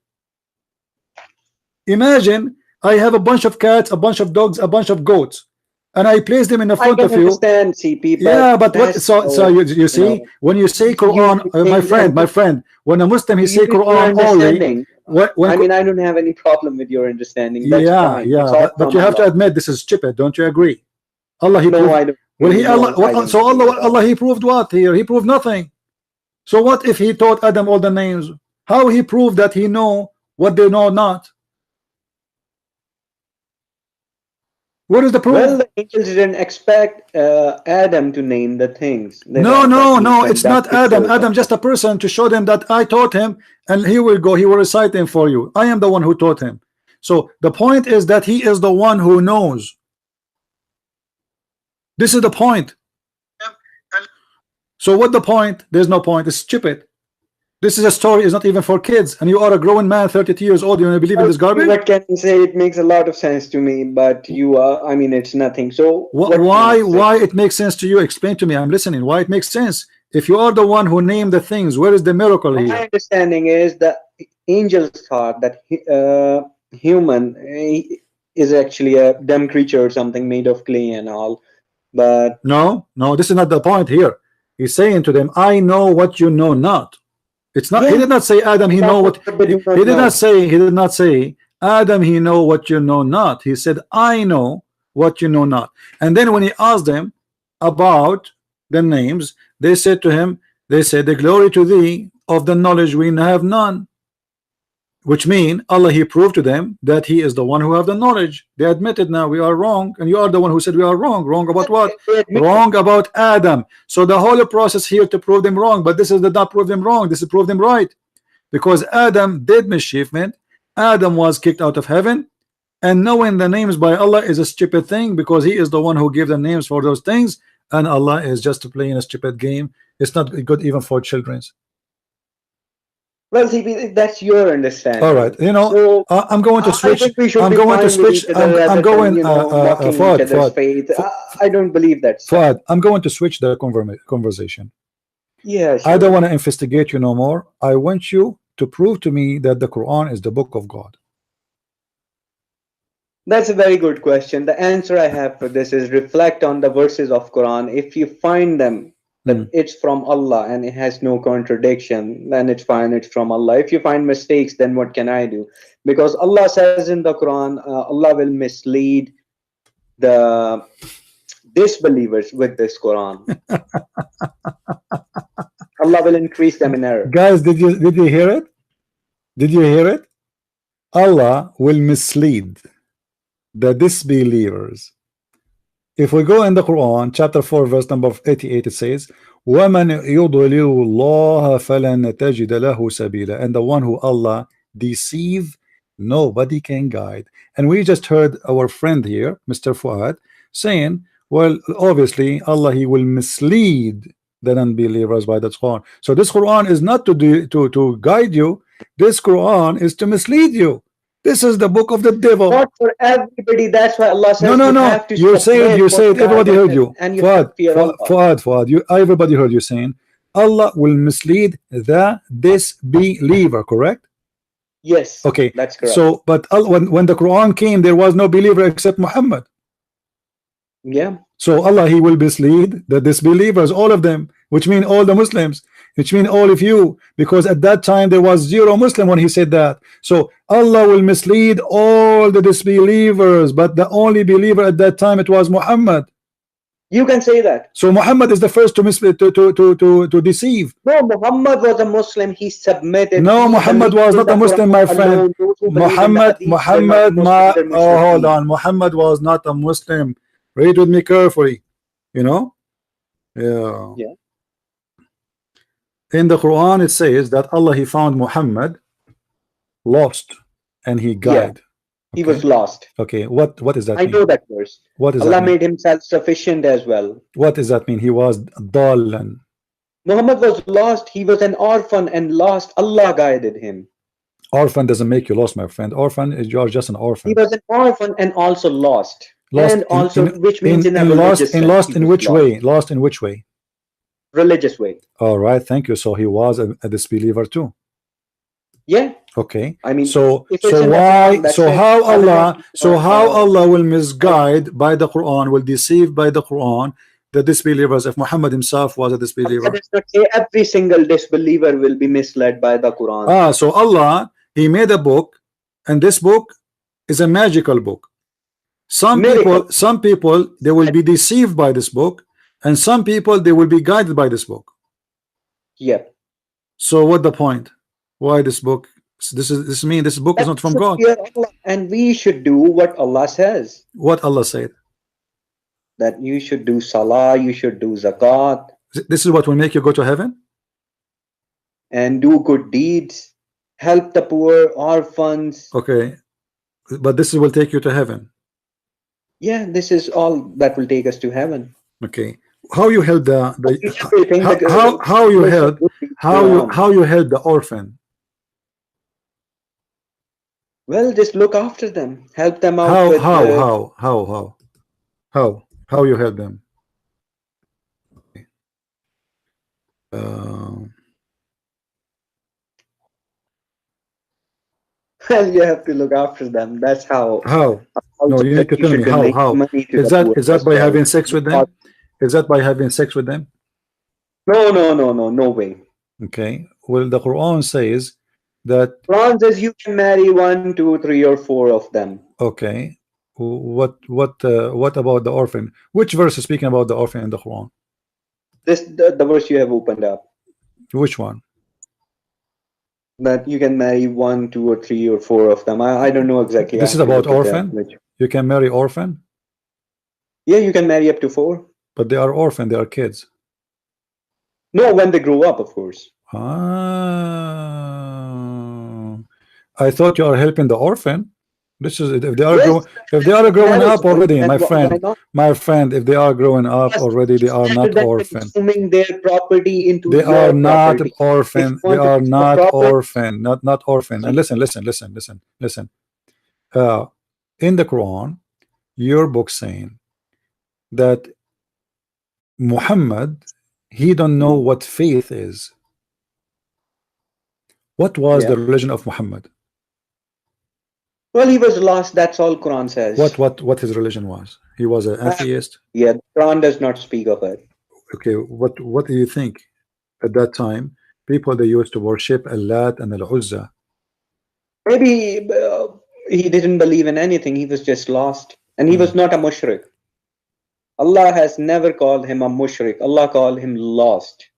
Imagine I have a bunch of cats, a bunch of dogs, a bunch of goats, and I place them in the front of you. Understand, CP, yeah, but what? So you see, when you say Quran, my friend, when a Muslim he say Quran only. I mean, I don't have any problem with your understanding. That's fine. But you have to admit this is stupid. Don't you agree? Allah, he proved, I don't. Well, he Allah he proved what here? He proved nothing. So what if he taught Adam all the names? How he proved that he know what they know not? What is the proof? Well, the angels didn't expect Adam to name the things. No, it's not Adam. Adam just a person to show them that I taught him, and he will go. He will recite them for you. I am the one who taught him. So the point is that he is the one who knows. This is the point. So what the point? There's no point. It's stupid. This is a story. It's not even for kids, and you are a grown man, 32 years old. You want to believe in this garbage? What can you say? It makes a lot of sense to me, but you are. I mean, it's nothing. So why it makes sense to you? Explain to me. I'm listening. Why it makes sense? If you are the one who named the things, where is the miracle here? My understanding is that angels thought that human is actually a dumb creature or something made of clay and all. But no, this is not the point here. He's saying to them, I know what you know not. It's not. He did not say Adam. He know what. He did not say. He did not say Adam. He know what you know not. He said, I know what you know not. And then when he asked them about the names, they said to him, they said, the glory to thee of the knowledge we have none. Which mean Allah, he proved to them that he is the one who have the knowledge. They admitted now we are wrong, and you are the one who said we are wrong. Wrong about what? Wrong about Adam. So the whole process here to prove them wrong, but this is not prove them wrong. This is prove them right, because Adam did mischievement. Adam was kicked out of heaven, and knowing the names by Allah is a stupid thing, because he is the one who gave the names for those things, and Allah is just playing a stupid game. It's not good even for children. Well, see, that's your understanding. All right, you know, so, I'm going to switch. I'm going to switch. I'm going. I don't believe that. Fuad, I'm going to switch the conversation. Yes. I don't want to investigate you no more. I want you to prove to me that the Quran is the book of God. That's a very good question. The answer I have for this is reflect on the verses of Quran. If you find them that it's from Allah and it has no contradiction, then it's fine, it's from Allah. If you find mistakes, then what can I do? Because Allah says in the Quran, Allah will mislead the disbelievers with this Quran. Allah will increase them in error. Guys, did you hear it? Did you hear it? Allah will mislead the disbelievers. If we go in the Quran, chapter 4, verse number 88, it says, وَمَنْ يُضْلِلُ اللَّهَ فَلَنْ تَجِدَ لَهُ سَبِيلًا. And the one who Allah deceive, nobody can guide. And we just heard our friend here, Mr. Fuad, saying, well, obviously, Allah, he will mislead the unbelievers by the Quran. So this Quran is not to guide you. This Quran is to mislead you. This is the book of the devil. Not for everybody. That's why Allah says no. You say it. Everybody heard you. And Fuad, everybody heard you saying Allah will mislead the disbeliever, correct? Yes. Okay. That's correct. So, but when the Quran came, there was no believer except Muhammad. Yeah. So Allah, he will mislead the disbelievers, all of them, which mean all the Muslims, which mean all of you, because at that time there was 0 Muslim when he said that. So Allah will mislead all the disbelievers, but the only believer at that time, it was Muhammad. You can say that. So Muhammad is the first to deceive. No, Muhammad was a Muslim. He submitted. No, Muhammad was not a Muslim, my friend. Hold on. Muhammad was not a Muslim. Read with me carefully. You know? Yeah. Yeah. In the Quran it says that Allah, he found Muhammad lost and he guided. He was lost. Okay, what does that I mean? know that verse. What does Allah that mean? made himself sufficient as well. What does that mean? He was dallan. Muhammad was lost. He was an orphan and lost. Allah guided him. Orphan doesn't make you lost, my friend. Orphan is, you are just an orphan. He was an orphan and also lost. Lost and also, which means in a lost religious in sense, lost he in was which lost. way? Lost in which way? Religious way. All right, thank you. So he was a disbeliever too. Yeah. Okay. I mean, so if it's so in the why Quran, that's so it. how I will Allah not- Allah will misguide by the Quran, will deceive by the Quran the disbelievers if Muhammad himself was a disbeliever? Allah does not say every single disbeliever will be misled by the Quran. Ah, so Allah, he made a book, and this book is a magical book. Some people they will be deceived by this book, and some people they will be guided by this book. Yeah. So what the point? Why this book? This means this book is not from God. And we should do what Allah says. What Allah said? That you should do salah, you should do zakat. This is what will make you go to heaven? And do good deeds. Help the poor, orphans. Okay. But this will take you to heaven. Yeah, this is all that will take us to heaven. Okay. How you help the how you help the orphan? Well, just look after them, help them out. How you help them? Well, you have to look after them. That's how. How? No, you need to tell me how. Is that by having sex with them? Is that by having sex with them? No way. Okay. Well, the Quran says that. Quran says you can marry 1, 2, 3, or 4 of them. Okay. What about the orphan? Which verse is speaking about the orphan in the Quran? The verse you have opened up. Which one? That you can marry 1, 2, or 3, or 4 of them. I don't know exactly. This is about orphan. You can marry orphan. Yeah, you can marry up to 4. But they are orphan. They are kids. No, when they grow up, of course. Ah, I thought you are helping the orphan. This is if they are growing up already, my friend. If they are growing up already, they are not orphan. Consuming their property into they are not orphan. They are not orphan. Not orphan. And listen. In the Quran, your book saying that Muhammad, he don't know what faith is. What was the religion of Muhammad? Well, he was lost. That's all Quran says. What his religion was? He was an atheist. Yeah, Quran does not speak of it. Okay, what do you think? At that time, people they used to worship Al-Lat and Al-Uzza. Maybe he didn't believe in anything. He was just lost, and he was not a mushrik. Allah has never called him a mushrik. Allah called him lost.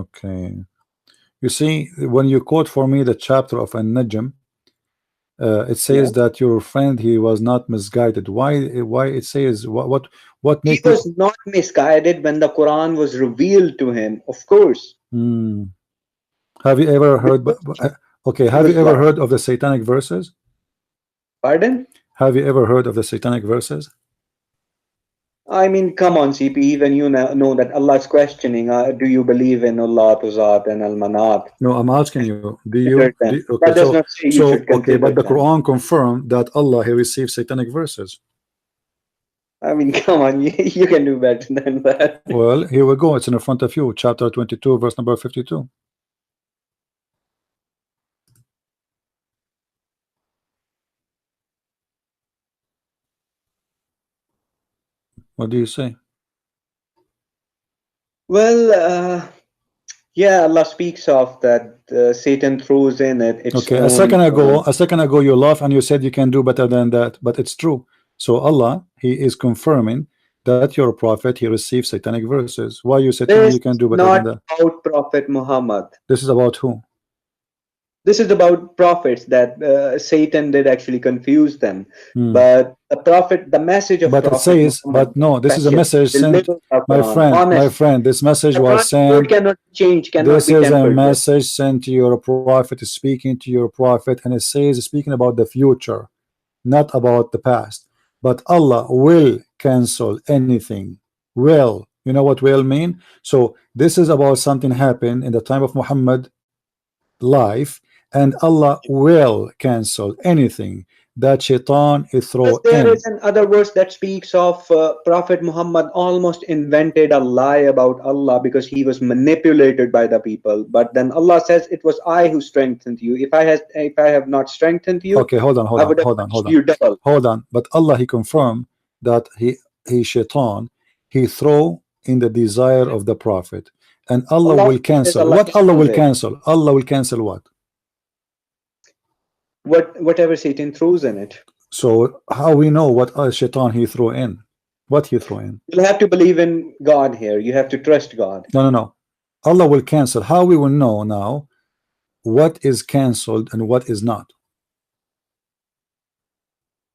Okay. You see, when you quote for me the chapter of An-Najm, it says that your friend, he was not misguided. Why it says what makes he was not misguided when the Quran was revealed to him, of course. Have you ever heard have you ever heard of the Satanic verses? Pardon? Have you ever heard of the Satanic verses? I mean, come on, CP, even you know that Allah is questioning, do you believe in Allah, Tuzat, and Al-Manat? No, I'm asking you, do you but the Quran confirmed that Allah, he received Satanic verses. I mean, come on, you can do better than that. Well, here we go. It's in front of you, chapter 22, verse number 52. What do you say? Well, yeah, Allah speaks of that Satan throws in it. Okay, a second ago you laughed and you said you can do better than that, but it's true. So Allah, he is confirming that your prophet, he received Satanic verses. Why you said you can do better than that? This is not about Prophet Muhammad. This is about who? This is about prophets that Satan did actually confuse them. But the prophet, the message of but prophet it says, Muhammad, but no, this is a message sent, deliver the my Quran, friend, this message The was Quran word sent. cannot change, cannot This be is a tampered with. message sent to your prophet, speaking to your prophet, and it says speaking about the future, not about the past. But Allah will cancel anything. Will, you know what will mean? So this is about something happened in the time of Muhammad life, and Allah will cancel anything that shaitan is throw There in. is another verse that speaks of Prophet Muhammad almost invented a lie about Allah because he was manipulated by the people. But then Allah says, "It was I who strengthened you. If I have not strengthened you, Okay, hold on, I would have punished you double." hold on. But Allah, he confirmed that he shaitan, he throw in the desire of the prophet, and Allah will cancel. What Allah will cancel? Allah will cancel what? Whatever Satan throws in it. So how we know what shaitan he throw in? What he throw in? You have to believe in God here. You have to trust God. No. Allah will cancel. How we will know now what is cancelled and what is not?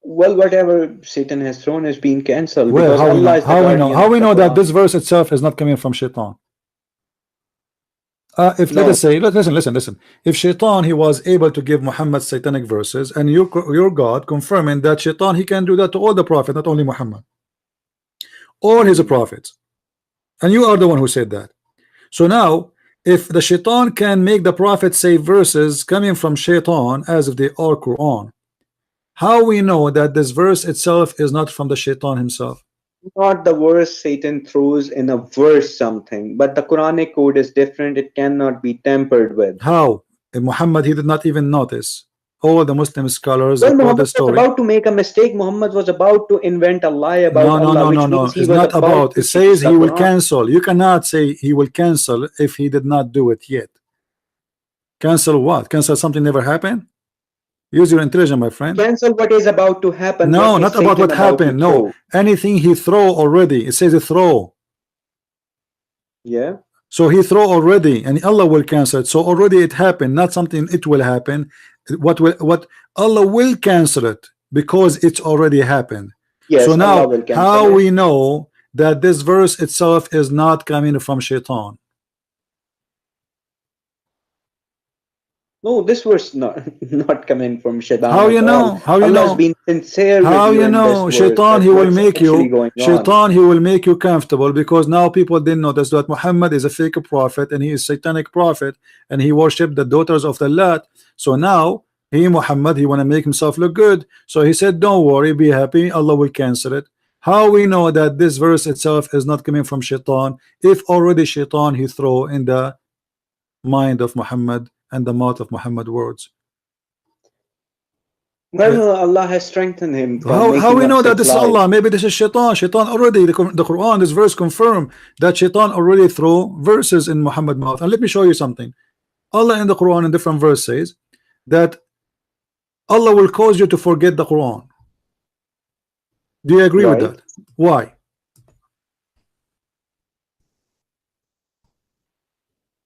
Well, whatever Satan has thrown is being cancelled. Well, because Allah is the guardian how we of know the that Quran. this verse itself is not coming from shaitan? If let us say, listen. If shaitan he was able to give Muhammad satanic verses, and your God confirming that shaitan he can do that to all the prophets, not only Muhammad, all his prophets, and you are the one who said that. So now, if the shaitan can make the prophet say verses coming from shaitan as if they are Quran, how we know that this verse itself is not from the shaitan himself? Not the verse Satan throws in a verse something, but the Quranic code is different. It cannot be tampered with. How? Muhammad he did not even notice. All the Muslim scholars Well, report Muhammad the was story. about to make a mistake. Muhammad was about to invent a lie about Allah, which means he it's was not about. to It says teach the he will Quran. cancel. You cannot say he will cancel if he did not do it yet. Cancel what? Cancel something never happened? Use your intelligence, my friend. Cancel what is about to happen. No, What not is about Satan what happened. to No, throw? anything he throw already. It says throw. Yeah. So he throw already, and Allah will cancel it. So already it happened, not something it will happen. What Allah will cancel it because it's already happened. Yes, so now Allah will cancel how it. we know that this verse itself is not coming from shaitan? No, this was not coming from Shaitan. How you at know? all. How you Allah has know? been sincere How with you you in know? this verse, Shaitan that he will what's make actually you. going on. Shaitan he will make you comfortable because now people didn't notice that Muhammad is a fake prophet and he is satanic prophet and he worshipped the daughters of the Lat. So now Muhammad he want to make himself look good. So he said, "Don't worry, be happy. Allah will cancel it." How we know that this verse itself is not coming from shaitan if already shaitan he throw in the mind of Muhammad and the mouth of Muhammad words? Well, Allah has strengthened him from How making we up know that such this is lies. Allah? Maybe this is shaitan. Shaitan already, the Quran, this verse confirm that shaitan already throw verses in Muhammad's mouth. And let me show you something. Allah in the Quran in different verse says that Allah will cause you to forget the Quran. Do you agree with that? Why?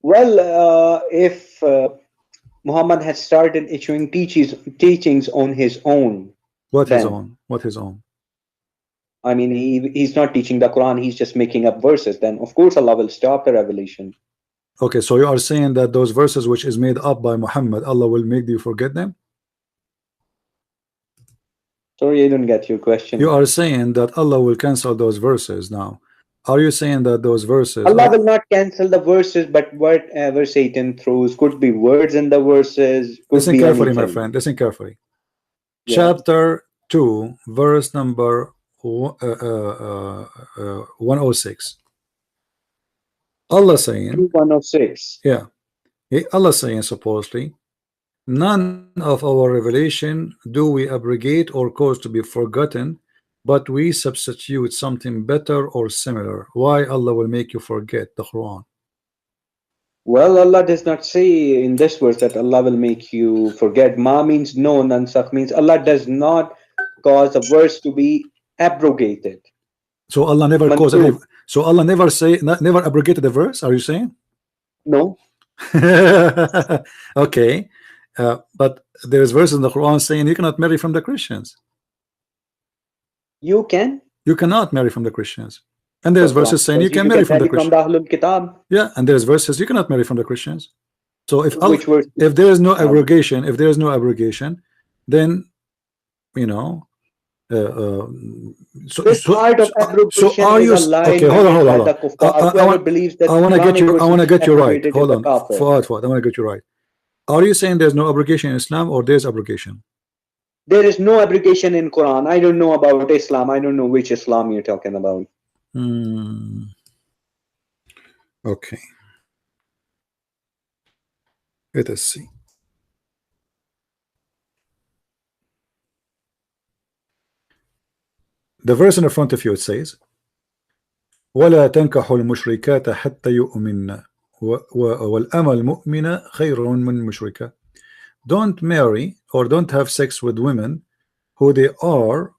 Well, if Muhammad had started issuing teachings on his own, What his then, own? What his own? I mean, he's not teaching the Quran, he's just making up verses, then of course Allah will stop the revelation. Okay, so you are saying that those verses which is made up by Muhammad, Allah will make you forget them? Sorry, I don't get your question. You are saying that Allah will cancel those verses now. Are you saying that those verses Allah will not cancel the verses, but whatever Satan throws, could be words in the verses, could listen be carefully, anything. my friend, listen carefully. Yeah. Chapter 2, verse number 106. Allah saying, 106. yeah, Allah saying supposedly, none of our revelation do we abrogate or cause to be forgotten, but we substitute something better or similar. Why Allah will make you forget the Quran? Well, Allah does not say in this verse that Allah will make you forget. Ma means no, nansakh means Allah does not cause a verse to be abrogated. So Allah never caused any, so Allah never never abrogated the verse, are you saying? No. Okay. But there's verses in the Quran saying you cannot marry from the Christians. You can. You cannot marry from the Christians. And there's verses saying you can marry from the Christians. Ahlul Kitab. Yeah, and there's verses you cannot marry from the Christians. So if if there is no abrogation, then you know. So are you okay? Hold on. I want to get you right. Hold on, Fuad. I want to get you right. Are you saying there's no abrogation in Islam, or there's abrogation? There is no abrogation in Quran. I don't know about Islam. I don't know which Islam you're talking about. Okay. Let us see. The verse in the front of you, it says, وَلَا تَنْكَحُ الْمُشْرِكَاتَ حَتَّى يُؤْمِنَّ وَالْأَمَ الْمُؤْمِنَ خَيْرٌ مِنْ مُشْرِكَةٍ. Don't marry or don't have sex with women who they are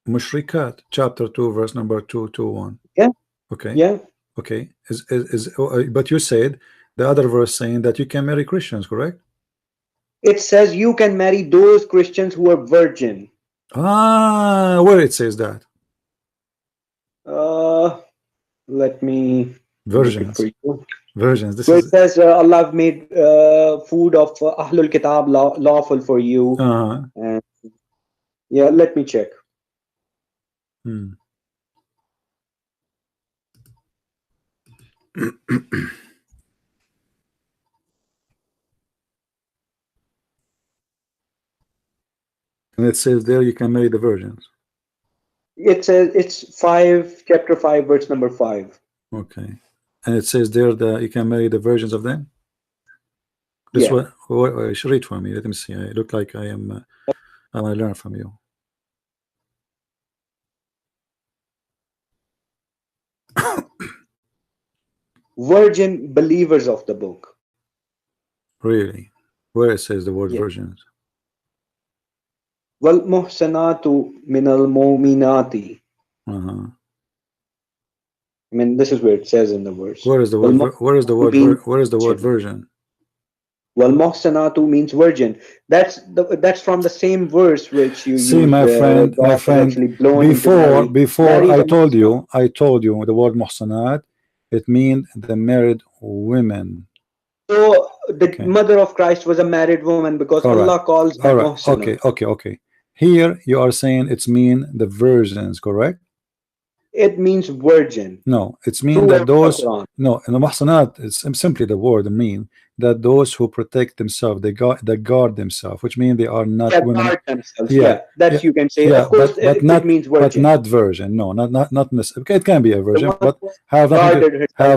mushrikat. Chapter 2, verse number 221. Yeah. Okay. Yeah. Okay. But you said the other verse saying that you can marry Christians, correct? It says you can marry those Christians who are virgin. Where it says that? Let me. Virgins. Virgins. This so is. It says Allah made food of Ahlul Kitab lawful for you. And yeah, let me check. And it says there you can marry the virgins. It says it's chapter 5, verse number 5. Okay. And it says there that you can marry the virgins of them. This one, should read for me. Let me see. I look like I am. I want to learn from you. Virgin believers of the book. Really? Where it says the word virgins? Wal muhsanatu minal mu'minati. I mean, this is where it says in the verse. Where is the word? Where is the word? Where is the word virgin? Well, muhsanatu means virgin. That's from the same verse which you see, my friend. Before I told you the word muhsanat, it means the married women. So the mother of Christ was a married woman because Allah calls her muhsanat. Okay. Here you are saying it's mean the virgins, correct? It means virgin. No, it's mean that those in the muhsanat, it's simply the word mean that those who protect themselves, they guard themselves, which means they are not women. Guard themselves. That you can say. Of course, but not means virgin. But not virgin. No, not necessarily. It can be a virgin, but have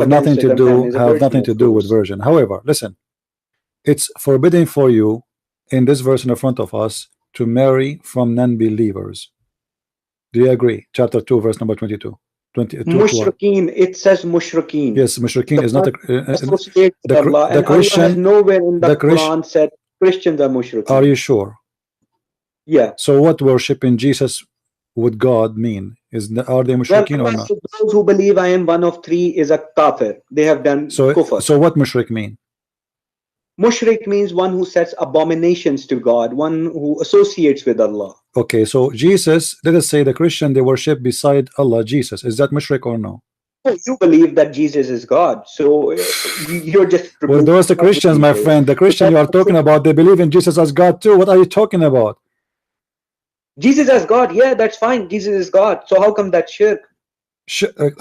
nothing to do with virgin. However, listen, it's forbidden for you in this verse in the front of us to marry from non-believers. Do you agree? Chapter 2, verse number 22. Mushrikeen. It says mushrikeen. Yes, mushrikeen is not the Christian. Nowhere in the Quran said Christians are mushrikeen. Are you sure? Yeah. So what worshiping Jesus with God mean? Are they mushrikeen or not? Those who believe I am one of three is a kafir. They have done kufr. So what mushrik mean? Mushrik means one who sets abominations to God, one who associates with Allah. Okay, so Jesus, let us say the Christian, they worship beside Allah, Jesus. Is that mushrik or no? Oh, you believe that Jesus is God, so you're just... Well, those are the Christians, my friend. The Christian you are talking about, they believe in Jesus as God too. What are you talking about? Jesus as God, yeah, that's fine. Jesus is God. So how come that's shirk?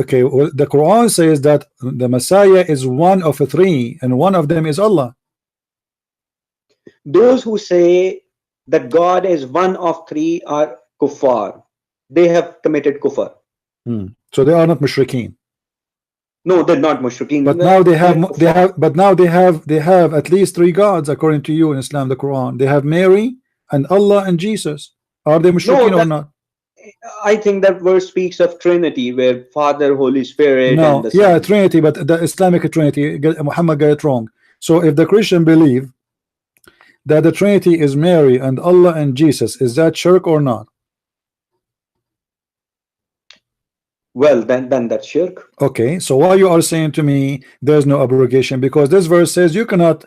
Okay, well, the Quran says that the Messiah is one of the three, and one of them is Allah. Those who say that God is one of three are kuffar. They have committed kufr. So they are not mushrikeen. No, they're not mushrikeen. But now they have at least three gods according to you in Islam, the Quran. They have Mary and Allah and Jesus. Are they mushrikeen or not? I think that verse speaks of Trinity, where Father, Holy Spirit. No, and the Son. Trinity, but the Islamic Trinity, Muhammad got it wrong. So if the Christian believe that the Trinity is Mary and Allah and Jesus, is that shirk or not? Well, then that's shirk. Okay, so why you are saying to me there's no abrogation? Because this verse says you cannot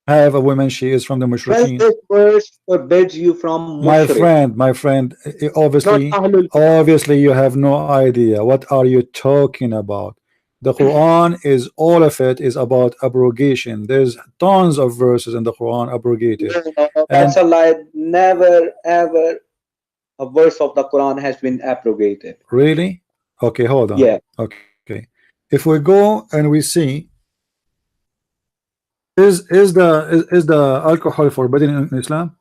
have a woman, she is from the Well, mushrikeen. this verse forbids you from My mushrik, friend, not obviously, Ahlul. obviously you have no idea. What are you talking about? The Quran is, all of it is about abrogation. There's tons of verses in the Quran abrogated. No, that's And a lie. Never, ever a verse of the Quran has been abrogated. really? Okay, hold on. Yeah. Okay. If we go and we see, is the alcohol forbidden in Islam?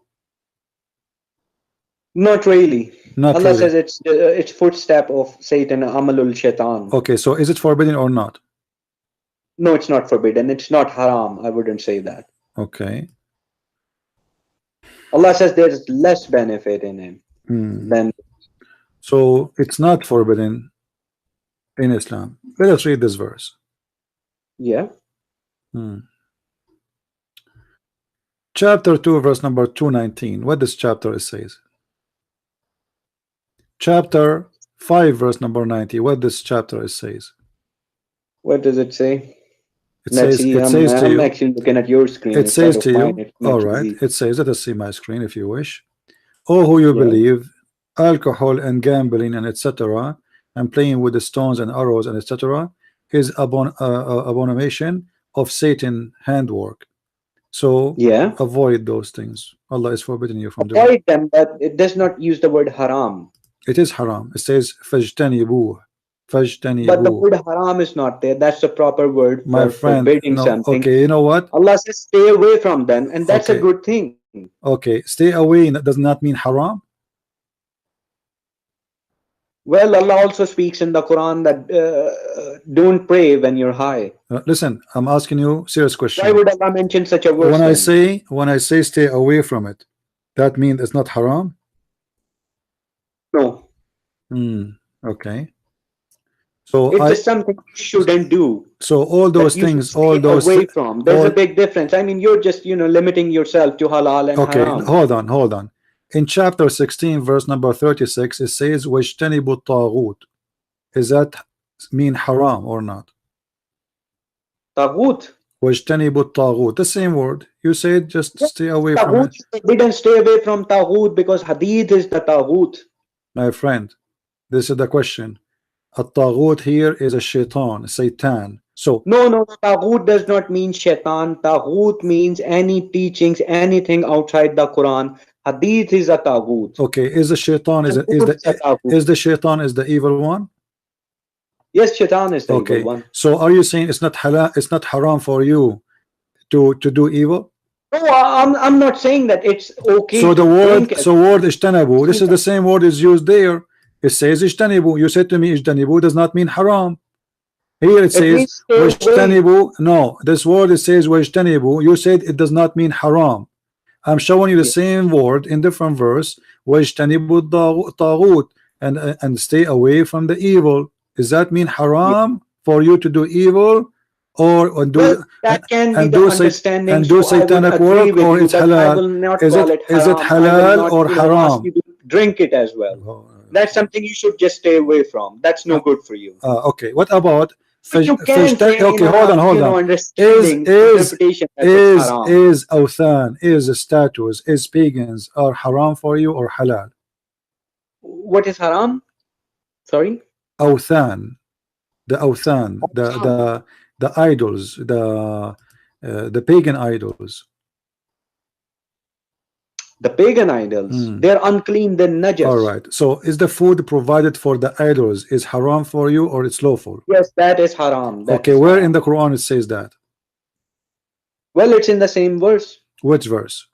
Not really. Not Allah really. says it's footstep of Satan, amalul shaitan. Okay, so is it forbidden or not? No, it's not forbidden. It's not haram. I wouldn't say that. Okay. Allah says there's less benefit in him than. So it's not forbidden in Islam. Let us read this verse. Yeah. Chapter 2, verse number 219. What this chapter says? Chapter 5, verse number 90. What this chapter says? What does it say? It says to I'm you. actually looking at your screen. It says to mine. you. All right. It says, let us see my screen if you wish. Oh, who you believe, alcohol and gambling and etc. and playing with the stones and arrows and etc. is abomination of Satan handwork. So avoid those things. Allah is forbidding you from doing. Avoid them, but it does not use the word haram. It is haram. It says fajtanibuh. Fajtanibuh. But the word haram is not there. That's the proper word for my friend. forbidding something. Okay, you know what? Allah says stay away from them, and that's a good thing. Okay, stay away does not mean haram. Well, Allah also speaks in the Quran that don't pray when you're high. Listen, I'm asking you a serious question. Why would Allah mention such a verse? When I say stay away from it, that means it's not haram? No. Okay. So it's just something you shouldn't do. So all those things, all those away from. There's a big difference. I mean, you're just limiting yourself to halal and haram. Okay, hold on. In chapter 16, verse number 36, it says wajtanibu taghut. Is that mean haram or not? Taghut. Wajtanibu taghut. The same word. You said just stay away from it. We didn't stay away from taghut because hadith is the taghut. My friend, this is the question. A taghut here is a shaitan, Satan. So no, taghut does not mean shaitan. Taghut means any teachings, anything outside the Quran. Hadith is a taghut. Okay, is the shaitan is the shaitan is the evil one? Yes, shaitan is the evil one. So are you saying it's not halal, it's not haram for you to do evil? No, I'm not saying that it's okay. So the word ijtanabu, this is the same word is used there. It says ijtanibu. You said to me ijtanibu does not mean haram. Here it says wajtanibu. No, this word it says wajtanibu. You said it does not mean haram. I'm showing you the same word in different verse. Wajtanibu taghut, and stay away from the evil. Does that mean haram for you to do evil, or do that can be the understanding and do satanic work, or it's halal? Is it halal or haram? You to drink it as well. That's something you should just stay away from. That's no good for you. Okay, what about okay, hold on. Is awthan, is statues, is pagans are haram for you or halal? What is haram? Sorry? Awthan, the awthan, the idols, the pagan idols. The pagan idols, they're unclean, they're najas. All right. So is the food provided for the idols is haram for you or it's lawful? Yes, that is haram. Okay, where in the Quran it says that? Well, it's in the same verse. Which verse?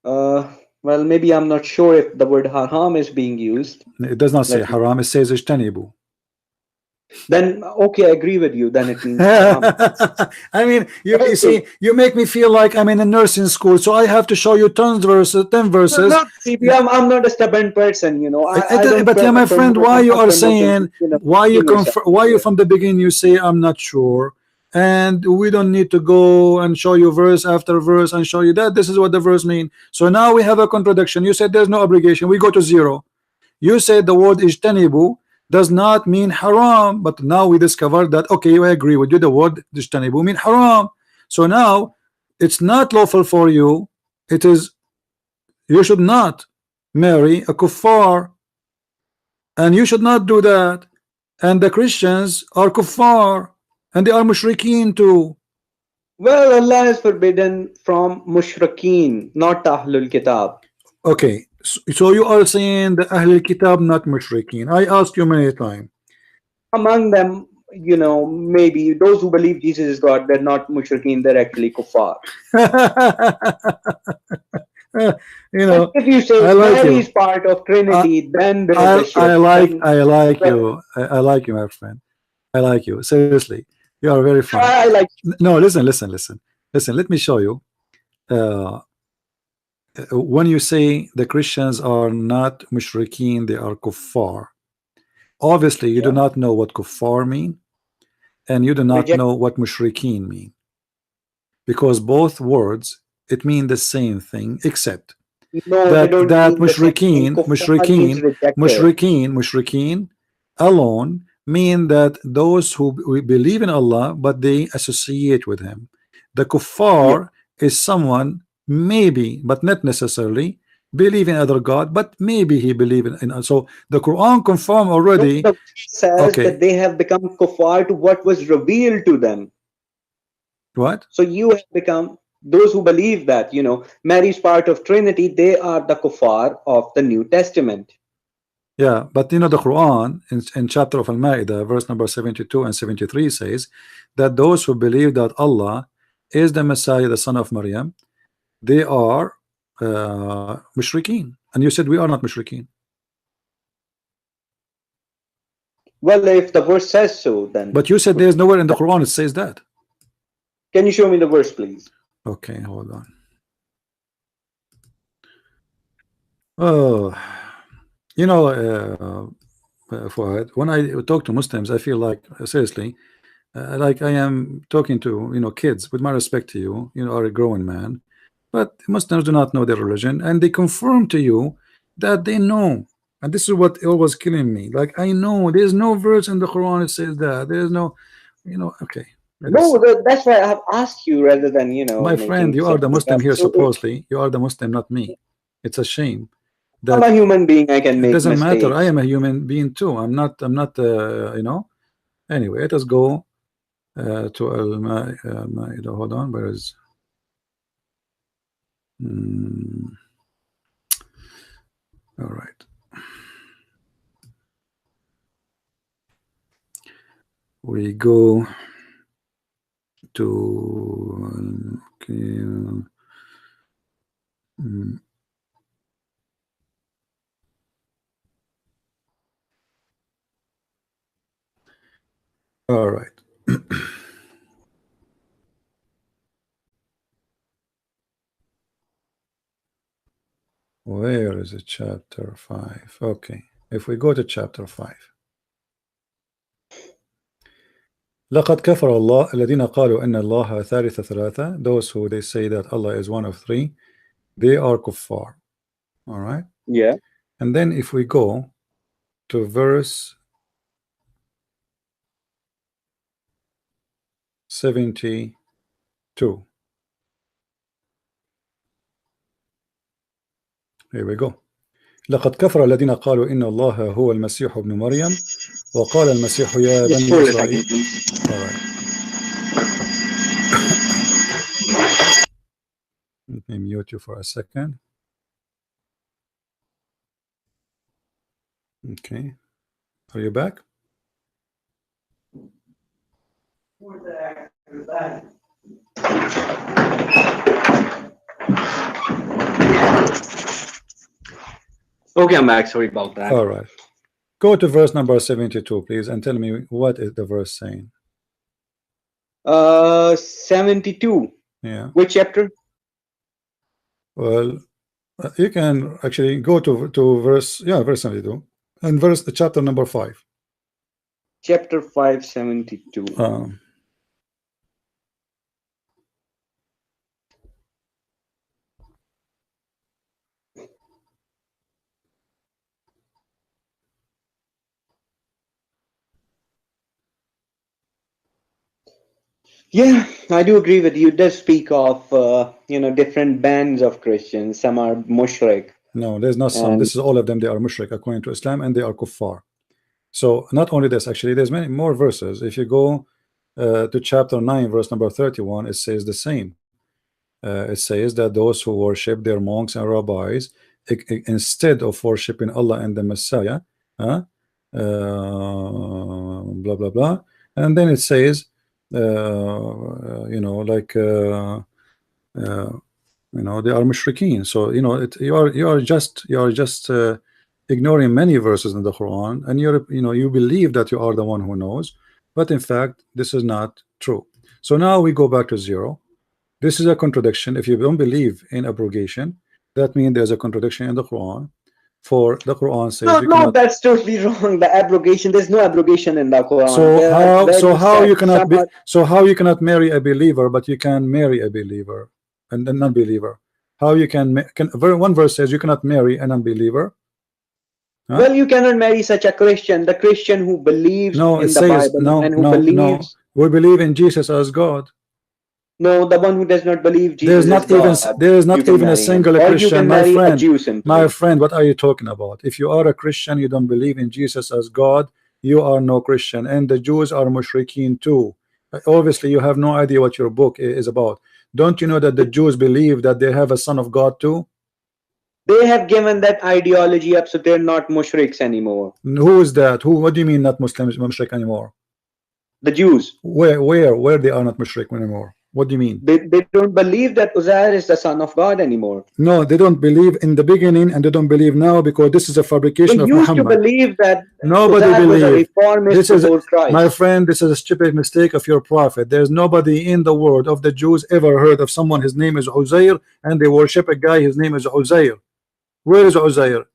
Well, maybe I'm not sure if the word haram is being used. It does not say haram, it says ijtanibu. Then okay, I agree with you. Then it means I mean, you see, you make me feel like I'm in a nursing school, so I have to show you 10 verses. No, I'm not a stubborn person, but yeah, my friend, why you are saying, why you from the beginning you say I'm not sure, and we don't need to go and show you verse after verse and show you that this is what the verse mean. So now we have a contradiction. You said there's no obligation. We go to zero. You said the word ijtanibu does not mean haram, but now we discovered that okay, I agree with you, the word ijtanibu mean haram. So now it's not lawful for you. It is, you should not marry a kuffar, and you should not do that. And the Christians are kuffar, and they are mushrikeen too. Well, Allah has forbidden from mushrikeen, not Ahlul Kitab. Okay, so you are saying the Ahlul Kitab, not mushrikeen. I asked you many times. Among them, you know, maybe those who believe Jesus is God, they're not mushrikeen, they're actually kuffar. You know, If you say I like Mary you. is part of Trinity, then there is a shift. I like Then- you. I like you, my friend. I like you. Seriously, you are very fun. I like. No, listen. Let me show you. When you say the Christians are not mushrikeen, they are kuffar. Obviously, you do not know what kuffar mean, and you do not know what mushrikeen mean, because both words, it mean the same thing, except No, that they don't mean the same thing. Kuffar means rejected. mushrikeen alone mean that those who believe in Allah but they associate with him. The kuffar is someone maybe, but not necessarily, believe in other God, but maybe he believe in so the Quran confirm already. The says that they have become kuffar to what was revealed to them. What? So you have become those who believe that, you know, Mary is part of Trinity, they are the kuffar of the New Testament. Yeah, but you know the Quran in chapter of Al-Ma'idah, verse number 72 and 73 says that those who believe that Allah is the Messiah, the son of Maryam, they are mushrikeen. And you said we are not mushrikeen. Well, if the verse says so, then. But you said there is nowhere in the Quran it says that. Can you show me the verse, please? Okay, hold on. Oh, you know, Fuad, when I talk to Muslims, I feel like seriously, like I am talking to, you know, kids. With my respect to you, you know, are a growing man, but Muslims do not know their religion, and they confirm to you that they know. And this is what always killing me. Like, I know there's no verse in the Quran that says that. There's no, you know. Okay. No, that's why I have asked you rather than, you know. My friend, you are the Muslim here. Supposedly, you are the Muslim, not me. It's a shame. I'm a human being. I can make mistakes. It doesn't matter. I am a human being too. I'm not. You know. Anyway, let us go to Al-Ma'idah. Hold on. Where is? All right. We go to. Okay. All right. Where is it? Chapter 5. Okay. If we go to chapter 5. لقد كفر الله الذين قالوا إن الله ثالث ثلاثة. Those who they say that Allah is one of three, they are kuffar. All right. Yeah. And then if we go to verse 72. Here we go. لقد كفر الذين قالوا إن الله هو المسيح ابن مريم وقال المسيح يا بني إسرائيل. All right. Let me mute you for a second. Okay. Are you back? Okay, I'm back. Sorry about that. All right. Go to verse number 72, please, and tell me what is the verse saying. 72. Yeah. Which chapter? Well, you can actually go to verse, yeah, verse 72, and chapter number 5. Chapter 5, 72. Yeah, I do agree with you. It does speak of different bands of Christians. Some are mushrik, No, there's not some. and This is all of them. They are mushrik according to Islam, and they are kuffar. So not only this, actually, there's many more verses. If you go to chapter 9, verse number 31, it says the same. It says that those who worship their monks and rabbis instead of worshiping Allah and the Messiah, blah blah blah, and then it says, like they are mushrikeen. So you are just ignoring many verses in the Quran, and you believe that you are the one who knows, but in fact this is not true. So now we go back to zero. This is a contradiction. If you don't believe in abrogation, that means there's a contradiction in the Quran. For the Quran says no, you no, cannot. that's totally wrong. The abrogation, there's no abrogation in the Quran. So There are how various how you sects. cannot Some be are- so how you cannot marry a believer, but you can marry a believer and a non-believer? How you can one verse says you cannot marry an unbeliever. Huh? Well, you cannot marry such a Christian. The Christian who believes No, it in the says Bible and who no. believes. We believe in Jesus as God. No, the one who does not believe Jesus There's is not even God. there is You not can even a marry him. single Or you Christian, can my marry a friend. Jew simply. My friend, what are you talking about? If you are a Christian, you don't believe in Jesus as God, you are no Christian, and the Jews are mushrikeen too. Obviously, you have no idea what your book is about. Don't you know that the Jews believe that they have a son of God too? They have given that ideology up, so they're not mushriks anymore. Who is that? Who? What do you mean not Muslims, mushrik anymore? The Jews. Where they are not mushrik anymore? What do you mean? They don't believe that Uzair is the son of God anymore. No, they don't believe in the beginning, and they don't believe now because this is a fabrication They of used to Muhammad. believe that Nobody Uzair was a believe. reformist This is, before Christ. my friend, this is a stupid mistake of your prophet. There's nobody in the world of the Jews ever heard of someone his name is Uzair and they worship a guy his name is Uzair. Where is Uzair?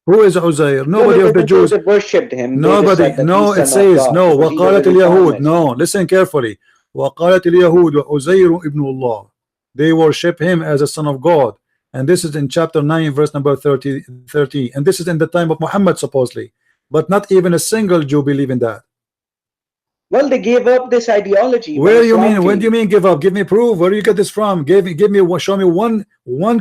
Who is Uzair? Nobody of the Jews. They worshipped him. Nobody. No, it says no. وقالت اليهود. No, listen carefully. وقالت اليهود وعزير ابن الله. They worship him as a son of God. And this is in chapter 9 verse number 30, and this is in the time of Muhammad supposedly, but not even a single Jew believe in that. Well, they gave up this ideology. Where you mean? When do you mean give up? Give me proof. Where do you get this from? Give me show me one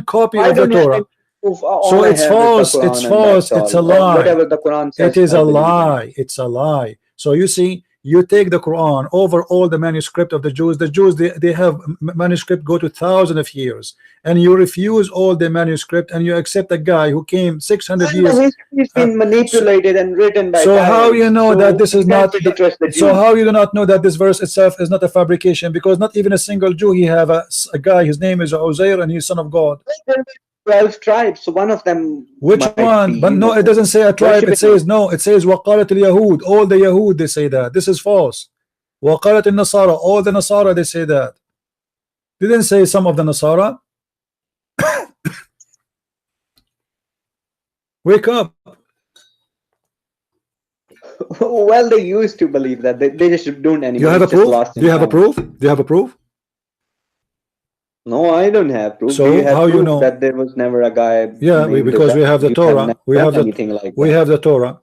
copy of the Torah. So it's false. It's false. It's a lie. Whatever the Quran says, it is a lie. It's a lie. So you see, you take the Quran over all the manuscript of the Jews. The Jews, they have manuscript go to thousands of years, and you refuse all the manuscript, and you accept a guy who came 600 years. History's been manipulated and written by. So how you know that this is not? So how you do not know that this verse itself is not a fabrication? Because not even a single Jew. He have a guy. His name is Uzair, and he's son of God. 12 tribes, so one of them. Which one? But no, it doesn't say a tribe. It says no. It says وقالت اليهود. All the Yahud they say that. This is false. وقالت النصارى. All the Nasara they say that. Didn't say some of the Nasara. Wake up. Well, they used to believe that. They just don't anymore. You have a proof? Do you have a proof? Do you have a proof? No, I don't have proof. So how you know that there was never a guy? Yeah, because we have the Torah. We have the Torah.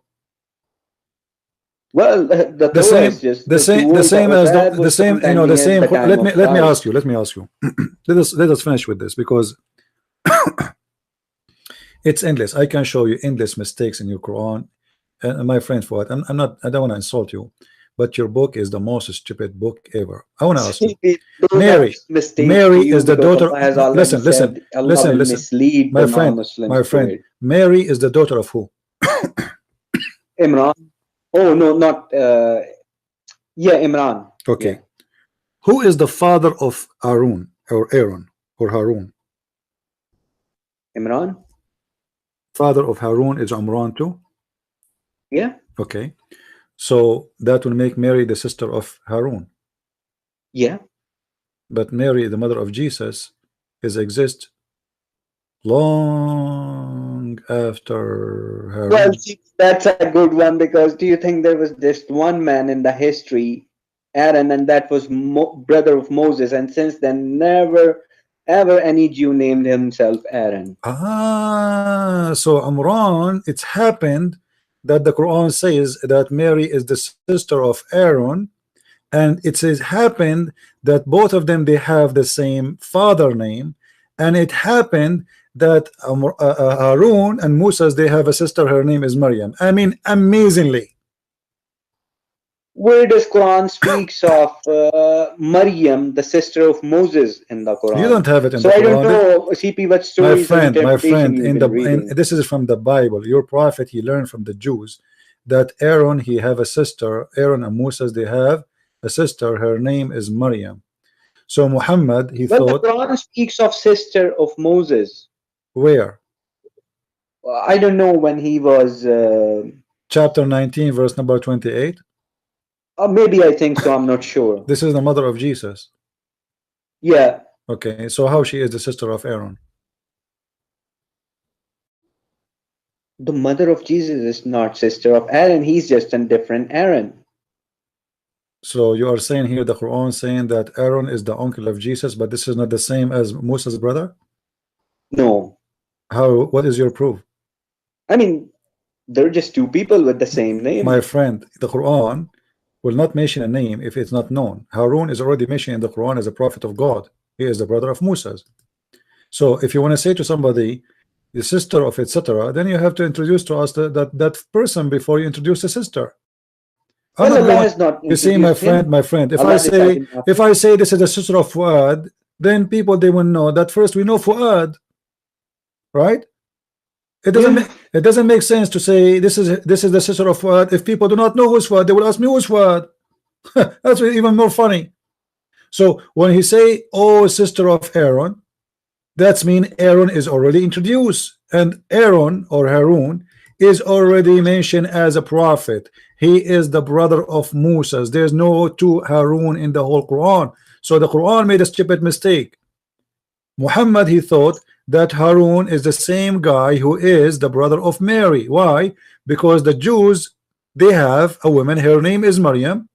Well, the Torah same, is just the same. You know, the same. Let me ask you. Let us finish with this because it's endless. I can show you endless mistakes in your Quran. And my friend, for it, I don't want to insult you, but your book is the most stupid book ever. I want to ask you, Mary is the daughter. Listen, my friend. Mary is the daughter of who? Imran. Oh no, not. Yeah, Imran. Okay. Yeah. Who is the father of Aaron or Aaron or Harun? Imran. Father of Harun is Imran too. Yeah. Okay. So that will make Mary the sister of Harun. Yeah. But Mary, the mother of Jesus, exist long after Harun. Well, that's a good one because do you think there was just one man in the history, Aaron, and that was brother of Moses, and since then never ever any Jew named himself Aaron. So Imran, it's happened that the Quran says that Mary is the sister of Aaron, and it says happened that both of them they have the same father name, and it happened that Harun and Musa's they have a sister, her name is Maryam. I mean, amazingly. Where does Quran speaks of Maryam, the sister of Moses, in the Quran? You don't have it in so the I Quran. don't know, CP, what stories my friend, in the this is from the Bible. Your prophet, he learned from the Jews that Aaron, he have a sister. Aaron and Moses, they have a sister. Her name is Maryam. So Muhammad, he thought. The Quran speaks of sister of Moses. Where? I don't know when he was. Chapter 19, verse number 28. Maybe I think so. I'm not sure. This is the mother of Jesus. Yeah. Okay, so how she is the sister of Aaron? The mother of Jesus is not sister of Aaron. He's just a different Aaron. So you are saying here the Quran saying that Aaron is the uncle of Jesus, but this is not the same as Musa's brother? No. How? What is your proof? I mean, they're just two people with the same name. My friend, the Quran will not mention a name if it's not known. Harun is already mentioned in the Quran as a prophet of God. He is the brother of Musa's. So if you want to say to somebody the sister of etc., then you have to introduce to us that person before you introduce the sister. Well, Allah has not. You see, my friend, if I say this is the sister of Fuad, then people they will know that first we know Fuad, right? It doesn't make sense to say this is the sister of Fuad. If people do not know who's Fuad, they will ask me who's Fuad. That's even more funny. So when he say, oh, sister of Aaron, that's mean Aaron is already introduced, and Aaron or Harun is already mentioned as a prophet. He is the brother of Moses. There's no two Harun in the whole Quran. So the Quran made a stupid mistake. Muhammad, he thought that Harun is the same guy who is the brother of Mary. Why? Because the Jews, they have a woman, her name is Maryam.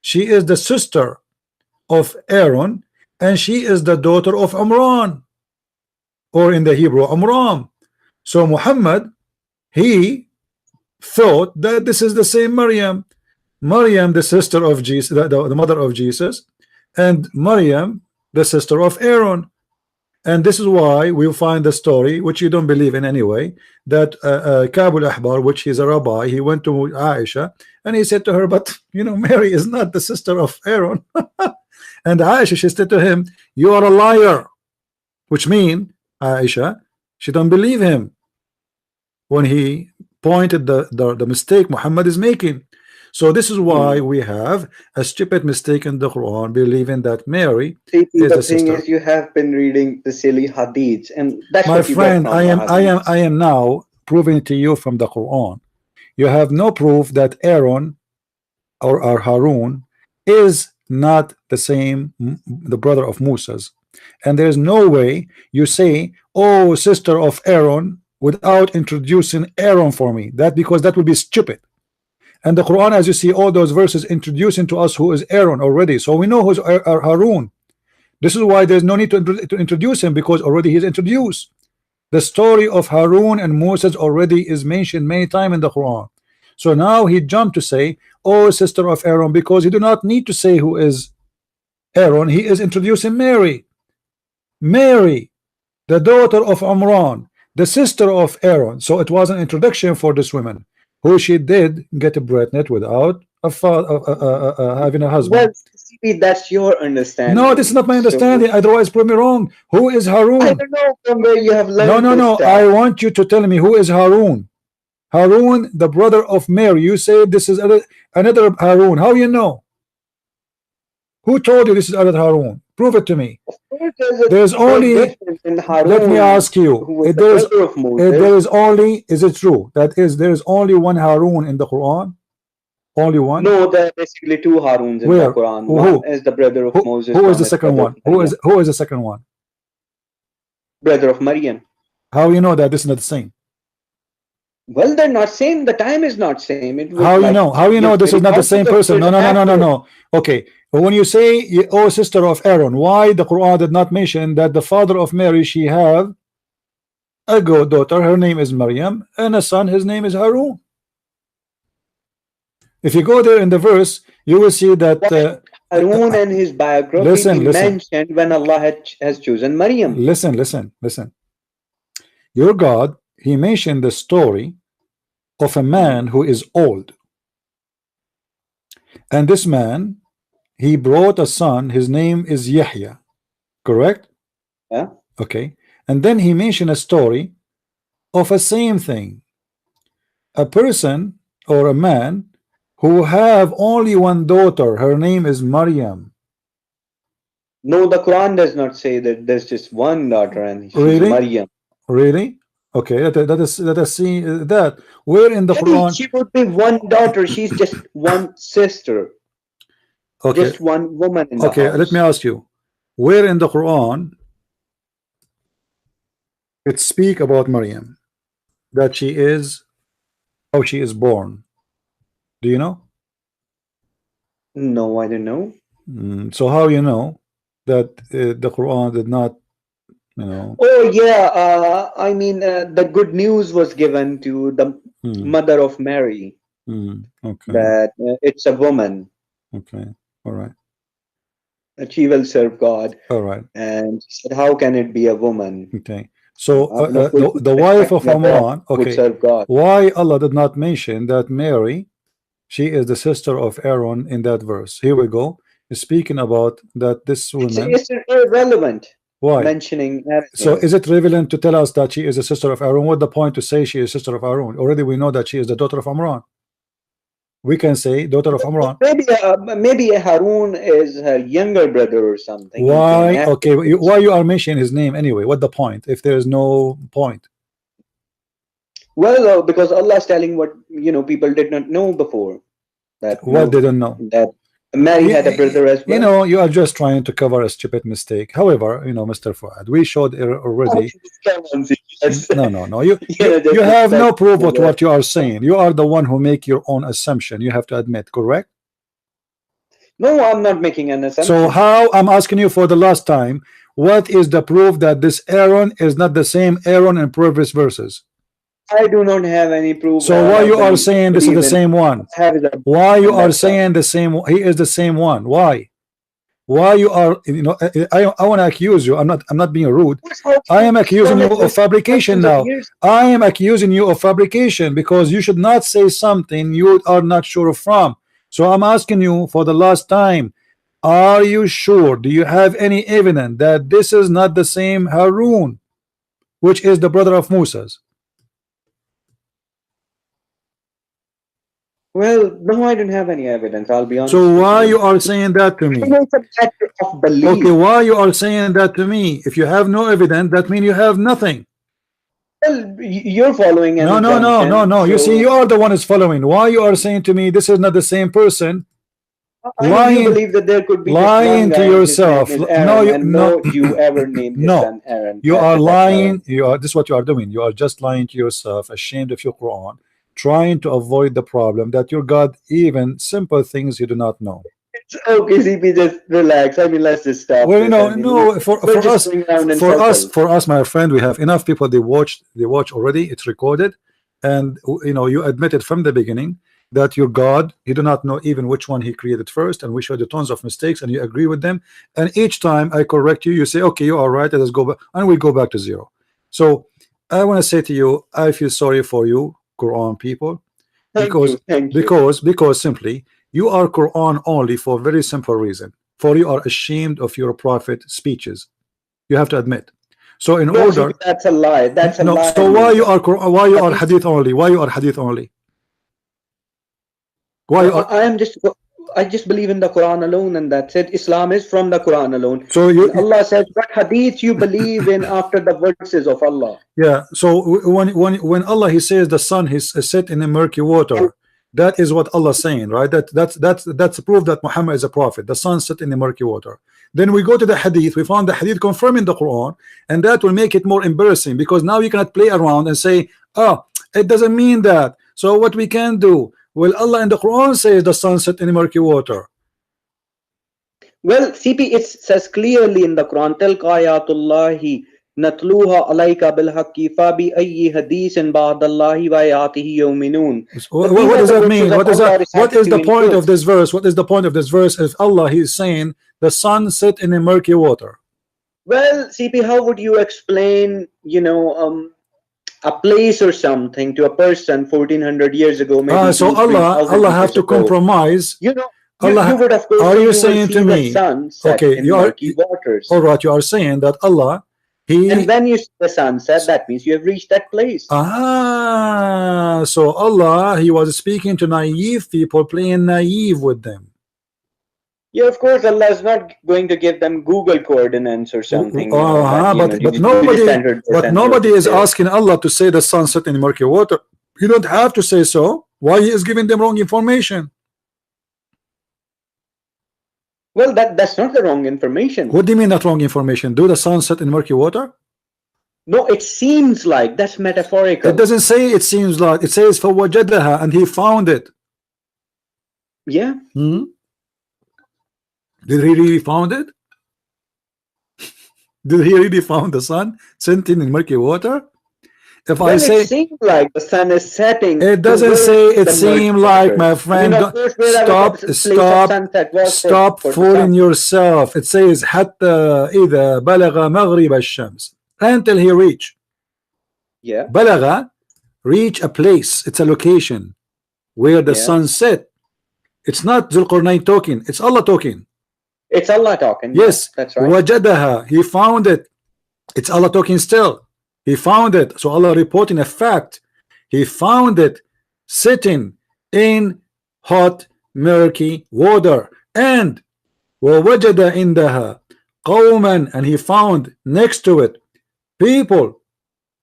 She is the sister of Aaron, and she is the daughter of Amran, or in the Hebrew Amram. So Muhammad, he thought that this is the same Maryam, the sister of Jesus, the mother of Jesus, and Maryam, the sister of Aaron. And this is why we find the story, which you don't believe in anyway, that Kaaba al-Ahbar, which is a rabbi, he went to Aisha and he said to her, but you know, Mary is not the sister of Aaron. And Aisha, she said to him, you are a liar, which means Aisha, she don't believe him when he pointed the mistake Muhammad is making. So this is why we have a stupid mistake in the Quran, believing that Mary is the sister. Is you have been reading the silly hadiths, and that's my what you friend. get from I am now proving to you from the Quran. You have no proof that Aaron or Harun is not the same, the brother of Moses, and there's no way you say, oh, sister of Aaron, without introducing Aaron for me. That because that would be stupid. And the Quran, as you see, all those verses introducing to us who is Aaron already, so we know who's Harun. This is why there's no need to introduce him, because already he's introduced. The story of Harun and Moses already is mentioned many times in the Quran. So now he jumped to say, oh, sister of Aaron, because he do not need to say who is Aaron. He is introducing Mary, the daughter of Amran, the sister of Aaron. So it was an introduction for this woman, who she did get pregnant without having a husband. Well, that's your understanding. No, this is not my understanding. So, otherwise, prove me wrong. Who is Harun? I don't know from where you have learned. No. I want you to tell me who is Harun. Harun, the brother of Mary. You say this is another Harun. How you know? Who told you this is another Harun? Prove it to me. There's only. Let me ask you. There is only. Is it true that there is only one Harun in the Quran? Only one? No, there are basically two Haruns in the Quran. One is the brother of Moses. Who is the second one? Who is the second one? Brother of Maryam. How you know that this is not the same? Well, they're not same. The time is not same. How you know? How you know this is not the same person? No. Okay. But when you say, oh, sister of Aaron, why the Quran did not mention that the father of Mary, she have a daughter, her name is Maryam, and a son, his name is Harun? If you go there in the verse, you will see that Harun and his biography listen. mentioned when Allah has chosen Maryam. Listen. Your God, he mentioned the story of a man who is old, and this man, he brought a son. His name is Yahya, correct? Yeah. Okay. And then he mentioned a story of a same thing, a person or a man who have only one daughter. Her name is Maryam. No, the Quran does not say that there's just one daughter and she's Really? Maryam. Really? Okay, let us see that. Where in the Quran? She would be one daughter. She's just one sister. Okay. Just one woman in the Okay, house. let me ask you, where in the Quran it speak about Maryam, that she is, how she is born? Do you know? No, I don't know. So how you know that the Quran did not, you know? Oh yeah, I mean the good news was given to the mother of Mary Okay. that it's a woman. Okay. All right. That she will serve God. All right. And she said, how can it be a woman? Okay. So Of course, the wife of that Imran, would okay, serve God. why Allah did not mention that Mary, she is the sister of Aaron in that verse? Here we go. Speaking about that this woman. It's irrelevant. Why? Mentioning Aaron. So is it relevant to tell us that she is a sister of Aaron? What the point to say she is sister of Aaron? Already we know that she is the daughter of Imran. We can say daughter of Imran. Maybe Harun is her younger brother or something. Why? Okay, why you are mentioning his name anyway? What the point if there is no point? Well, because Allah is telling what people did not know before. That what didn't know? That Mary had a brother as well. You know, you are just trying to cover a stupid mistake. However, you know, Mr. Fuad, we showed already. No. You have no proof of what you are saying. You are the one who make your own assumption. You have to admit, correct? No, I'm not making an assumption. So how, I'm asking you for the last time, what is the proof that this Aaron is not the same Aaron in previous verses? I do not have any proof. So why you are saying this is the same one? Why you are saying the same? He is the same one. Why? Why you are? You know, I want to accuse you. I'm not being rude. I am accusing you of fabrication now. I am accusing you of fabrication because you should not say something you are not sure from. So I'm asking you for the last time. Are you sure? Do you have any evidence that this is not the same Harun, which is the brother of Moses? Well, no, I don't have any evidence. I'll be honest. So why you are saying that to me? It's a matter of belief. Okay, why you are saying that to me? If you have no evidence, that means you have nothing. Well, you're following. No. So you see, you are the one is following. Why you are saying to me this is not the same person? You believe that there could be lying to yourself. No, you ever named his son Aaron. You are lying. You are. This is what you are doing. You are just lying to yourself, ashamed of your Quran, trying to avoid the problem that your God even simple things you do not know. Okay, CP, just relax. I mean, let's just stop. Well, no. For us, my friend, we have enough people. They watch already. It's recorded, and you admitted from the beginning that your God, you do not know even which one he created first, and we showed you tons of mistakes, and you agree with them. And each time I correct you, you say, okay, you are right. Let us go back, and we go back to zero. So I want to say to you, I feel sorry for you, Quran people, because simply you are Quran only for a very simple reason. For you are ashamed of your prophet speeches. You have to admit. So in order, that's a lie. That's a lie. So why you are Hadith only? Why you are Hadith only? I just believe in the Quran alone, and that's it. Islam is from the Quran alone. So Allah says, what hadith you believe in after the verses of Allah? Yeah. So when Allah he says the sun is set in the murky water, that is what Allah is saying, right? That's proof that Muhammad is a prophet. The sun set in the murky water. Then we go to the hadith. We found the hadith confirming the Quran, and that will make it more embarrassing because now you cannot play around and say, oh, it doesn't mean that. So what we can do? Well, Allah in the Quran says the sun set in the murky water. Well, CP, it says clearly in the Quran, Tilka ayatullahi نتلوها عليك بالحق فبأي حديث بعد الله وآياته يؤمنون. What does that mean? What is that? What is the point of this verse? What is the point of this verse? If Allah, He is saying the sun set in the murky water. Well, CP, how would you explain, a place or something to a person 1400 years ago? Maybe So Allah have to compromise. You would of course. Are you saying to me? Okay, you are. Waters. All right, you are saying that Allah. And when you see the sunset, that means you have reached that place. So Allah, He was speaking to naive people, playing naive with them. Yeah, of course, Allah is not going to give them Google coordinates or something. But nobody is asking Allah to say the sun set in murky water. You don't have to say so. Why He is giving them wrong information? Well, that's not the wrong information. What do you mean not wrong information? Do the sun set in murky water? No, it seems like. That's metaphorical. It doesn't say it seems like. It says فَوَجَدَهَا, and he found it. Yeah. Did he really found it? Did he really found the sun setting in murky water? If I say it seems like the sun is setting, it doesn't say it seemed like, my friend. Stop fooling yourself. It says حتى إذا بلغ مغرب الشمس, until he reach. Yeah. بلغ, reach a place. It's a location where the sun set. It's not Zulqarnain talking. It's Allah talking. It's Allah talking. Yes, that's right. وجدها, he found it. It's Allah talking still. He found it. So Allah reporting a fact. He found it sitting in hot murky water. And ووجد عندها قوما, and he found next to it people.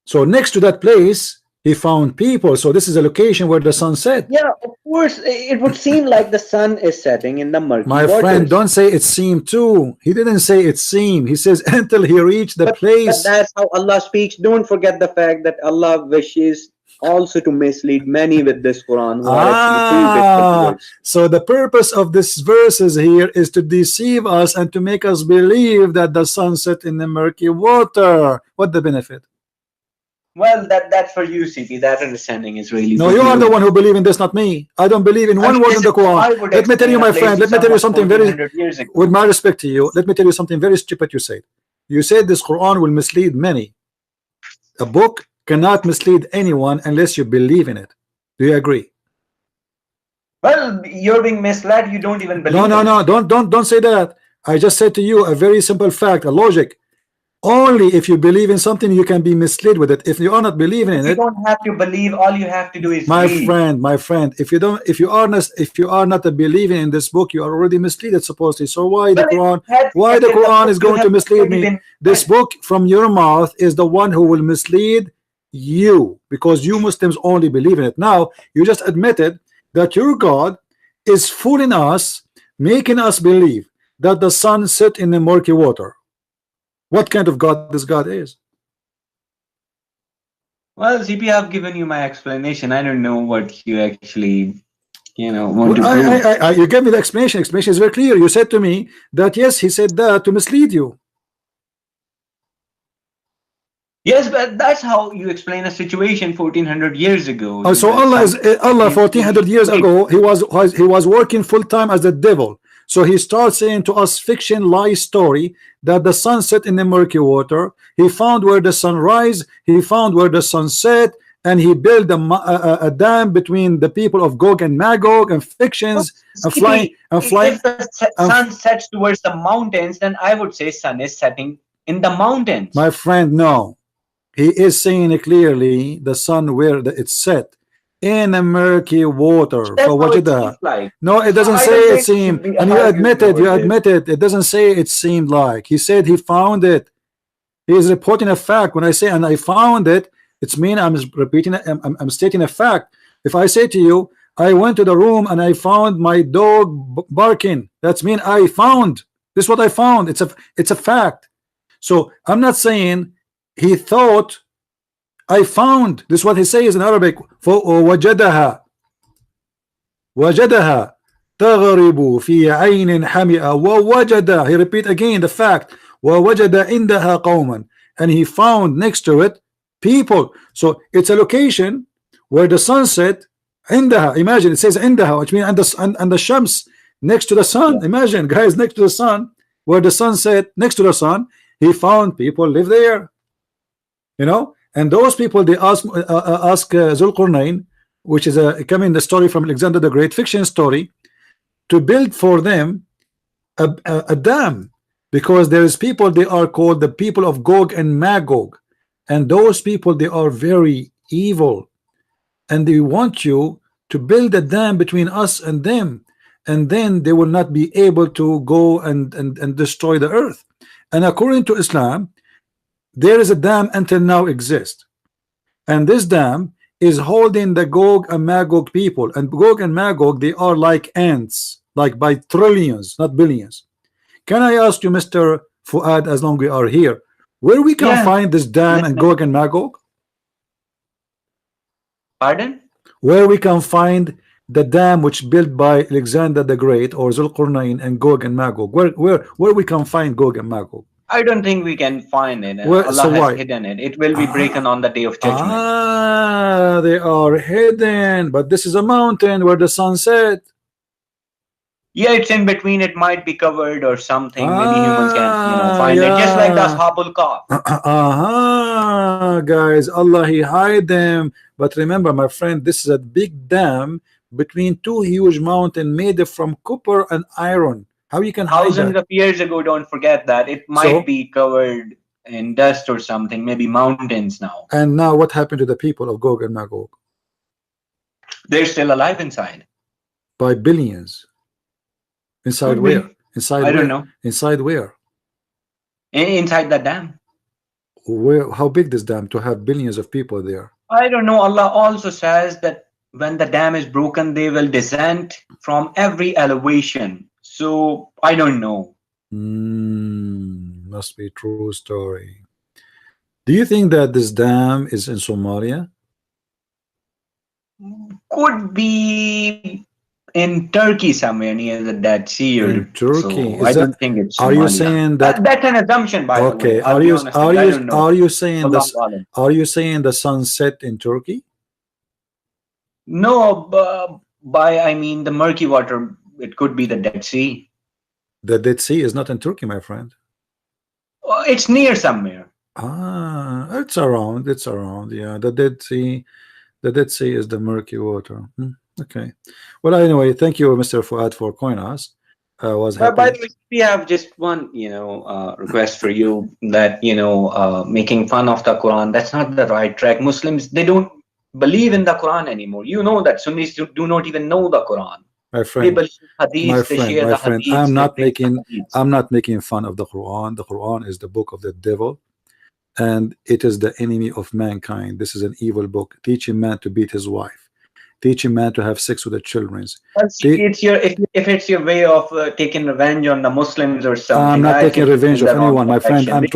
So next to that place he found people. So this is a location where the sun set. Yeah, of course, it would seem like the sun is setting in the murky waters. Friend, don't say it seemed too. He didn't say it seemed. He says until he reached the place. But that's how Allah speaks. Don't forget the fact that Allah wishes also to mislead many with this Quran. So the purpose of this verses here is to deceive us and to make us believe that the sun set in the murky water. What the benefit? Well, that's for you, CP. That understanding is really. No, you are the one who believe in this, not me. I don't believe in one word in the Quran. Let me tell you, my friend. Let me tell you something very. With my respect to you, let me tell you something very stupid. You said. You said this Quran will mislead many. A book cannot mislead anyone unless you believe in it. Do you agree? Well, you're being misled. You don't even believe. No. Don't say that. I just said to you a very simple fact, a logic. Only if you believe in something you can be misled with it. If you are not believing in it, you don't have to believe. All you have to do is my read. friend. If you are not believing in this book, you are already misled. Supposedly. So why the Quran is going to mislead me? This book from your mouth is the one who will mislead you, because you Muslims only believe in it. Now you just admitted that your God is fooling us, making us believe that the sun set in the murky water. What kind of God this God is? Well, CP, I've given you my explanation. I don't know what you actually, want to prove. You gave me the explanation. Explanation is very clear. You said to me that yes, he said that to mislead you. Yes, but that's how you explain a situation 1400 years ago. So Allah 1400 years ago, he was working full time as the devil. So he starts saying to us fiction lie story that the sun set in the murky water. He found where the sun rise, he found where the sun set, and he built a dam between the people of Gog and Magog, and fictions and flying. If the sun sets towards the mountains, then I would say sun is setting in the mountains. My friend, no. He is saying it clearly, the sun where it's set in a murky water. Like. No, it doesn't say it seemed, and you admit it. It doesn't say it seemed like. He said he found it. He is reporting a fact. When I say and I found it, it's mean I'm repeating it. I'm stating a fact. If I say to you, I went to the room and I found my dog barking, that's mean I found. This is what I found. It's a fact. So I'm not saying he thought. I found. This is what he says in Arabic. وجدها تغرب في عين حمئة ووجد. He repeat again the fact. ووجد عندها قوما, and he found next to it people. So it's a location where the sun set. Indaha, imagine it says Indaha, which means and the Shams next to the sun. Imagine, guys, next to the sun, where the sun set next to the sun, he found people live there. You know, and those people, they ask Zulqarnain, which is coming the story from Alexander the Great, fiction story, to build for them a dam, because there is people, they are called the people of Gog and Magog, and those people, they are very evil, and they want you to build a dam between us and them, and then they will not be able to go and destroy the earth. And according to Islam, there is a dam until now exists, and this dam is holding the Gog and Magog people, and Gog and Magog, they are like ants, like by trillions, not billions. Can I ask you, Mr. Fuad, as long as we are here, where we can find this dam and Gog and Magog? Pardon? Where we can find the dam which built by Alexander the Great or Zulqarnain and Gog and Magog? Where we can find Gog and Magog? I don't think we can find it. Well, Allah so has why? hidden it. It will be broken on the day of judgment. Ah, they are hidden, but this is a mountain where the sun set. Yeah, it's in between. It might be covered or something. Maybe humans can, find it. Just like the Ashabul Kahf. Guys, Allah, he hide them. But remember, my friend, this is a big dam between two huge mountains made from copper and iron. How you can hide Thousands that? of years ago, don't forget that. It might be covered in dust or something, maybe mountains now. And now what happened to the people of Gog and Magog? They're still alive inside. By billions. Inside Could be. where? Inside I where? don't know. Inside where? Inside the dam. Where? How big this dam to have billions of people there? I don't know. Allah also says that when the dam is broken, they will descend from every elevation. So I don't know. Must be true story. Do you think that this dam is in Somalia? Could be in Turkey somewhere near the Dead Sea. Or In Turkey? So I don't think it's Somalia. Are you saying that? That's an assumption, by the way. Okay. I'll be honest, I don't know. Are you saying this? Allahu Alam. Are you saying the sun set in Turkey? No, I mean the murky water. It could be the Dead Sea. The Dead Sea is not in Turkey, my friend. It's near somewhere. It's around. It's around. Yeah, the Dead Sea. The Dead Sea is the murky water. Okay. Well, anyway, thank you, Mr. Fuad, for calling us. I was happy. By the way, we have just one, request for you that making fun of the Quran. That's not the right track. Muslims, they don't believe in the Quran anymore. You know that Sunnis do not even know the Quran. My friend, Hadith, I'm not making fun of the Quran. The Quran is the book of the devil, and it is the enemy of mankind. This is an evil book, teaching man to beat his wife, teaching man to have sex with the children. If it's your way of taking revenge on the Muslims or something. I'm not taking revenge of anyone, my friend. I'm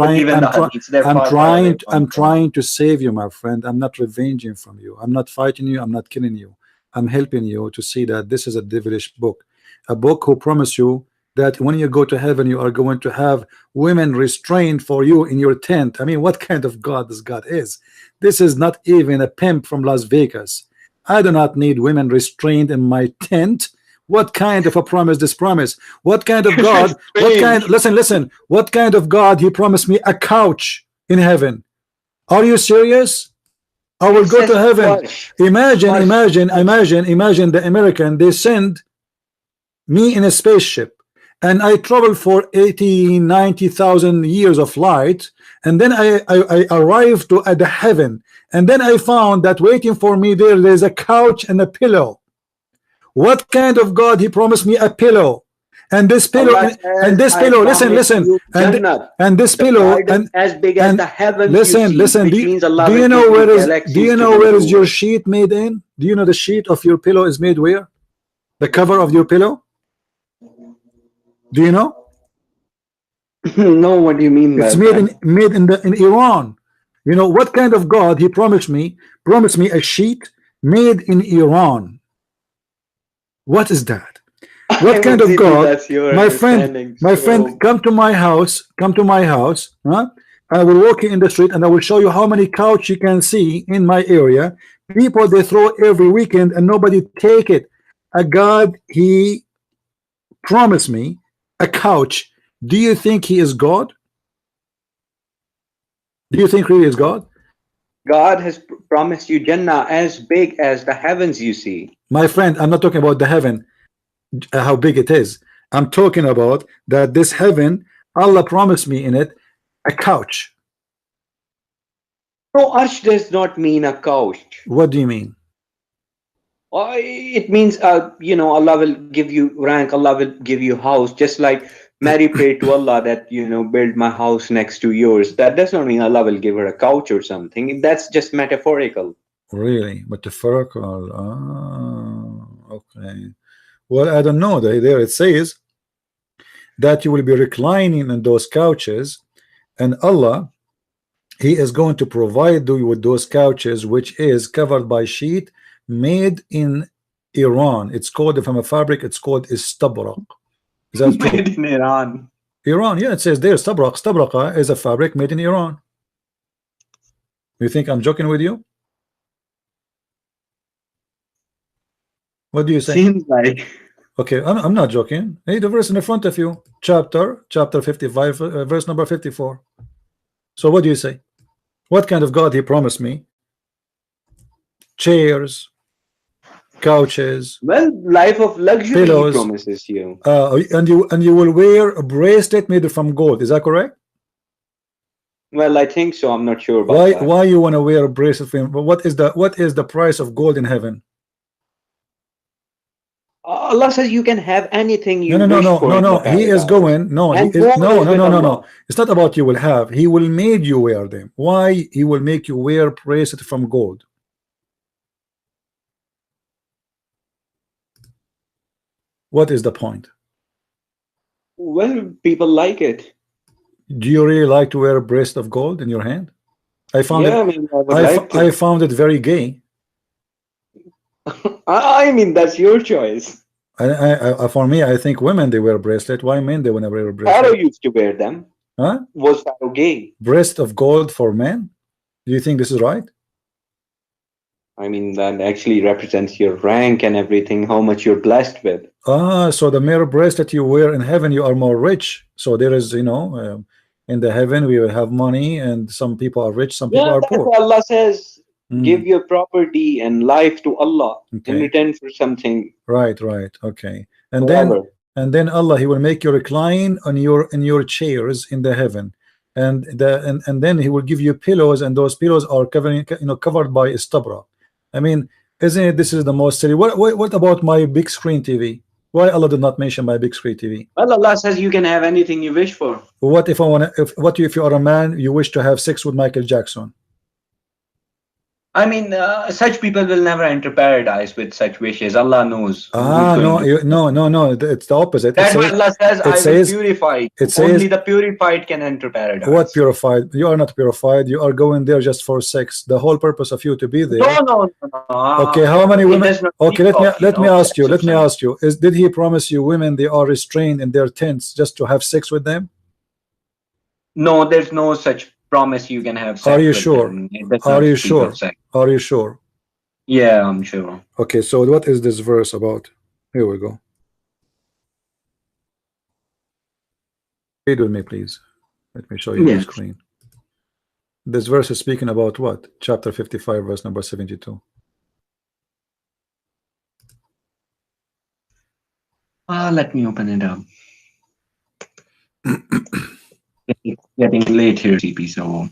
trying to save you, my friend. I'm not revenging from you. I'm not fighting you. I'm not killing you. I'm helping you to see that this is a devilish book, a book who promise you that when you go to heaven, you are going to have women restrained for you in your tent. I mean, what kind of God this God is? This is not even a pimp from Las Vegas. I do not need women restrained in my tent. What kind of a promise this promise? What kind of God? Listen, what kind of God he promised me a couch in heaven? Are you serious? I will go to heaven. Imagine the American, they send me in a spaceship and I travel for 80,000-90,000 years of flight, and then I arrive to at the heaven, and then I found that waiting for me there's a couch and a pillow. What kind of God he promised me a pillow? And this pillow, listen, and this pillow, and as big as the heavens. Listen. Do you know where is your sheet made in? Do you know the sheet of your pillow is made where? The cover of your pillow? Do you know? No, what do you mean by it's made in Iran. You know what kind of God he promised me? Promised me a sheet made in Iran. What is that? What kind of God? My friend, come to my house, huh? I will walk in the street and I will show you how many couch you can see in my area. People they throw every weekend and nobody take it. A God, he promised me a couch. Do you think he is God? Do you think really is God? God has promised you Jannah as big as the heavens you see. My friend, I'm not talking about the heaven, how big it is. I'm talking about that this heaven, Allah promised me in it a couch. No, arsh does not mean a couch. What do you mean? It means, you know, Allah will give you rank, Allah will give you house, just like Mary prayed to Allah that, you know, build my house next to yours. That does not mean Allah will give her a couch or something. That's just metaphorical. Really? Metaphorical? Ah, okay. Well, I don't know. There it says that you will be reclining in those couches, and Allah, he is going to provide you with those couches, which is covered by sheet made in Iran. It's called, from a fabric, it's called istabrak. Is that true? Made in Iran. Iran, yeah, it says there istabrak. Istabraka is a fabric made in Iran. You think I'm joking with you? What do you say? Seems like. Okay, I'm not joking. Hey, the verse in the front of you, chapter 55, verse number 54. So what do you say? What kind of God he promised me? Chairs, couches, Well, life of luxury pillows, he promises you. and you will wear a bracelet made from gold. Is that correct? Well, I think so. I'm not sure about that. Why you want to wear a bracelet? What is the price of gold in heaven? Allah says you can have anything you No. wish for. No. He is going. No. And He is, more no. is with No. Allah. It's not about you will have. He will make you wear them. Why he will make you wear bracelet from gold? What is the point? Well, people like it. Do you really like to wear a bracelet of gold in your hand? I found Yeah, it. I mean, I would like to. I found it very gay. I mean, that's your choice. For me, I think women they wear bracelet. Why men they want to wear a Pharaoh bracelet? used to wear them. Huh? Was Pharaoh gay? Breast of gold for men? Do you think this is right? I mean, that actually represents your rank and everything, how much you're blessed with. Ah, so the mere bracelet you wear in heaven, you are more rich. So there is, you know, in the heaven we will have money, and some people are rich, some people Yeah, are that's poor. what Allah says. Mm. Give your property and life to Allah in Okay. return for something. Right. Okay. And Forever. then Allah, he will make you recline on your chairs in the heaven, and then he will give you pillows, and those pillows are covered by istabra. I mean, isn't it, this is the most silly. What about my big screen TV? Why Allah did not mention my big screen TV? Well, Allah says you can have anything you wish for. What if I want to? What if you are a man, you wish to have sex with Michael Jackson? I mean, such people will never enter paradise with such wishes. Allah knows. Ah, no, it's the opposite. That's why Allah says, it I says- will purify. it says- Only the purified can enter paradise. What purified? You are not purified. You are going there just for sex. The whole purpose of you to be there. No. Okay, how many It women? does not Okay, speak of, let me know, ask you. sex Let me of ask you. Did he promise you women they are restrained in their tents just to have sex with them? No, there's no such promise you can have sex Are you with sure? them. It does Are not you speak sure? of sex. Are you sure? Yeah, I'm sure. Okay, so what is this verse about? Here we go. Read with me, please. Let me show you the Yes. screen. This verse is speaking about what? Chapter 55, verse number 72. Let me open it up. Getting late here, CP, so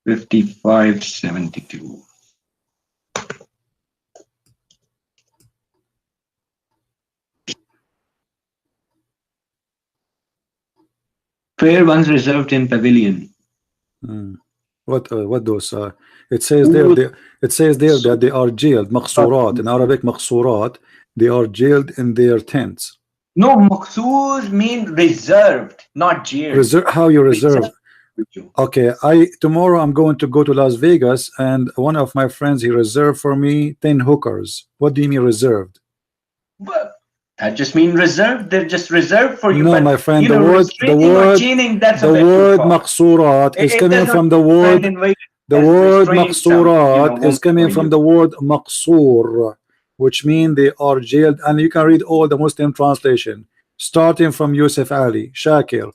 55:72. Fair ones reserved in pavilion. What those? It says there. It says there that they are jailed. Maqsurat in Arabic. Maqsurat. They are jailed in their tents. No, maqsoor means reserved, not jailed. How you reserve? Okay, tomorrow I'm going to go to Las Vegas, and one of my friends he reserved for me 10 hookers. What do you mean reserved? But That just means reserved. They're just reserved for you. No, but, my friend, you the know, word, restraining or chaining, that's a the bit too word far. maqsurat is It coming does from not the word. define and The as word restraining some, maqsurat is coming for from you. the word maqsur, which means they are jailed. And you can read all the Muslim translation, starting from Yusuf Ali, Shakir.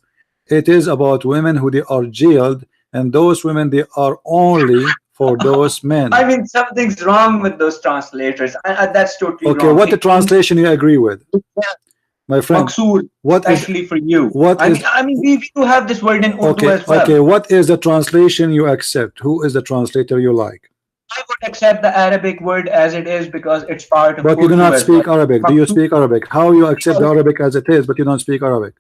It is about women who they are jailed, and those women, they are only for those men. I mean, something's wrong with those translators. That's totally Okay, wrong. what the translation you agree with, my friend? Maqsoor, What is especially for you. what is I mean, we do have this word in Urdu okay? as well. Okay, what is the translation you accept? Who is the translator you like? I would accept the Arabic word as it is because it's part of But you do Urdu not as speak well. Arabic. Do you speak Arabic? How you accept the Arabic as it is, but you don't speak Arabic?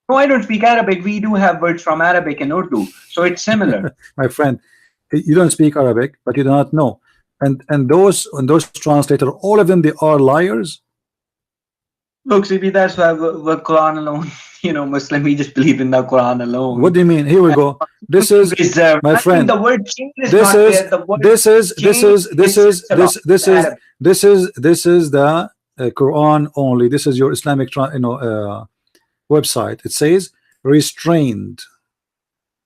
No, I don't speak Arabic. We do have words from Arabic in Urdu, so it's similar. My friend, you don't speak Arabic, but you do not know. And those translators, all of them, they are liars. Look, CB, that's why we're Quran alone. You know, Muslim, we just believe in the Quran alone. What do you mean? Here we go. This is Reserved. my friend. The word change is This not is there. The word this is the Quran only. This is your Islamic website. It says restrained.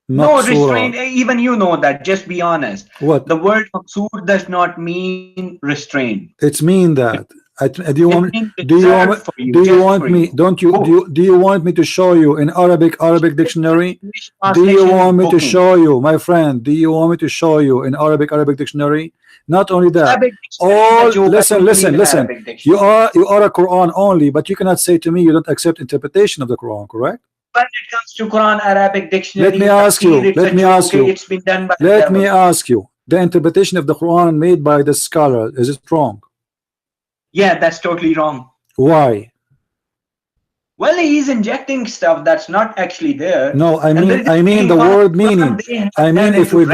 No, Maqsura. restraint. Even you know that. Just be honest. What? The word maqsoor does not mean restraint. It's mean that. Do you want me? It Do means you want? reserved for you, Do you just want for me? you. Don't you? Do you want me to show you in Arabic dictionary? Do you Translation want me to booking. show you, my friend? Do you want me to show you in Arabic dictionary? Not only that. Arabic All dictionary, listen. Arabic dictionary. You are a Quran only, but you cannot say to me you don't accept interpretation of the Quran, correct? When it comes to Quran Arabic dictionary, Let me ask you. Let me ask you. It's been done by the Let devil. me ask you. The interpretation of the Quran made by the scholar, is it wrong? Yeah, that's totally wrong. Why? Well, he's injecting stuff that's not actually there. No, I And mean the word meaning. I mean if we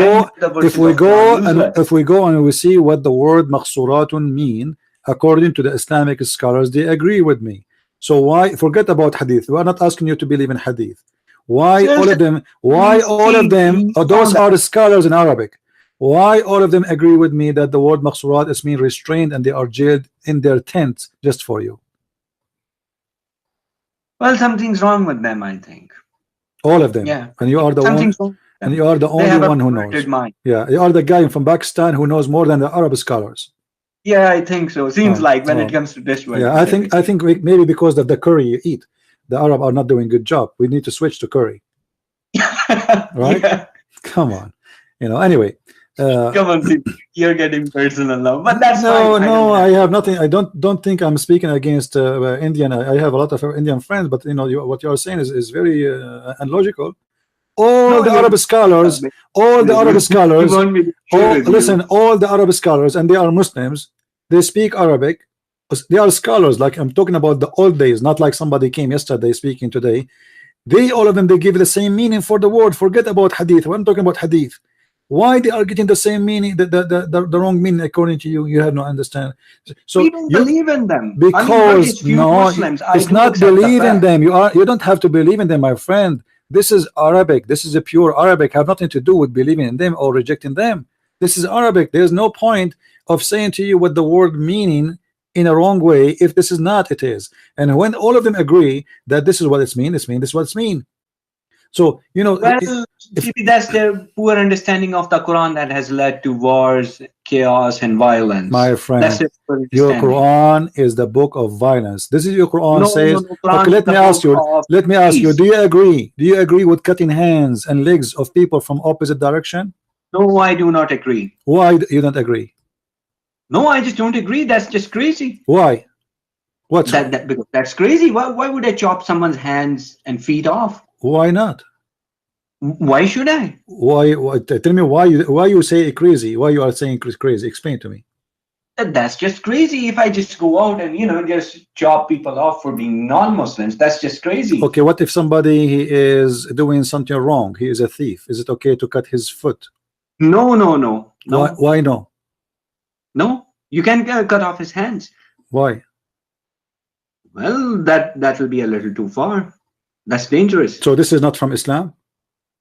go and we see what the word maqsuratun mean according to the Islamic scholars, they agree with me. So why forget about hadith? We are not asking you to believe in hadith. Why all of them? Why all of them? Those are the scholars in Arabic. Why all of them agree with me that the word maqsurat is mean restrained and they are jailed in their tents just for you? Well, something's wrong with them, I think. All of them. Yeah. And you are the one. And you are the only one who knows. Mind. Yeah, you are the guy from Pakistan who knows more than the Arab scholars. Yeah, I think so. Seems like when it comes to this word. Yeah, I think maybe because of the curry you eat, the Arab are not doing a good job. We need to switch to curry. Right? Yeah. Come on. Anyway. Come on, you're getting personal now, but that's no, fine. No, I have nothing. I don't think I'm speaking against Indian. I have a lot of Indian friends, but what you are saying is very unlogical. All the Arab scholars, all the Arab scholars, and they are Muslims. They speak Arabic. They are scholars. Like I'm talking about the old days, not like somebody came yesterday speaking today. All of them, they give the same meaning for the word. Forget about hadith. When I'm talking about hadith, why they are getting the same meaning, the wrong meaning according to you? You have no understanding. So we don't believe in them because it's not believe in them. You don't have to believe in them, my friend. This is Arabic. This is a pure Arabic. Have nothing to do with believing in them or rejecting them. This is Arabic. There's no point of saying to you what the word meaning in a wrong way if this is not it is. And when all of them agree that this is what it's mean, this is what it's mean. So well, that's the poor understanding of the Quran that has led to wars, chaos, and violence. My friend, your Quran is the book of violence. This is your Quran says. Okay, let me ask you. Do you agree? Do you agree with cutting hands and legs of people from opposite direction? No, I do not agree. Why do you don't agree? No, I just don't agree. That's just crazy. Why? What's because that's crazy. Why would I chop someone's hands and feet off? Why not? Why should I? Why? Tell me why you say crazy. Why you are saying crazy? Explain to me. That's just crazy. If I just go out and just chop people off for being non-Muslims, that's just crazy. Okay, what if somebody is doing something wrong? He is a thief. Is it okay to cut his foot? No. Why no? No, you can cut off his hands. Why? Well, that will be a little too far. That's dangerous. So this is not from Islam?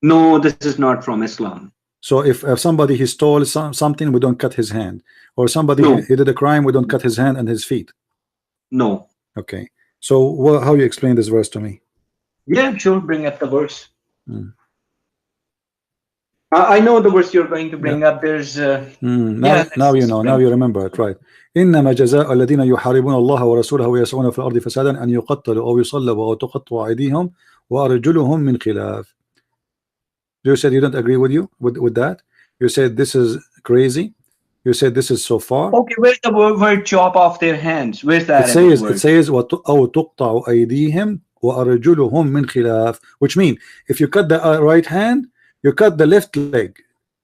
No, this is not from Islam. So if somebody he stole something, we don't cut his hand, or somebody he did a crime, we don't cut his hand and his feet. No, Okay. So how you explain this verse to me? Yeah, sure. Bring up the verse. Hmm. I know the verse you're going to bring up. There's now you know. Now you remember it, right? إنما جزاء الذين يحاربون الله ورسوله ويسعون في الأرض فسادا أن يقتلوا أو يصلبوا أو تقطع أيديهم وأرجلهم من خلاف. You said you don't agree with that. You said this is crazy. You said this is so far. Okay, where's the word chop off their hands? Where's that? It says أو تقطع أيديهم وأرجلهم من خلاف, which means if you cut the right hand, you cut the left leg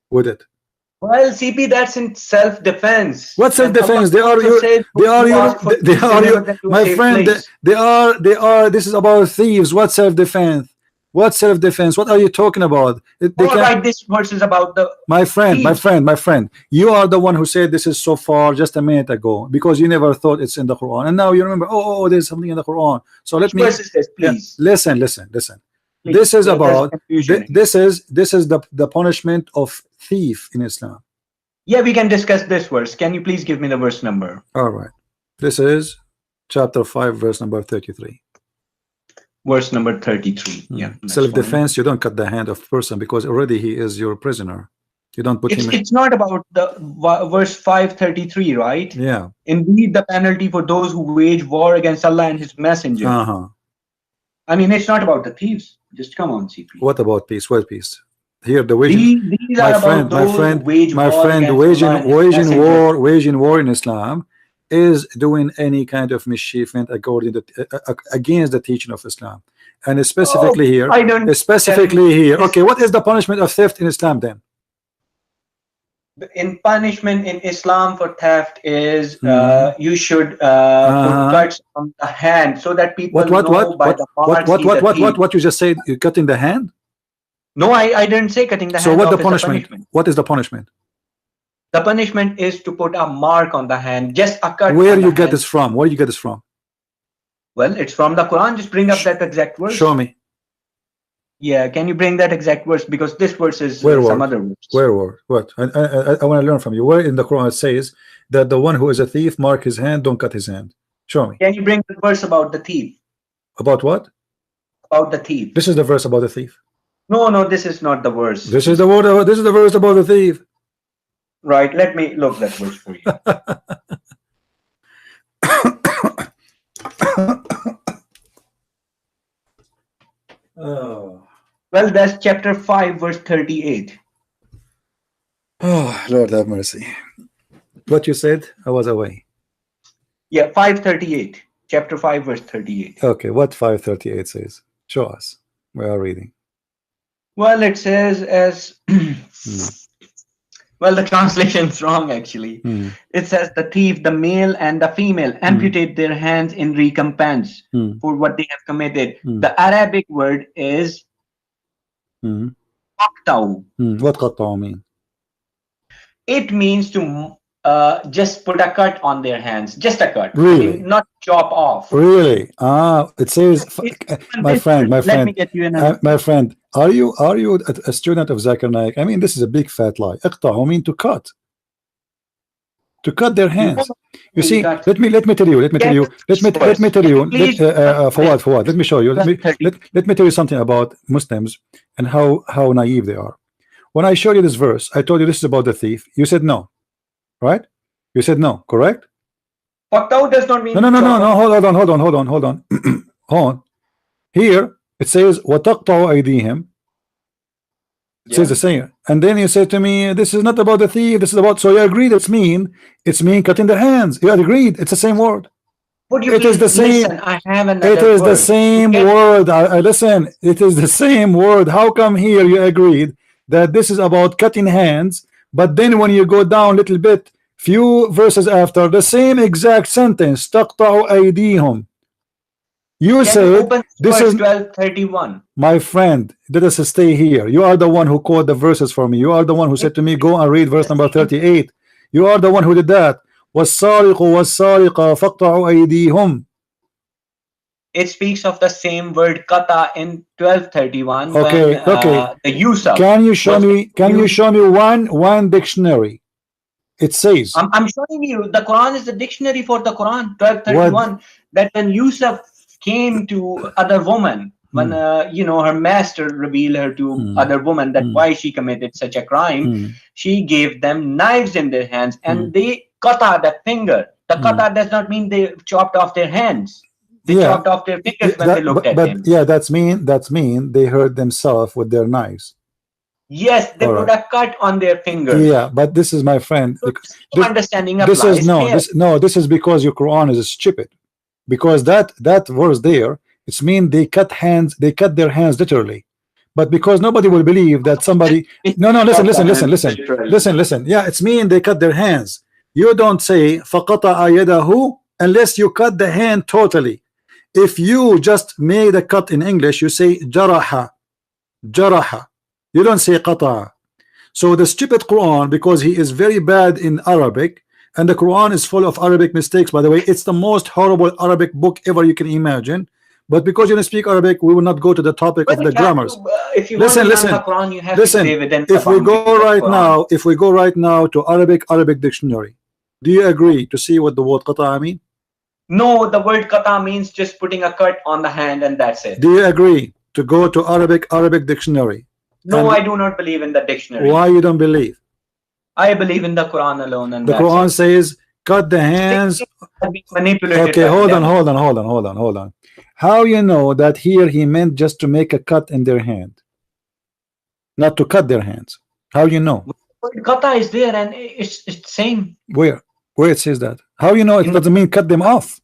with it. Well, CP, that's in self-defense. What self-defense? They are my friend. They are. This is about thieves. What self-defense? What self-defense? What are you talking about? Right, this verse is about the. My friend. You are the one who said this is so far just a minute ago because you never thought it's in the Quran, and now you remember. Oh, there's something in the Quran. So let me. Which verse is this, please? Listen. Please, this is about. This is the punishment of thief in Islam. Yeah, we can discuss this verse. Can you please give me the verse number? All right. This is chapter 5, verse number 33. Verse number 33. Yeah. Self-defense, you don't cut the hand of person because already he is your prisoner. You don't put him in. It's not about the verse 533, right? Yeah. Indeed, the penalty for those who wage war against Allah and His Messenger. I mean, it's not about the thieves. Just come on, CP. What about peace? What peace? Here the waging, my friend, waging war in Islam is doing any kind of mischievement according to against the teaching of Islam, and specifically here. Okay, what is the punishment of theft in Islam then? In punishment in Islam for theft is you should put cuts on the hand so that people know by the marks. What you just said? You cutting the hand? No, I didn't say cutting the hand. So what the punishment? What is the punishment? The punishment is to put a mark on the hand, just a cut. Where you get this from? Where you get this from? Well, it's from the Quran. Just bring up that exact verse. Show me. Yeah, can you bring that exact verse? Because this verse is some other verse. Where word? What? I want to learn from you. Where in the Quran it says that the one who is a thief mark his hand, don't cut his hand? Show me. Can you bring the verse about the thief? About what? About the thief. This is the verse about the thief. No, this is not the verse. This is the word. This is the verse about the thief. Right. Let me look that verse for you. Oh. Well, that's chapter 5, verse 38. Oh, Lord have mercy. What you said? I was away. Yeah, 538. Chapter 5, verse 38. Okay, what 538 says? Show us. We are reading. Well, it says as well, the translation is wrong actually. It says the thief, the male and the female, amputate their hands in recompense for what they have committed. The Arabic word is qat'u. What qat'u mean? It means to just put a cut on their hands, just a cut. Really? I mean, not chop off. Really? It says, my friend, let me get you another. My friend, are you a student of Zakir Naik? I mean, this is a big fat lie. Iqta'u mean to cut their hands. You see, let me tell you. Fawad, let me show you. Let me tell you something about Muslims and how naive they are. When I showed you this verse, I told you this is about the thief. You said no, right? You said no, correct? Qat'u does not mean no. Hold on. Here it says وَتَقْطَعُ أَيْدِيهِمْ. It says the same. And then you say to me, this is not about the thief, this is about, so you agreed it's mean cutting their hands. You agreed, it's the same word. It is the same. It is the same word. Listen, it is the same word. How come here you agreed that this is about cutting hands, but then when you go down a little bit, few verses after, the same exact sentence, تَقْطَعُ أَيْدِيهِمْ. You said this is 12:31. My friend, let us stay here. You are the one who quoted the verses for me. You are the one who said to me, go and read verse number 38. You are the one who did that. وَالسَّارِقُ وَالسَّارِقَ فَاقْطَعُوا أَيْدِيهِمْ. It speaks of the same word kata in 12:31. Okay, when, the use of. Can you show me one dictionary? It says. I'm showing you. The Quran is the dictionary for the Quran. 12:31. that when Yusuf came to other woman, when you know, her master revealed her to other woman that why she committed such a crime, she gave them knives in their hands and they cut out the finger. The cut out does not mean they chopped off their hands. They chopped off their fingers when they looked at him. Yeah, that's mean they hurt themselves with their knives. Yes, they put a cut on their fingers. Yeah, but this is, my friend, so understanding this is this is because your Quran is stupid. Because that verse there, it's mean they cut their hands literally. But because nobody will believe that somebody listen. Yeah, it's mean they cut their hands. You don't say فَقَطَعَ يَدَهُ unless you cut the hand totally. If you just made a cut in English, you say jaraha. You don't say qata'a. So the stupid Quran, because he is very bad in Arabic, and the Quran is full of Arabic mistakes, by the way, it's the most horrible Arabic book ever you can imagine. But because you don't speak Arabic, we will not go to the topic of the grammars. If you listen. The Quran, you have to stay within if we go right now to Arabic dictionary, do you agree to see what the word qata'a mean? No, the word qata means just putting a cut on the hand and that's it. Do you agree to go to Arabic dictionary? No, I do not believe in the dictionary. Why you don't believe? I believe in the Quran alone. And the Quran says cut the hands. Okay, hold on. How you know that here he meant just to make a cut in their hand, not to cut their hands? How you know? Qata is there and it's same. Where it says that? How you know it doesn't mean cut them off?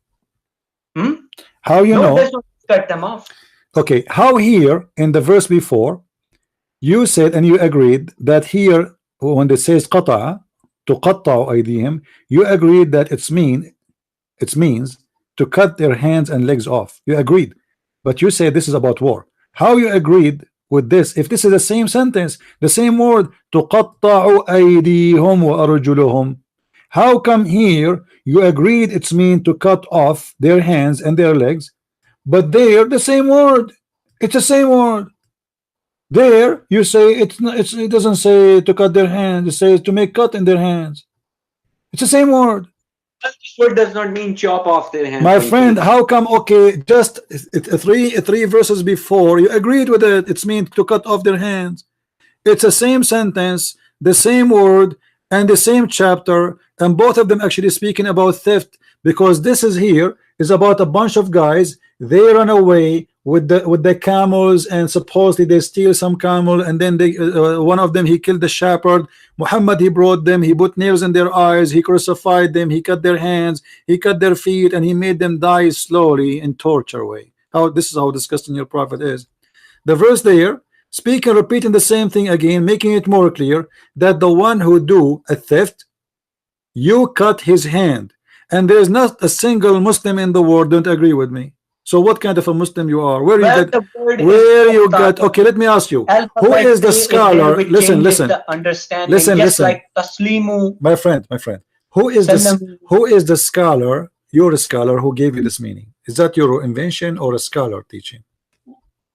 How you know? It does not cut them off. Okay, how here in the verse before you said and you agreed that here when it says qata to qatta'u aydihim, you agreed that it means to cut their hands and legs off. You agreed, but you said this is about war. How you agreed with this if this is the same sentence, the same word, tuqatta'u aydihum wa arjuluhum? How come here you agreed it's mean to cut off their hands and their legs, but there the same word, it's the same word. There you say it doesn't say to cut their hands, it says to make cut in their hands. It's the same word. This word does not mean chop off their hands. My friend, how come? Okay, just three verses before you agreed with it. It's mean to cut off their hands. It's the same sentence, the same word, and the same chapter, and both of them actually speaking about theft, because this is about a bunch of guys. They run away with the camels, and supposedly they steal some camel, and then they one of them, he killed the shepherd. Muhammad, he brought them, he put nails in their eyes, he crucified them, he cut their hands, he cut their feet, and he made them die slowly in torture way. This is how disgusting your prophet is. The verse there speaking, repeating the same thing again, making it more clear that the one who do a theft, you cut his hand, and there's not a single Muslim in the world don't agree with me. So what kind of a Muslim you are? Where you got? Okay, let me ask you. Who is the scholar? Listen. Like Taslimu. My friend. Who is the scholar? You're a scholar who gave you this meaning. Is that your invention or a scholar teaching?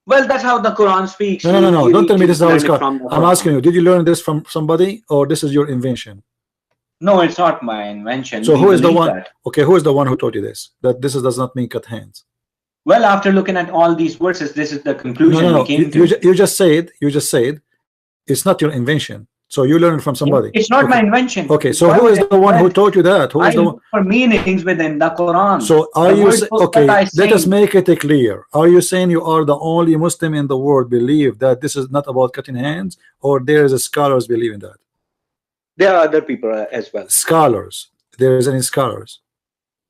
Well, that's how the Quran speaks. No. Don't tell me this is how it's called. I'm asking you, did you learn this from somebody or this is your invention? No, it's not my invention. So who is the one? Okay, who is the one who taught you this? That this does not mean cut hands. Well, after looking at all these verses, this is the conclusion we came to. You just said it's not your invention. So you learned from somebody. It's not my invention. Okay, so who is the one who taught you that? Who is the one? For meanings within the Quran. So are you okay? Let us make it clear. Are you saying you are the only Muslim in the world believe that this is not about cutting hands, or there is scholars believing that? There are other people as well. Scholars. There is any scholars?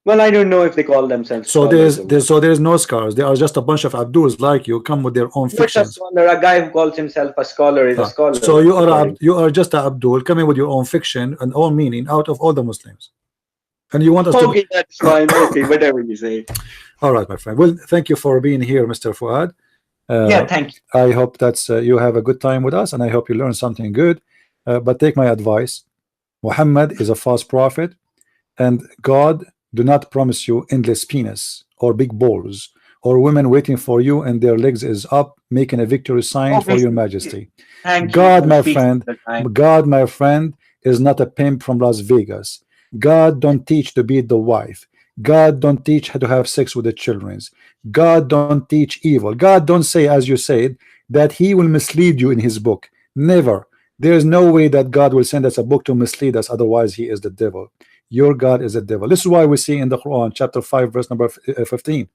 Well, I don't know if they call themselves. So there's no scholars. There are just a bunch of Abduls like you, come with their own fictions. A guy who calls himself a scholar is a scholar. So you are just an Abdul coming with your own fiction and own meaning out of all the Muslims, and you want us to. Okay, that's fine. Okay, whatever you say. All right, my friend. Well, thank you for being here, Mr. Fuad. Yeah, thank you. I hope that's you have a good time with us, and I hope you learn something good. But take my advice. Muhammad is a false prophet, and God do not promise you endless penis or big balls or women waiting for you and their legs is up making a victory sign for your majesty. God, my friend, is not a pimp from Las Vegas. God don't teach to beat the wife. God don't teach how to have sex with the children. God don't teach evil. God don't say, as you said, that he will mislead you in his book. Never. There is no way that God will send us a book to mislead us, otherwise he is the devil. Your God is the devil. This is why we see in the Quran chapter 5 verse number 14,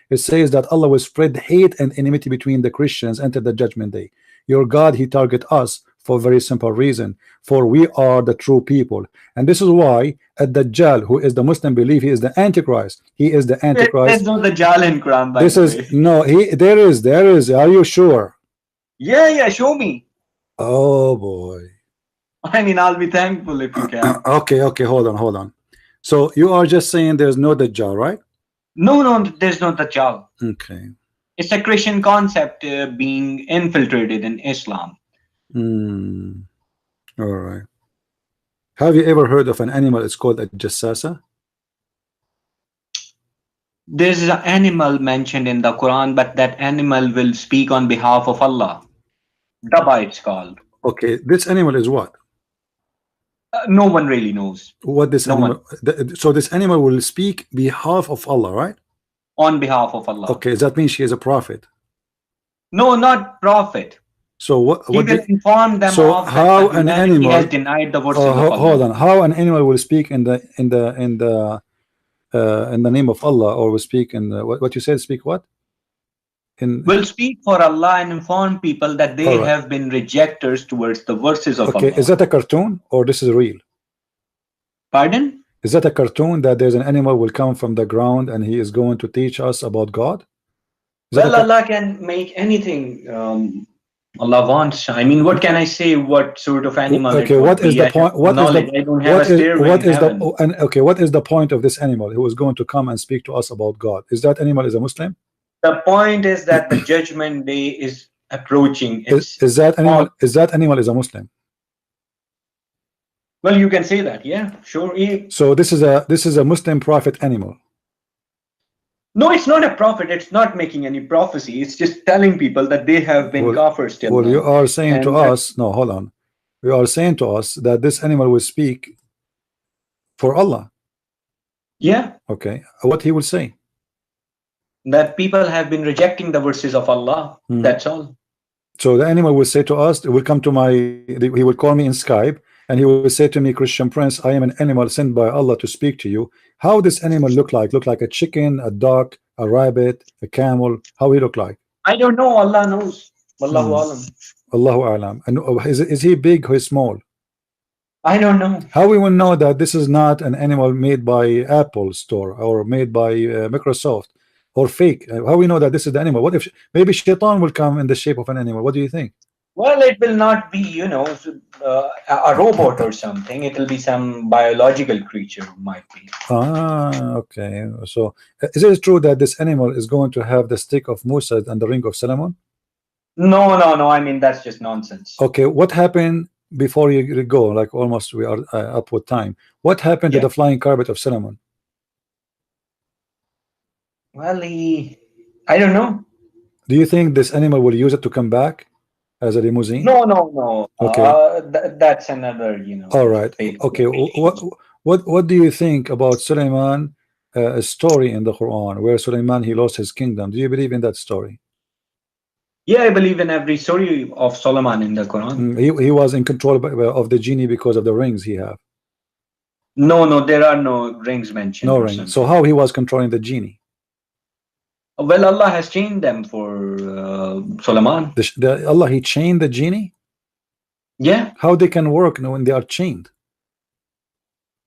it says that Allah will spread hate and enmity between the Christians until the judgment day. Your God, he target us for a very simple reason, for we are the true people. And this is why Ad-Dajjal, who is the Muslim, believe he is the Antichrist. He is the Antichrist. There's no Dajjal in Quran, by This the is way. no, there is. Are you sure? Yeah, show me. Oh boy. I mean, I'll be thankful if you can. Okay, hold on. So you are just saying there's no Dajjal, right? No, there's no Dajjal. Okay. It's a Christian concept being infiltrated in Islam. All right. Have you ever heard of an animal? It's called a jassasa. There's an animal mentioned in the Quran, but that animal will speak on behalf of Allah. Daba, it's called. Okay, this animal is what? No one really knows. What this animal? So this animal will speak behalf of Allah, right? On behalf of Allah. Okay, that means she is a prophet. No, not prophet. So what? He will inform them so of how that an animal has denied the verses of Allah. Hold on. How an animal will speak in the name of Allah, or will speak in the, what you said? Speak what? Will speak for Allah and inform people that they have been rejectors towards the verses of Allah. Okay, is that a cartoon or this is real? Pardon? Is that a cartoon that there's an animal will come from the ground and he is going to teach us about God? Well, Allah can make anything Allah wants. I mean, what can I say? What sort of animal? Okay, what is the point? What is the? I don't have a stairway what is in heaven. okay, what is the point of this animal who is going to come and speak to us about God? Is that animal is a Muslim? The point is that the judgment day is approaching. Is that animal? Is that animal is a Muslim? Well, you can say that, yeah, sure. So this is a Muslim prophet animal. No, it's not a prophet. It's not making any prophecy. It's just telling people that they have been kafirs till well, now. you are saying to us, no, hold on. You are saying to us that this animal will speak for Allah. Yeah. Okay. What he will say? That people have been rejecting the verses of Allah. That's all. So the animal will say to us, it will come to he will call me in Skype, and he will say to me, Christian Prince, I am an animal sent by Allah to speak to you. How this animal look like? Look like a chicken, a duck, a rabbit, a camel? How he look like? I don't know. Allah knows. Wallahu alam. Allahu alam. And is he big or small? I don't know. How we will know that this is not an animal made by Apple store or made by Microsoft or fake? How we know that this is the animal? What if maybe Shaitan will come in the shape of an animal? What do you think? Well, it will not be, you know, a robot or something. It will be some biological creature, might be. Ah, okay. So, is it true that this animal is going to have the stick of Musa and the ring of Solomon? No. I mean, that's just nonsense. Okay, what happened before you go? Like almost we are up with time. What happened to the flying carpet of Solomon? Well, I don't know. Do you think this animal will use it to come back as a limousine? No. Okay. That's another, you know. All right. Okay. What do you think about Suleiman, a story in the Quran where Suleiman he lost his kingdom? Do you believe in that story? Yeah, I believe in every story of Solomon in the Quran. He was in control of the genie because of the rings he have. No, there are no rings mentioned. No rings. So how he was controlling the genie? Well, Allah has chained them for Solomon. Allah, he chained the genie? Yeah. How they can work when they are chained?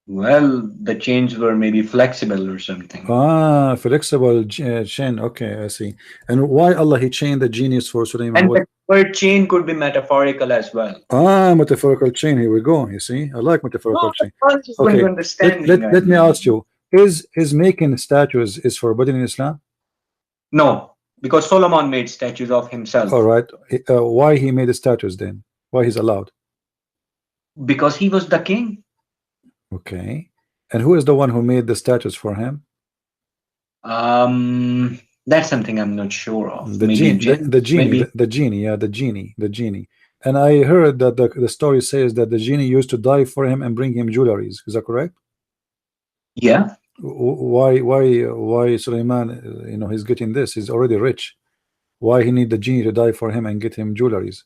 Well, the chains were maybe flexible or something. Ah, flexible chain. Okay, I see. And why Allah he chained the genies for Sulaiman? And the word chain could be metaphorical as well. Ah, metaphorical chain. Here we go. You see, I like metaphorical chain. Okay. Let me ask you: Is making statues is forbidden in Islam? No, because Solomon made statues of himself. All right. Why he made the statues then? Why he's allowed? Because he was the king. Okay. And who is the one who made the statues for him? That's something I'm not sure of. The genie. And I heard that the story says that the genie used to die for him and bring him jewelries. Is that correct? Yeah. Why Sulaiman, you know, he's getting this? He's already rich. Why he need the genie to die for him and get him jewelries?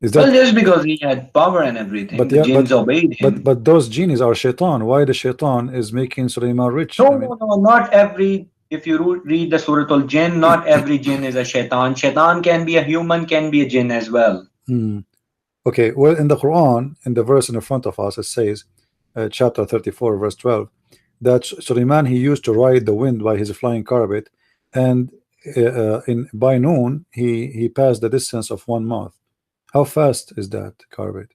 Is Well, that? just because he had power and everything, But the yeah, jinns obeyed him. but those genies are shaitan. Why the shaitan is making Sulaiman rich? No, I mean, no, not every. If you read the Surah Al-Jinn, not every jinn is a shaitan. Shaitan can be a human, can be a jinn as well. Okay, well, in the Quran, in the verse in front of us, it says, chapter 34, verse 12, that Sulaiman, he used to ride the wind by his flying carpet, and by noon he passed the distance of 1 month. How fast is that carpet?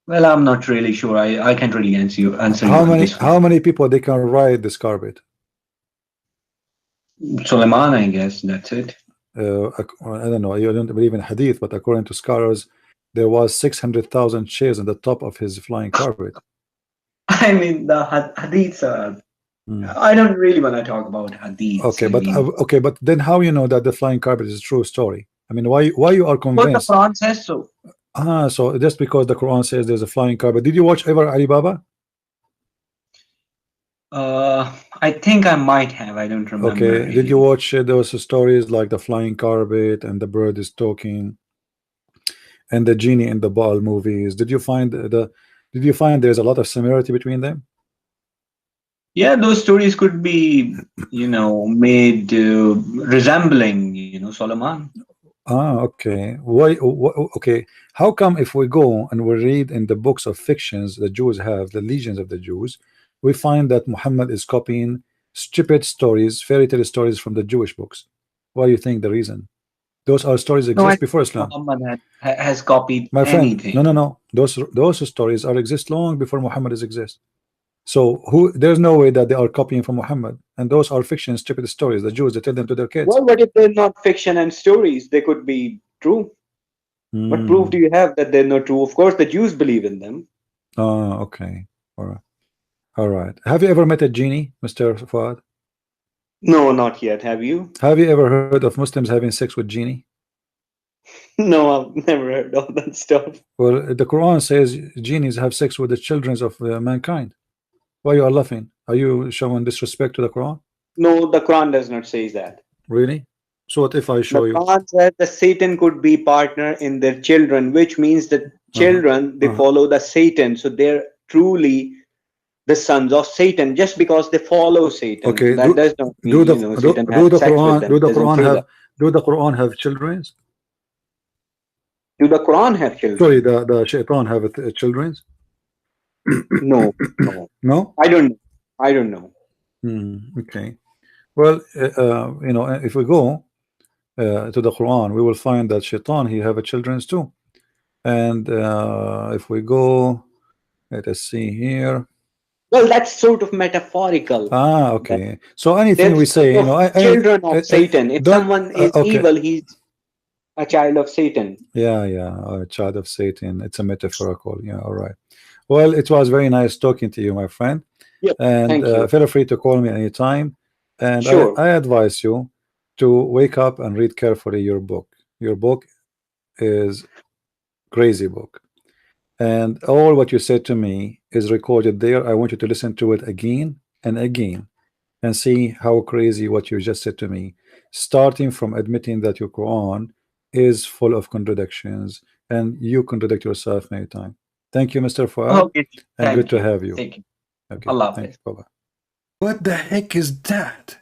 Well, I'm not really sure. I can't really answer you on this one. How many people they can ride this carpet? Suleiman, I guess that's it. I don't know. You don't believe in Hadith, but according to scholars, there was 600,000 chairs on the top of his flying carpet. I mean, the Hadiths are. I don't really want to talk about Hadiths. Okay, but then how you know that the flying carpet is a true story? I mean, why you are convinced? But the Quran says so. So just because the Quran says there's a flying carpet. Did you watch ever Alibaba? I think I might have. I don't remember. Okay. Really. Did you watch those stories like the flying carpet and the bird is talking, and the genie in the ball movies? Did you find there's a lot of similarity between them? Yeah, those stories could be, you know, made resembling, you know, Solomon. Okay. Why? Okay. How come if we go and we read in the books of fictions the Jews have, the legions of the Jews, we find that Muhammad is copying stupid stories, fairy tale stories from the Jewish books? Why do you think the reason? Those are stories exist before Islam. Muhammad has copied my friend anything. no those stories exist long before Muhammad exist. So there's no way that they are copying from Muhammad, and those are fiction, stupid stories. The Jews, they tell them to their kids. Well, what if they're not fiction and stories? They could be true. What proof do you have that they're not true? Of course, the Jews believe in them. Okay. All right. Have you ever met a genie, Mr. Fuad? No, not yet. Have you? Have you ever heard of Muslims having sex with genie? No, I've never heard of that stuff. Well, the Quran says genies have sex with the children of mankind. Why you are laughing? Are you showing disrespect to the Quran? No, the Quran does not say that. Really? So what if I show you? The Quran says that Satan could be partner in their children, which means that children, they follow the Satan. So they're truly the sons of Satan just because they follow Satan. Okay. That does not mean, Satan has sex with them. Do the Quran have children? Do the Quran have children? Sorry, the Shaitan have children? No. I don't know. Okay. Well, if we go to the Quran, we will find that Shaitan, he have a children too. And if we go, let us see here. Well, that's sort of metaphorical. Okay. So anything we say, children of Satan. If someone is evil, he's a child of Satan. Yeah, a child of Satan. It's a metaphorical. Yeah, all right. Well, it was very nice talking to you, my friend. Yep, and thank you. Feel free to call me anytime. And sure. I advise you to wake up and read carefully your book. Your book is crazy book. And all what you said to me is recorded there. I want you to listen to it again and again and see how crazy what you just said to me, starting from admitting that your Quran is full of contradictions and you contradict yourself many times. Thank you, Mr. Fuad. Okay. And good to have you. Thank you. Okay. Allah Thanks. Hafiz. Bye-bye. What the heck is that?